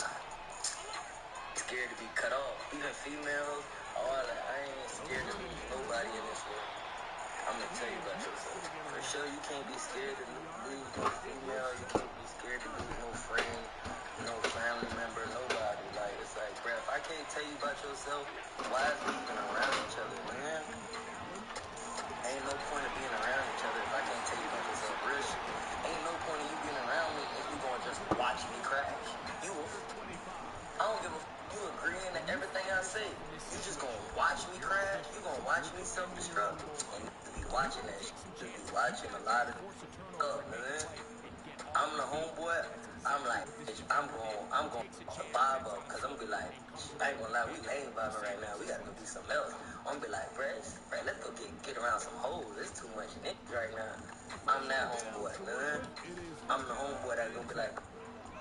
Scared to be cut off. Even females, all that. I ain't scared to lose nobody in this world. I'm gonna tell you about yourself. For sure, you can't be scared to lose no female. You can't be scared to lose no friend, no family member, nobody. Like, it's like, bruh, if I can't tell you about yourself, why is we even around each other, man? Ain't no point of being around each other if I can't tell you about yourself. Real shit. Ain't no point of you being around me if you gonna just watch me crash. I don't give a you agreeing to everything I say. You just gonna watch me crash? You gonna watch me self-destruct? And you be watching that shit. You be watching a lot of stuff, man. I'm the homeboy. I'm like, bitch, I'm going to vibe up, cause I'm gonna be like, I ain't gonna lie, we lame vibing right now. We gotta go do something else. I'm gonna be like, bruh, let's go get around some hoes. There's too much niggas right now. I'm that homeboy, man. I'm the homeboy that's gonna be like,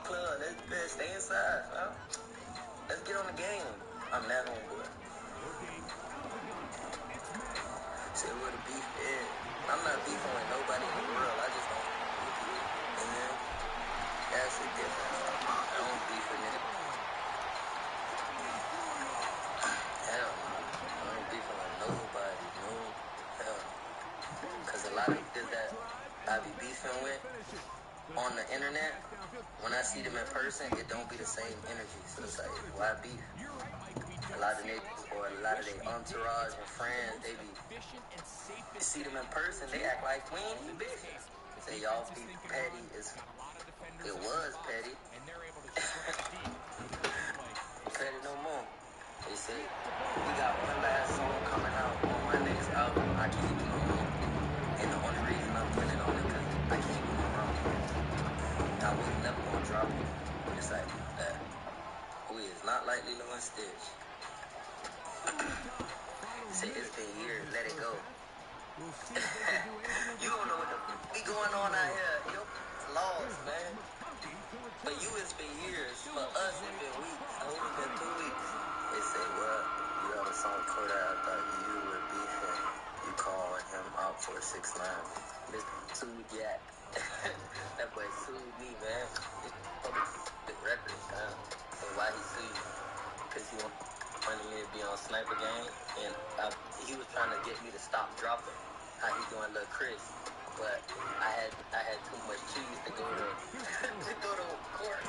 club, let's stay inside, fam. Let's get on the game. I'm that homeboy. Say where the beef is. I'm not beefing with nobody in the world. I just don't with you. And then that's the difference. I don't beef with niggas. Hell no. I ain't beefing with nobody. No. Hell no. Cause a lot of niggas that I be beefing with on the internet, when I see them in person, it don't be the same energy. So it's like, why beef? A lot of niggas or a lot of their entourage and friends, they be, you see them in person, they act like we ain't even beefing. Say y'all be petty it was petty. Petty no more. They say, we got one last song coming out on my next album, I Can't Do No Wrong. And the only reason I'm putting it on it, cause I can't do no wrong. I was never gonna drop it. It's like that. We is not like Lilo and Stitch. Say it's been years, let it go. You don't know what the be going on out here. You're lost, man. For you it's been years. For us it's been weeks. It's only been 2 weeks. They say, well, you have a song called that I thought you were beefing. You called him out for 6ix9ine. Mr. Sued Yak. That boy sued me, man. It's public record, man. So why he sued you? Because he wanted me to be on Sniper Gang, and he was trying to get me to stop dropping. How he doing, Lil Chris? But I had too much cheese to go to court.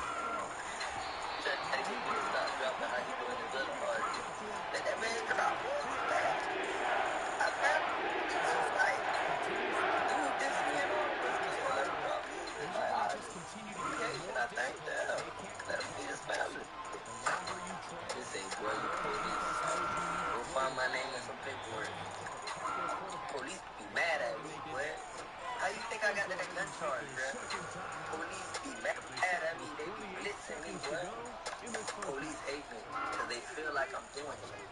Trying to get me to stop dropping. How he doing his other artists? Let that man drop music, man. I found like, dude, this me and all of us chill. Let him drop music. Like, I just creation. I think that let him feed his family. They say, boy, you police. Go find my name in some paperwork. Police be mad at me, boy. How you think I got that gun charge, bruh? Police be mad at me. They be blitzing me, boy. Police hate me because they feel like I'm doing shit.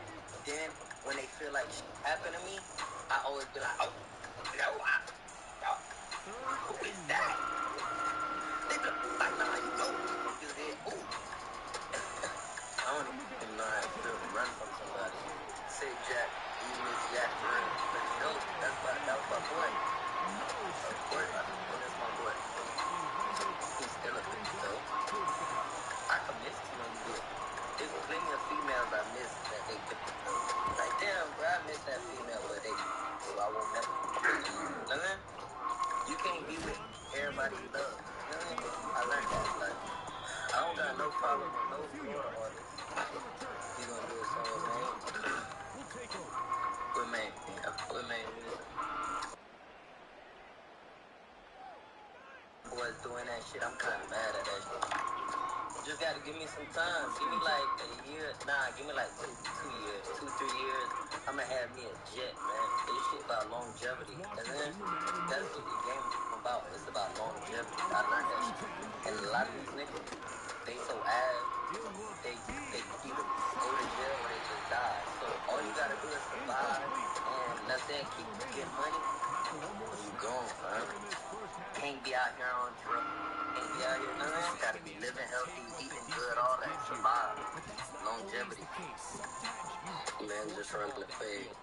Then, when they feel like shit happen to me, I always be like, oh, no, who is that? They be like, nah, you go. You said, ooh. I don't even know how it feels to run from somebody. Say Jack, you miss Jack Burn. Let's go. That was my boy. Of course, that's my boy. He's still a bitch, though. I can miss him when you do it. There's plenty of females I miss that they bitch. Like, damn, bro, I miss that female, but so I won't never. You know what I mean? You can't be with everybody you love. You know what I mean? I learned that. Like, I don't got no problem with no Florida artist. You gonna do a song with Maine? With Maine. With Maine music. Boys doing that shit, I'm kinda mad at that shit. Just got to give me some time. Give me like a year. Nah, give me like 2 years, 2, 3 years. I'm going to have me a jet, man. This shit about longevity. And then that's what the game is about. It's about longevity. I learned that shit. And a lot of these niggas, they so ass, they either go to jail or they just die. So all you got to do is survive and let's say keep getting money. And you gone, man. Can't be out here on drugs. Can't be out here, man. Gotta be living healthy, eating good, all that. Survive. Longevity. Man, just running the fade.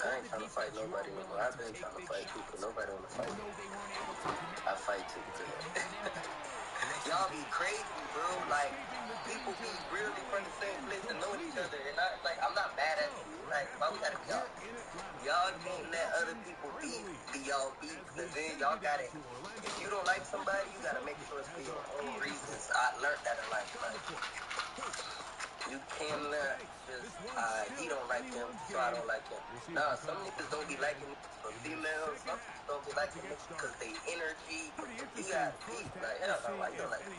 I ain't trying to fight nobody no more. I've been trying to fight people. Nobody wanna fight me. I fight too good. Y'all be crazy, bro. Like, people be really from the same place and knowing each other. And I'm not mad at you. Like, why we gotta be out? Y'all can't let other people be y'all beef. Because then y'all gotta, if you don't like somebody, you gotta make sure it's for your own reasons. I learned that in life. Like, you can't let just, he don't like him, so I don't like him. Nah, some niggas don't be liking me for females. Some niggas don't be liking me because they energy. You got beef. Like, hell no, why you don't like me?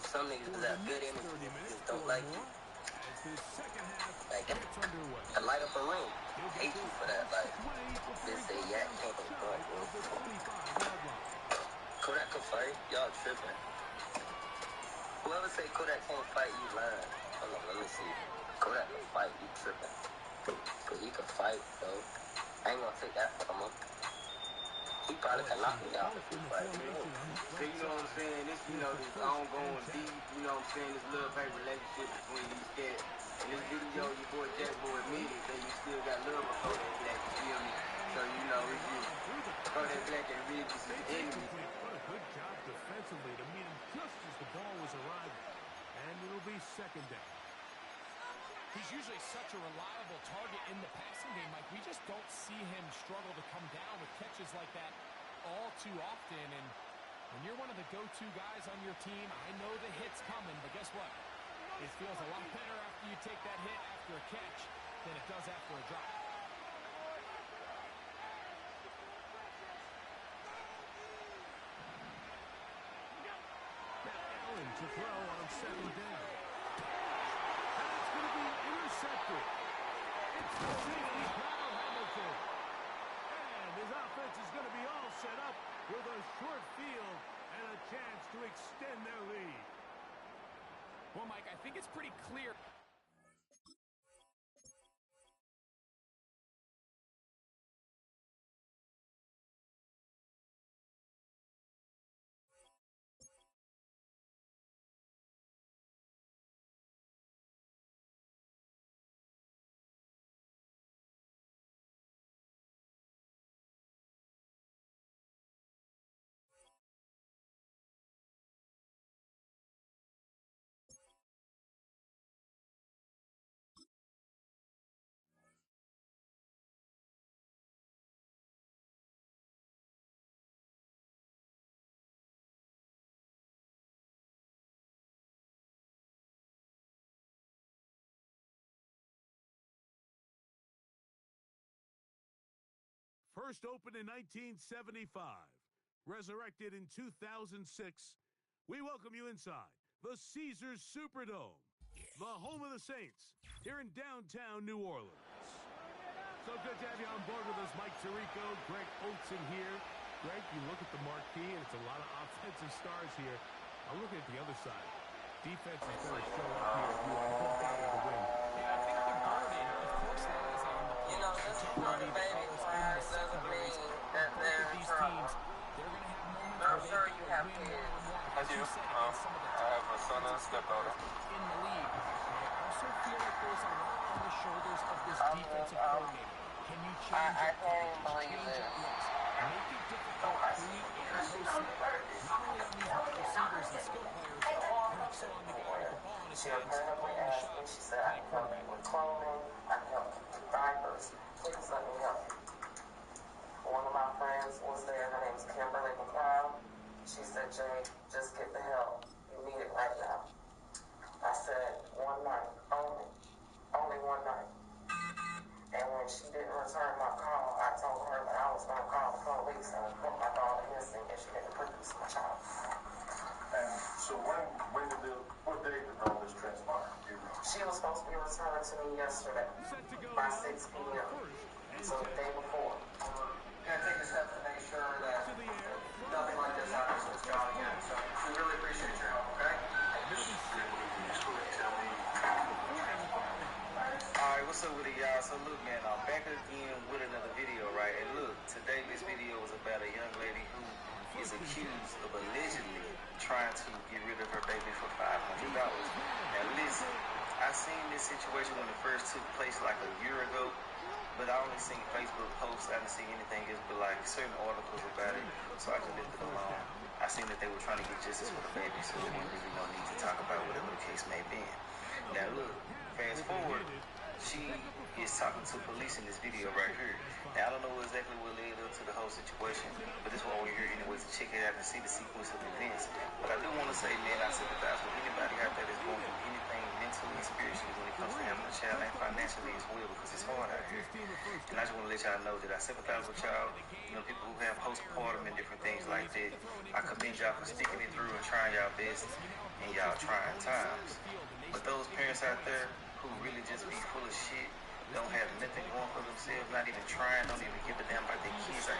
Some niggas have good energy. Niggas don't like you. Like, I light up a room. Hate you for that. Like, they say, yeah, can't go. Kodak can fight. Y'all tripping. Whoever say Kodak can't fight, you lying. Hold on, let me see. Kodak can fight, you tripping. But he can fight, though. I ain't gonna take that from him. He probably can knock me out if he fight. So you know what I'm saying? This, this ongoing beef, you know what I'm saying? This love-hate relationship between these cats. In this video, your boy Jack Boy admitted that you still got love for Kodak Black, you feel me? So, it's just Kodak Black and really just his enemy. What a good job defensively to meet him just as the ball was arriving. And it'll be second down. He's usually such a reliable target in the passing game, Mike. We just don't see him struggle to come down with catches like that all too often. And when you're one of the go-to guys on your team, I know the hit's coming, but guess what? It feels a lot better after you take that hit after a catch than it does after a drop. Allen to throw on second down. And it's going to be intercepted. It's the safety, Kyle Hamilton. And his offense is going to be all set up with a short field and a chance to extend their lead. Well, Mike, I think it's pretty clear. First opened in 1975, resurrected in 2006, we welcome you inside the Caesars Superdome, the home of the Saints, here in downtown New Orleans. So good to have you on board with us, Mike Tirico, Greg Oates in here. Greg, you look at the marquee, and it's a lot of offensive stars here. I'm looking at the other side. Defense is going to show up here if you want to battle to win. Yeah, I think the burden, of course, lies on the players. Particularly the fellas in the secondaries. Both of these teams, they're going to have moments where they got to win one-on-one. As you said, against some of the top defensive players in the league. But I also feel like there's a lot on the shoulders of this defensive coordinator. Can you change up coverages, change up looks, make it difficult pre and post-snap, not only on these wide receivers and skill players, but also on the guy with the ball in his hands, calling the shots, playing quarterback. With clothing, I can help with diapers. Please let me help. One of my friends was there. Her name's Kimberly McLeod. She said, Jay, just get the help. You need it right now. I said, one night, only one night. And when she didn't return my call, I told her that I was going to call the police and report my daughter missing if she didn't produce my child. And so when did the She was supposed to be returned to me yesterday by 6 p.m. So the day before. Gonna take the steps to make sure that nothing like this happens to this child again. So we really appreciate your help, okay? Alright, what's up with it, y'all? So look, man, I'm back again with another video, right? And look, today this video is about a young lady who is accused of allegedly trying to get rid of her baby for $500. Now listen, I seen this situation when it first took place like a year ago, but I only seen Facebook posts. I didn't see anything else but like certain articles about it, so I just left it alone. I seen that they were trying to get justice for the baby, so there wasn't really no need to talk about whatever the case may be. Now look, fast forward, she is talking to police in this video right here. Now I don't know exactly what led up to the whole situation, but this is why we're here anyways, to check it out and see the sequence of events. But I do want to say, man, I sympathize with anybody out there that's going through anything mentally and spiritually when it comes to having a child, and financially as well, because it's hard out here. And I just want to let y'all know that I sympathize with y'all, you know, people who have postpartum and different things like that. I commend y'all for sticking it through and trying y'all best in y'all trying times. But those parents out there who really just be full of shit, don't have nothing going for themselves, not even trying, don't even give a damn about their kids.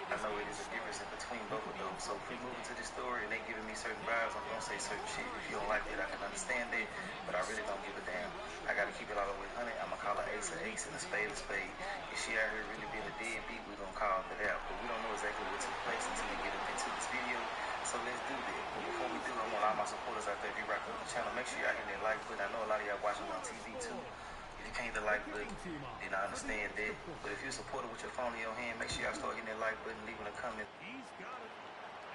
I know it is a difference in between both of those. So if we move into this story and they giving me certain vibes, I'm gonna say certain shit. If you don't like it, I can understand that, but I really don't give a damn. I gotta keep it all the way 100. I'm gonna call her ace a ace and a spade a spade. If she out here really being a deadbeat, we gonna call it out. But we don't know exactly what took place until we get up into this video. So let's do that. But before we do, I want all my supporters out there, if you're rocking with the channel, make sure y'all hit that like button. I know a lot of y'all watching on TV too. If you can't hit the like button, then I understand that. But if you're a supporter with your phone in your hand, make sure y'all start hitting that like button, leaving a comment.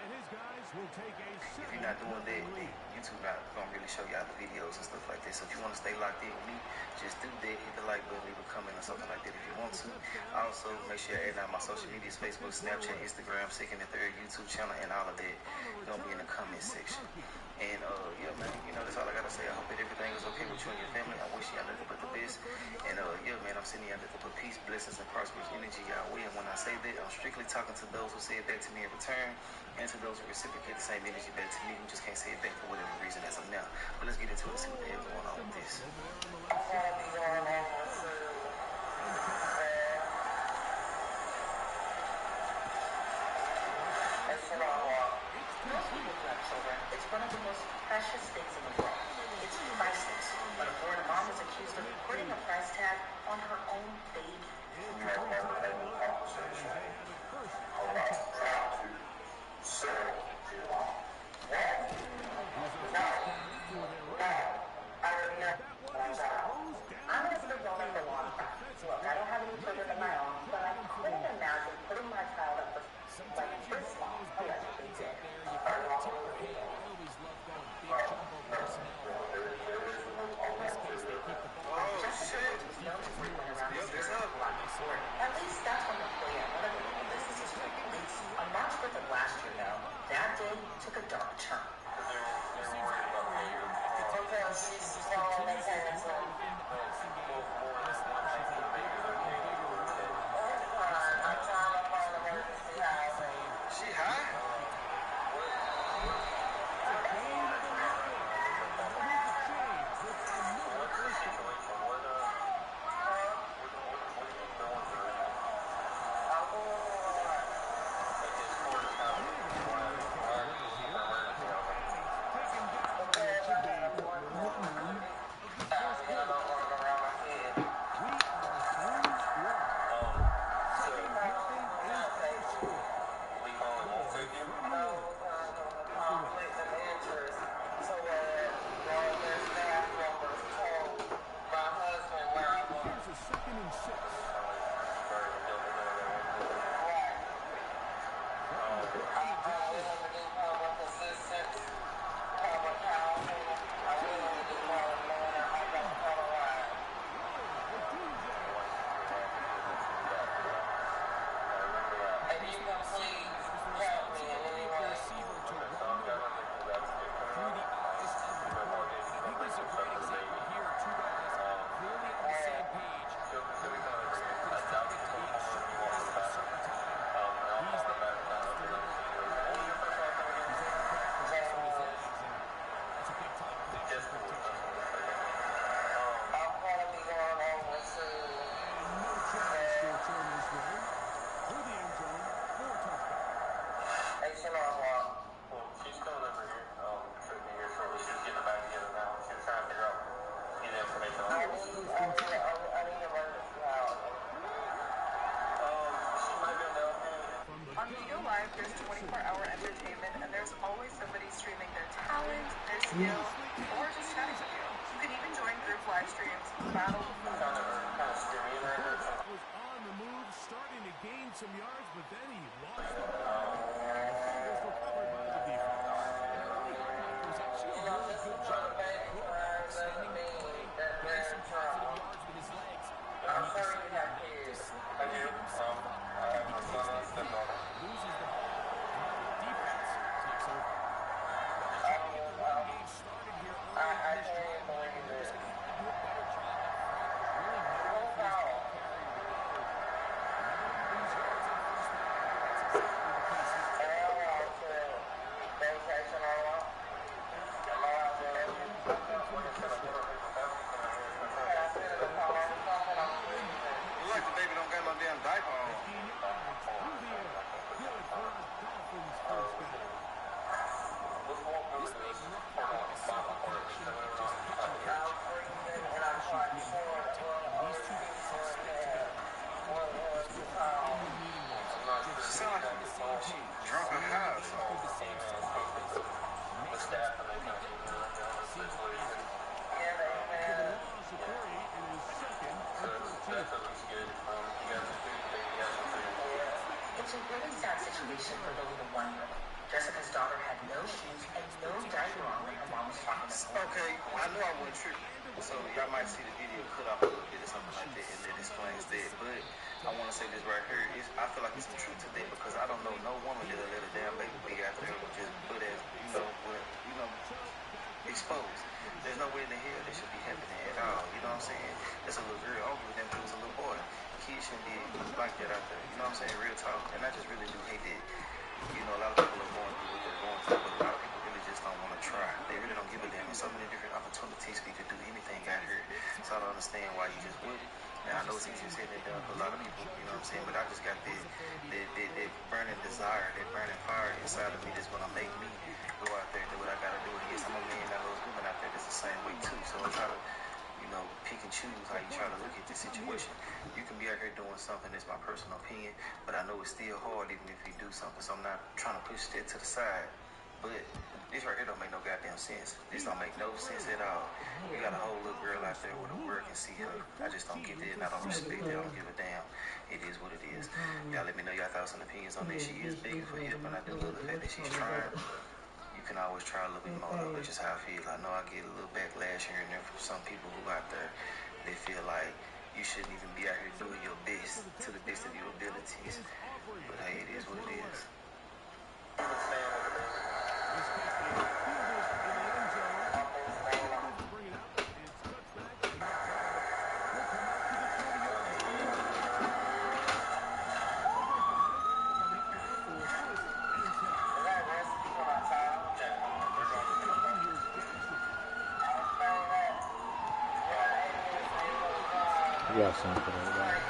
If you're not doing that, then YouTube not gonna really show y'all the videos and stuff like that. So if you want to stay locked in with me, just do that. Hit the like button, leave a comment or something like that if you want to. Also, make sure you add out my social medias: Facebook, Snapchat, Instagram, second and third YouTube channel, and all of that gonna be in the comment section. And yeah, man, you know, that's all I gotta say. I hope that everything is okay with you and your family. I wish y'all nothing but the best. And yeah, man, I'm sending y'all nothing but peace, blessings, and prosperous energy y'all way. And when I say that, I'm strictly talking to those who say it back to me in return, and to those who reciprocate the same energy back to me, who just can't say it back for whatever reason as of now. But let's get into it and see what the hell's going on with this. It's one of the most precious things in the world. It's priceless. But a Florida mom is accused of putting a price tag on her own baby. I'm as the woman belongs back. Look, I don't have any children of my own, but I couldn't imagine putting my child up for like this long. Allegedly did. She's coming over here. Should be here shortly. She's getting it back together now. She was trying to figure out, get information on it. She might be on the On Vigo Live, there's 24-hour entertainment, and there's always somebody streaming their talent, their skill, or just chatting with you. You can even join group live streams, battle. Kind of screaming right here. Was on the move, starting to gain some yards, but then he lost it. It was recovered by the defense. It was actually a really good job by the quarterback, extending the play, getting some positive yards with his legs. I'm sorry you have kids. I do. I have my son and stepdaughter. Loses the ball. And the defense takes over. They're trying to get the run game started here early in this drive. They're just going to have to do a better job up front. Really know where this ball carrier to go. These yards on first down. That's exactly the case here. Look, the baby don't got no damn diaper on. She sound like she drunk or high or something. It's a really sad situation for the little one-year-old. Jessica's daughter had no shoes and no diaper on when her mom was talking to her. Okay, I knew I wasn't tripping. So y'all might see the video cut off a little bit or something like that, and it explains that. But I want to say this right here. I feel like it's some truth to that because I don't know no woman that'll let a damn baby be out there with just butt ass, exposed. There's no way in the hell that should be happening at all. You know what I'm saying? It's a little girl. I don't give a damn if it was a little boy. Kids shouldn't be like that out there. You know what I'm saying? Real talk. And I just really do hate that. You know, a lot of people are going through what they're going through, but a lot of people really just don't want to try. They really don't give a damn. There's so many different opportunities for you to do anything out here. So I don't understand why you just wouldn't. And I know it's easier said than done for a lot of people, you know what I'm saying? But I just got that burning desire, that burning fire inside of me that's going to make me go out there and do what I got to do. And yes, I'm a man, I know there's women out there that's the same way too. So I try to, pick and choose how you try to look at this situation. You can be out here doing something, that's my personal opinion, but I know it's still hard even if you do something. So I'm not trying to push that to the side. But this right here don't make no goddamn sense. This don't make no sense at all. You got a whole little girl out there where the world can see her. I just don't get it, and I don't respect it. I don't give a damn. It is what it is. Y'all let me know y'all thoughts and opinions on this. She is begging for help, and I do love the fact that she's trying. You can always try a little bit more, though. That's just how I feel. I know I get a little backlash here and there from some people who out there, they feel like you shouldn't even be out here doing your best to the best of your abilities. But hey, it is what it is. You got something for that, right?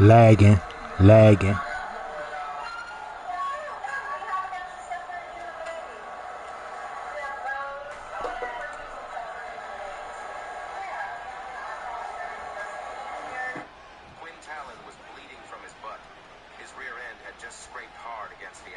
Lagging. Was bleeding from his butt. His rear end had just scraped hard against the...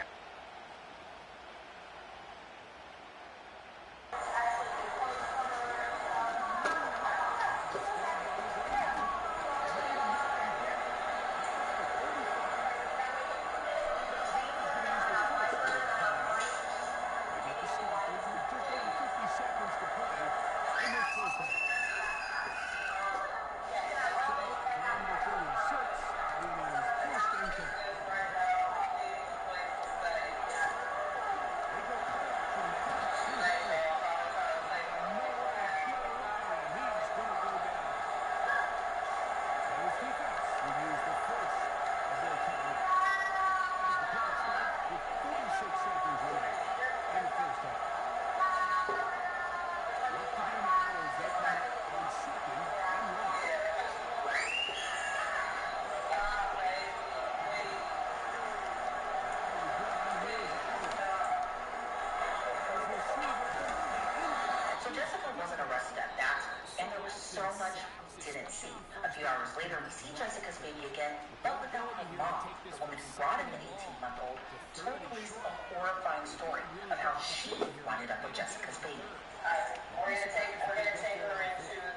So Jessica wasn't arrested at that, and there was so much we didn't see. A few hours later, we see Jessica's baby again, but without her mom. The woman who brought in the 18-month-old told police a horrifying story of how she wound up with Jessica's baby. We're gonna take her into the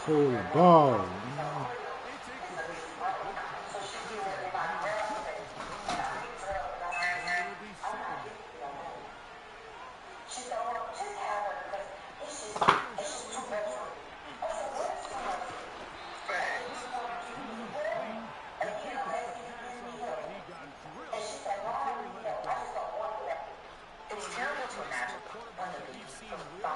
Holy ball. It's terrible to imagine one of the babies for $500.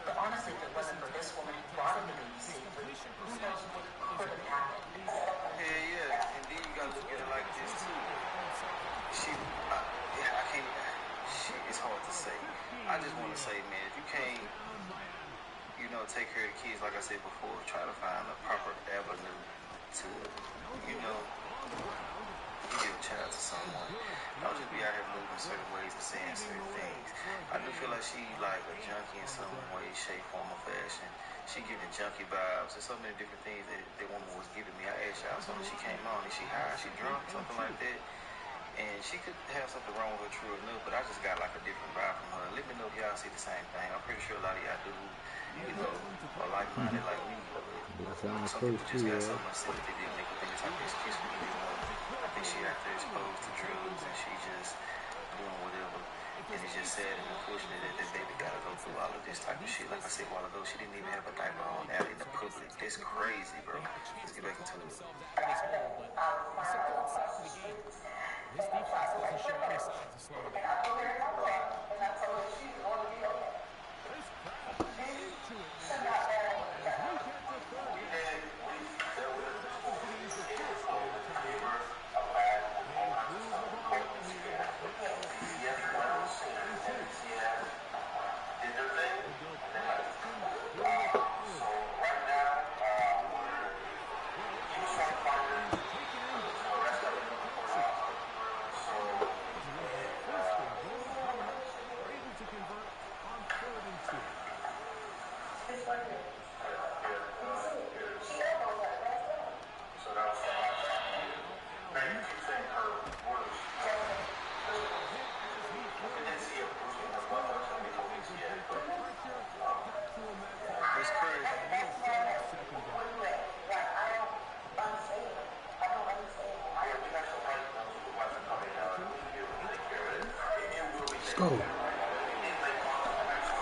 But honestly, if it wasn't for this woman who brought him to BBC Three, who knows what could have happened? Yeah. And then you gotta look at it like this too. I can't. Shit, it's hard to say. I just want to say, man, if you can't, take care of the kids, like I said before, try to find a proper avenue to, give a child to someone. Don't just be out here moving certain ways and saying certain things. I do feel like she like a junkie in some way, shape, form, or fashion. She giving junkie vibes. There's so many different things that woman was giving me. I asked y'all something. She came on. Is she high? Is she drunk? Something like that. And she could have something wrong with her, true enough, but I just got like a different vibe from her. Let me know if y'all see the same thing. I'm pretty sure a lot of y'all do, are like-minded like me. Some people just got so much sympathy they make up any type of excuse for me. I think she out there exposed to drugs and she just doing whatever. And it's just sad and unfortunate that this baby gotta go through all of this type of shit. Like I said a while ago, she didn't even have a diaper on out in the public. That's crazy, bro. Let's get back into it. This defense doesn't show any signs of slowing down.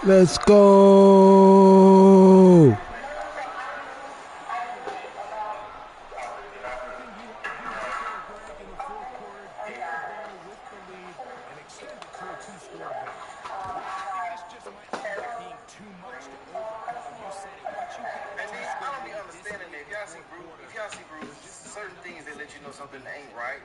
Let's go. Certain things that let you know something ain't right,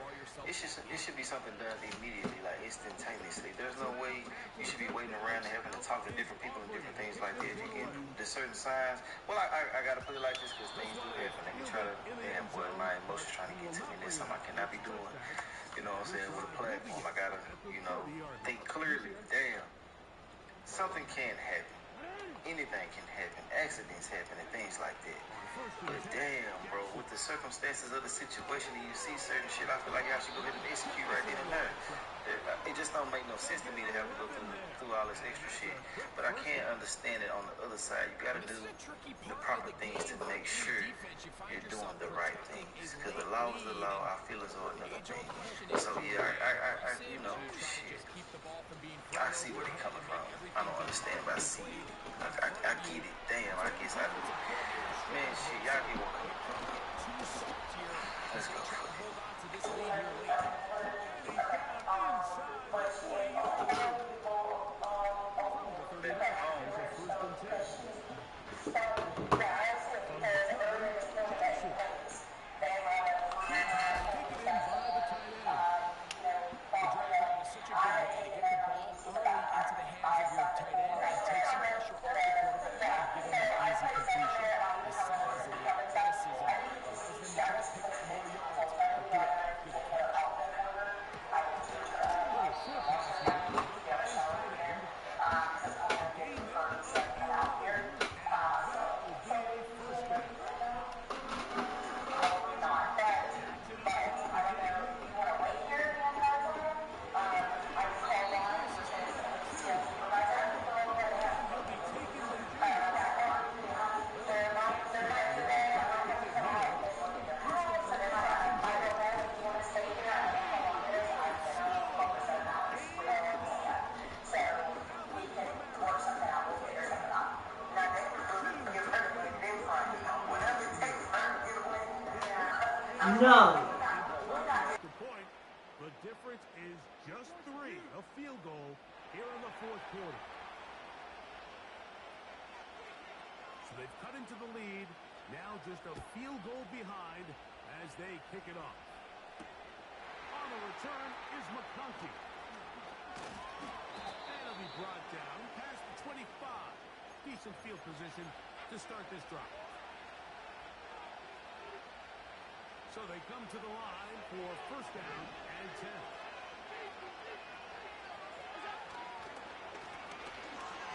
it should be something done immediately, like instantaneously. There's no way you should be waiting around and having to talk to different people and different things like that. If you get the certain signs, well, I gotta put it like this because things do happen. Let me try to, damn boy, my emotions trying to get to me. That's something I cannot be doing. You know what I'm saying? With a platform, I gotta, think clearly. Damn, something can happen. Anything can happen. Accidents happen and things like that. But damn, bro, with the circumstances of the situation and you see certain shit, I feel like y'all should go ahead and execute right then and there. It just don't make no sense to me to have to go through all this extra shit. But I can't understand it on the other side. You gotta do the proper things to make sure you're doing the right things. Because the law is the law. I feel as though another thing. So yeah, shit. I see where they're coming from. I don't understand, but I see it. I get it. Damn, I guess I do. Man, shit, y'all get what I'm coming from. Let's go. Such a good way to get the ball early into the hands of your tight end and take some pressure off the quarterback and give him an easy completion. The size and the athleticism allows them to try to pick up more yards. No. Good point. The difference is just 3. A field goal here in the fourth quarter. So they've cut into the lead. Now just a field goal behind as they kick it off. On the return is McConkey. And he'll be brought down past the 25. Decent field position to start this drive. So they come to the line for first down and 10.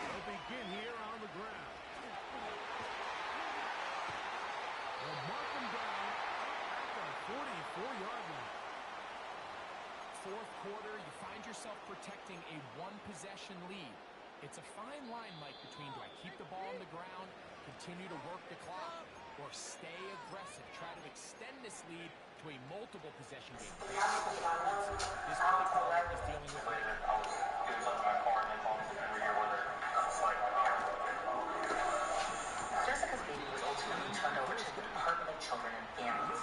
They'll begin here on the ground. They'll mark them down at the 44-yard line. Fourth quarter, you find yourself protecting a one-possession lead. It's a fine line, Mike, between do I keep the ball on the ground, continue to work the clock, or stay aggressive, try to extend this lead to a multiple possession game. This play caller is dealing with right now. Jessica's baby was ultimately turned over to the Department of Children and Families.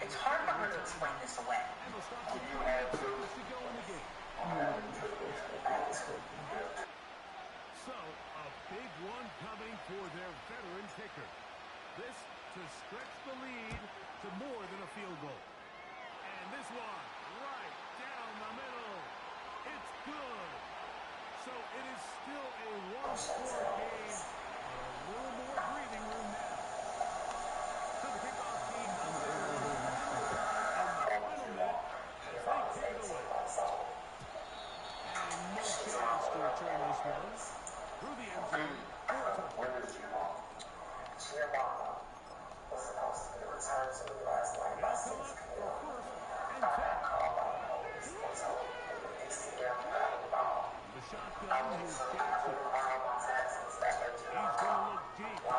It's hard for her to explain this away. So, a big one coming for their veteran kicker. This to stretch the lead to more than a field goal. And this one, right down the middle. It's good. So it is still a one-score game. A little more breathing room now. To the kickoff team, and the final minute as they kick it away. And no chance to return this one. Through the end zone, for a touchdown. The shotgun is Jackson. He's going to look deep. He is out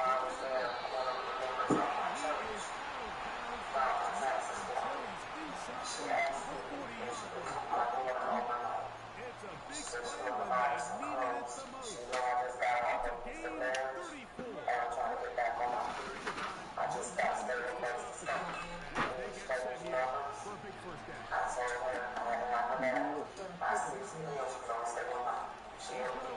of bounds until he's inside the 40-yard line. It's a big play when they needed it the most. It's a gain of 34. They get set here for a big first down. He quickly turns from thrower and he's going to win this game on first down. Here comes second.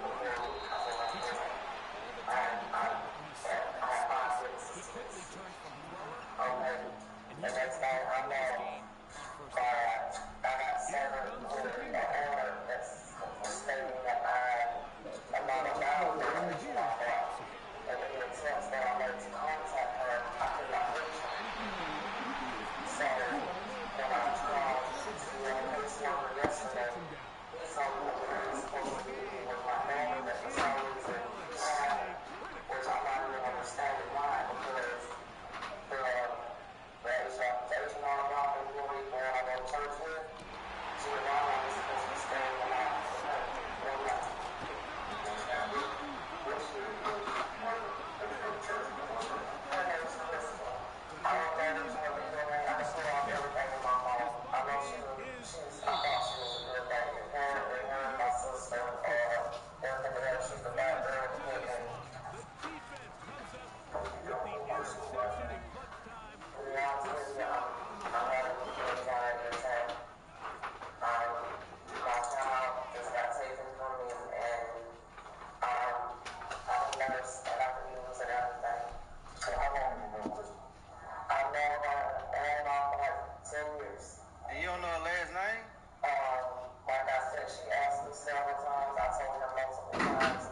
told him multiple times.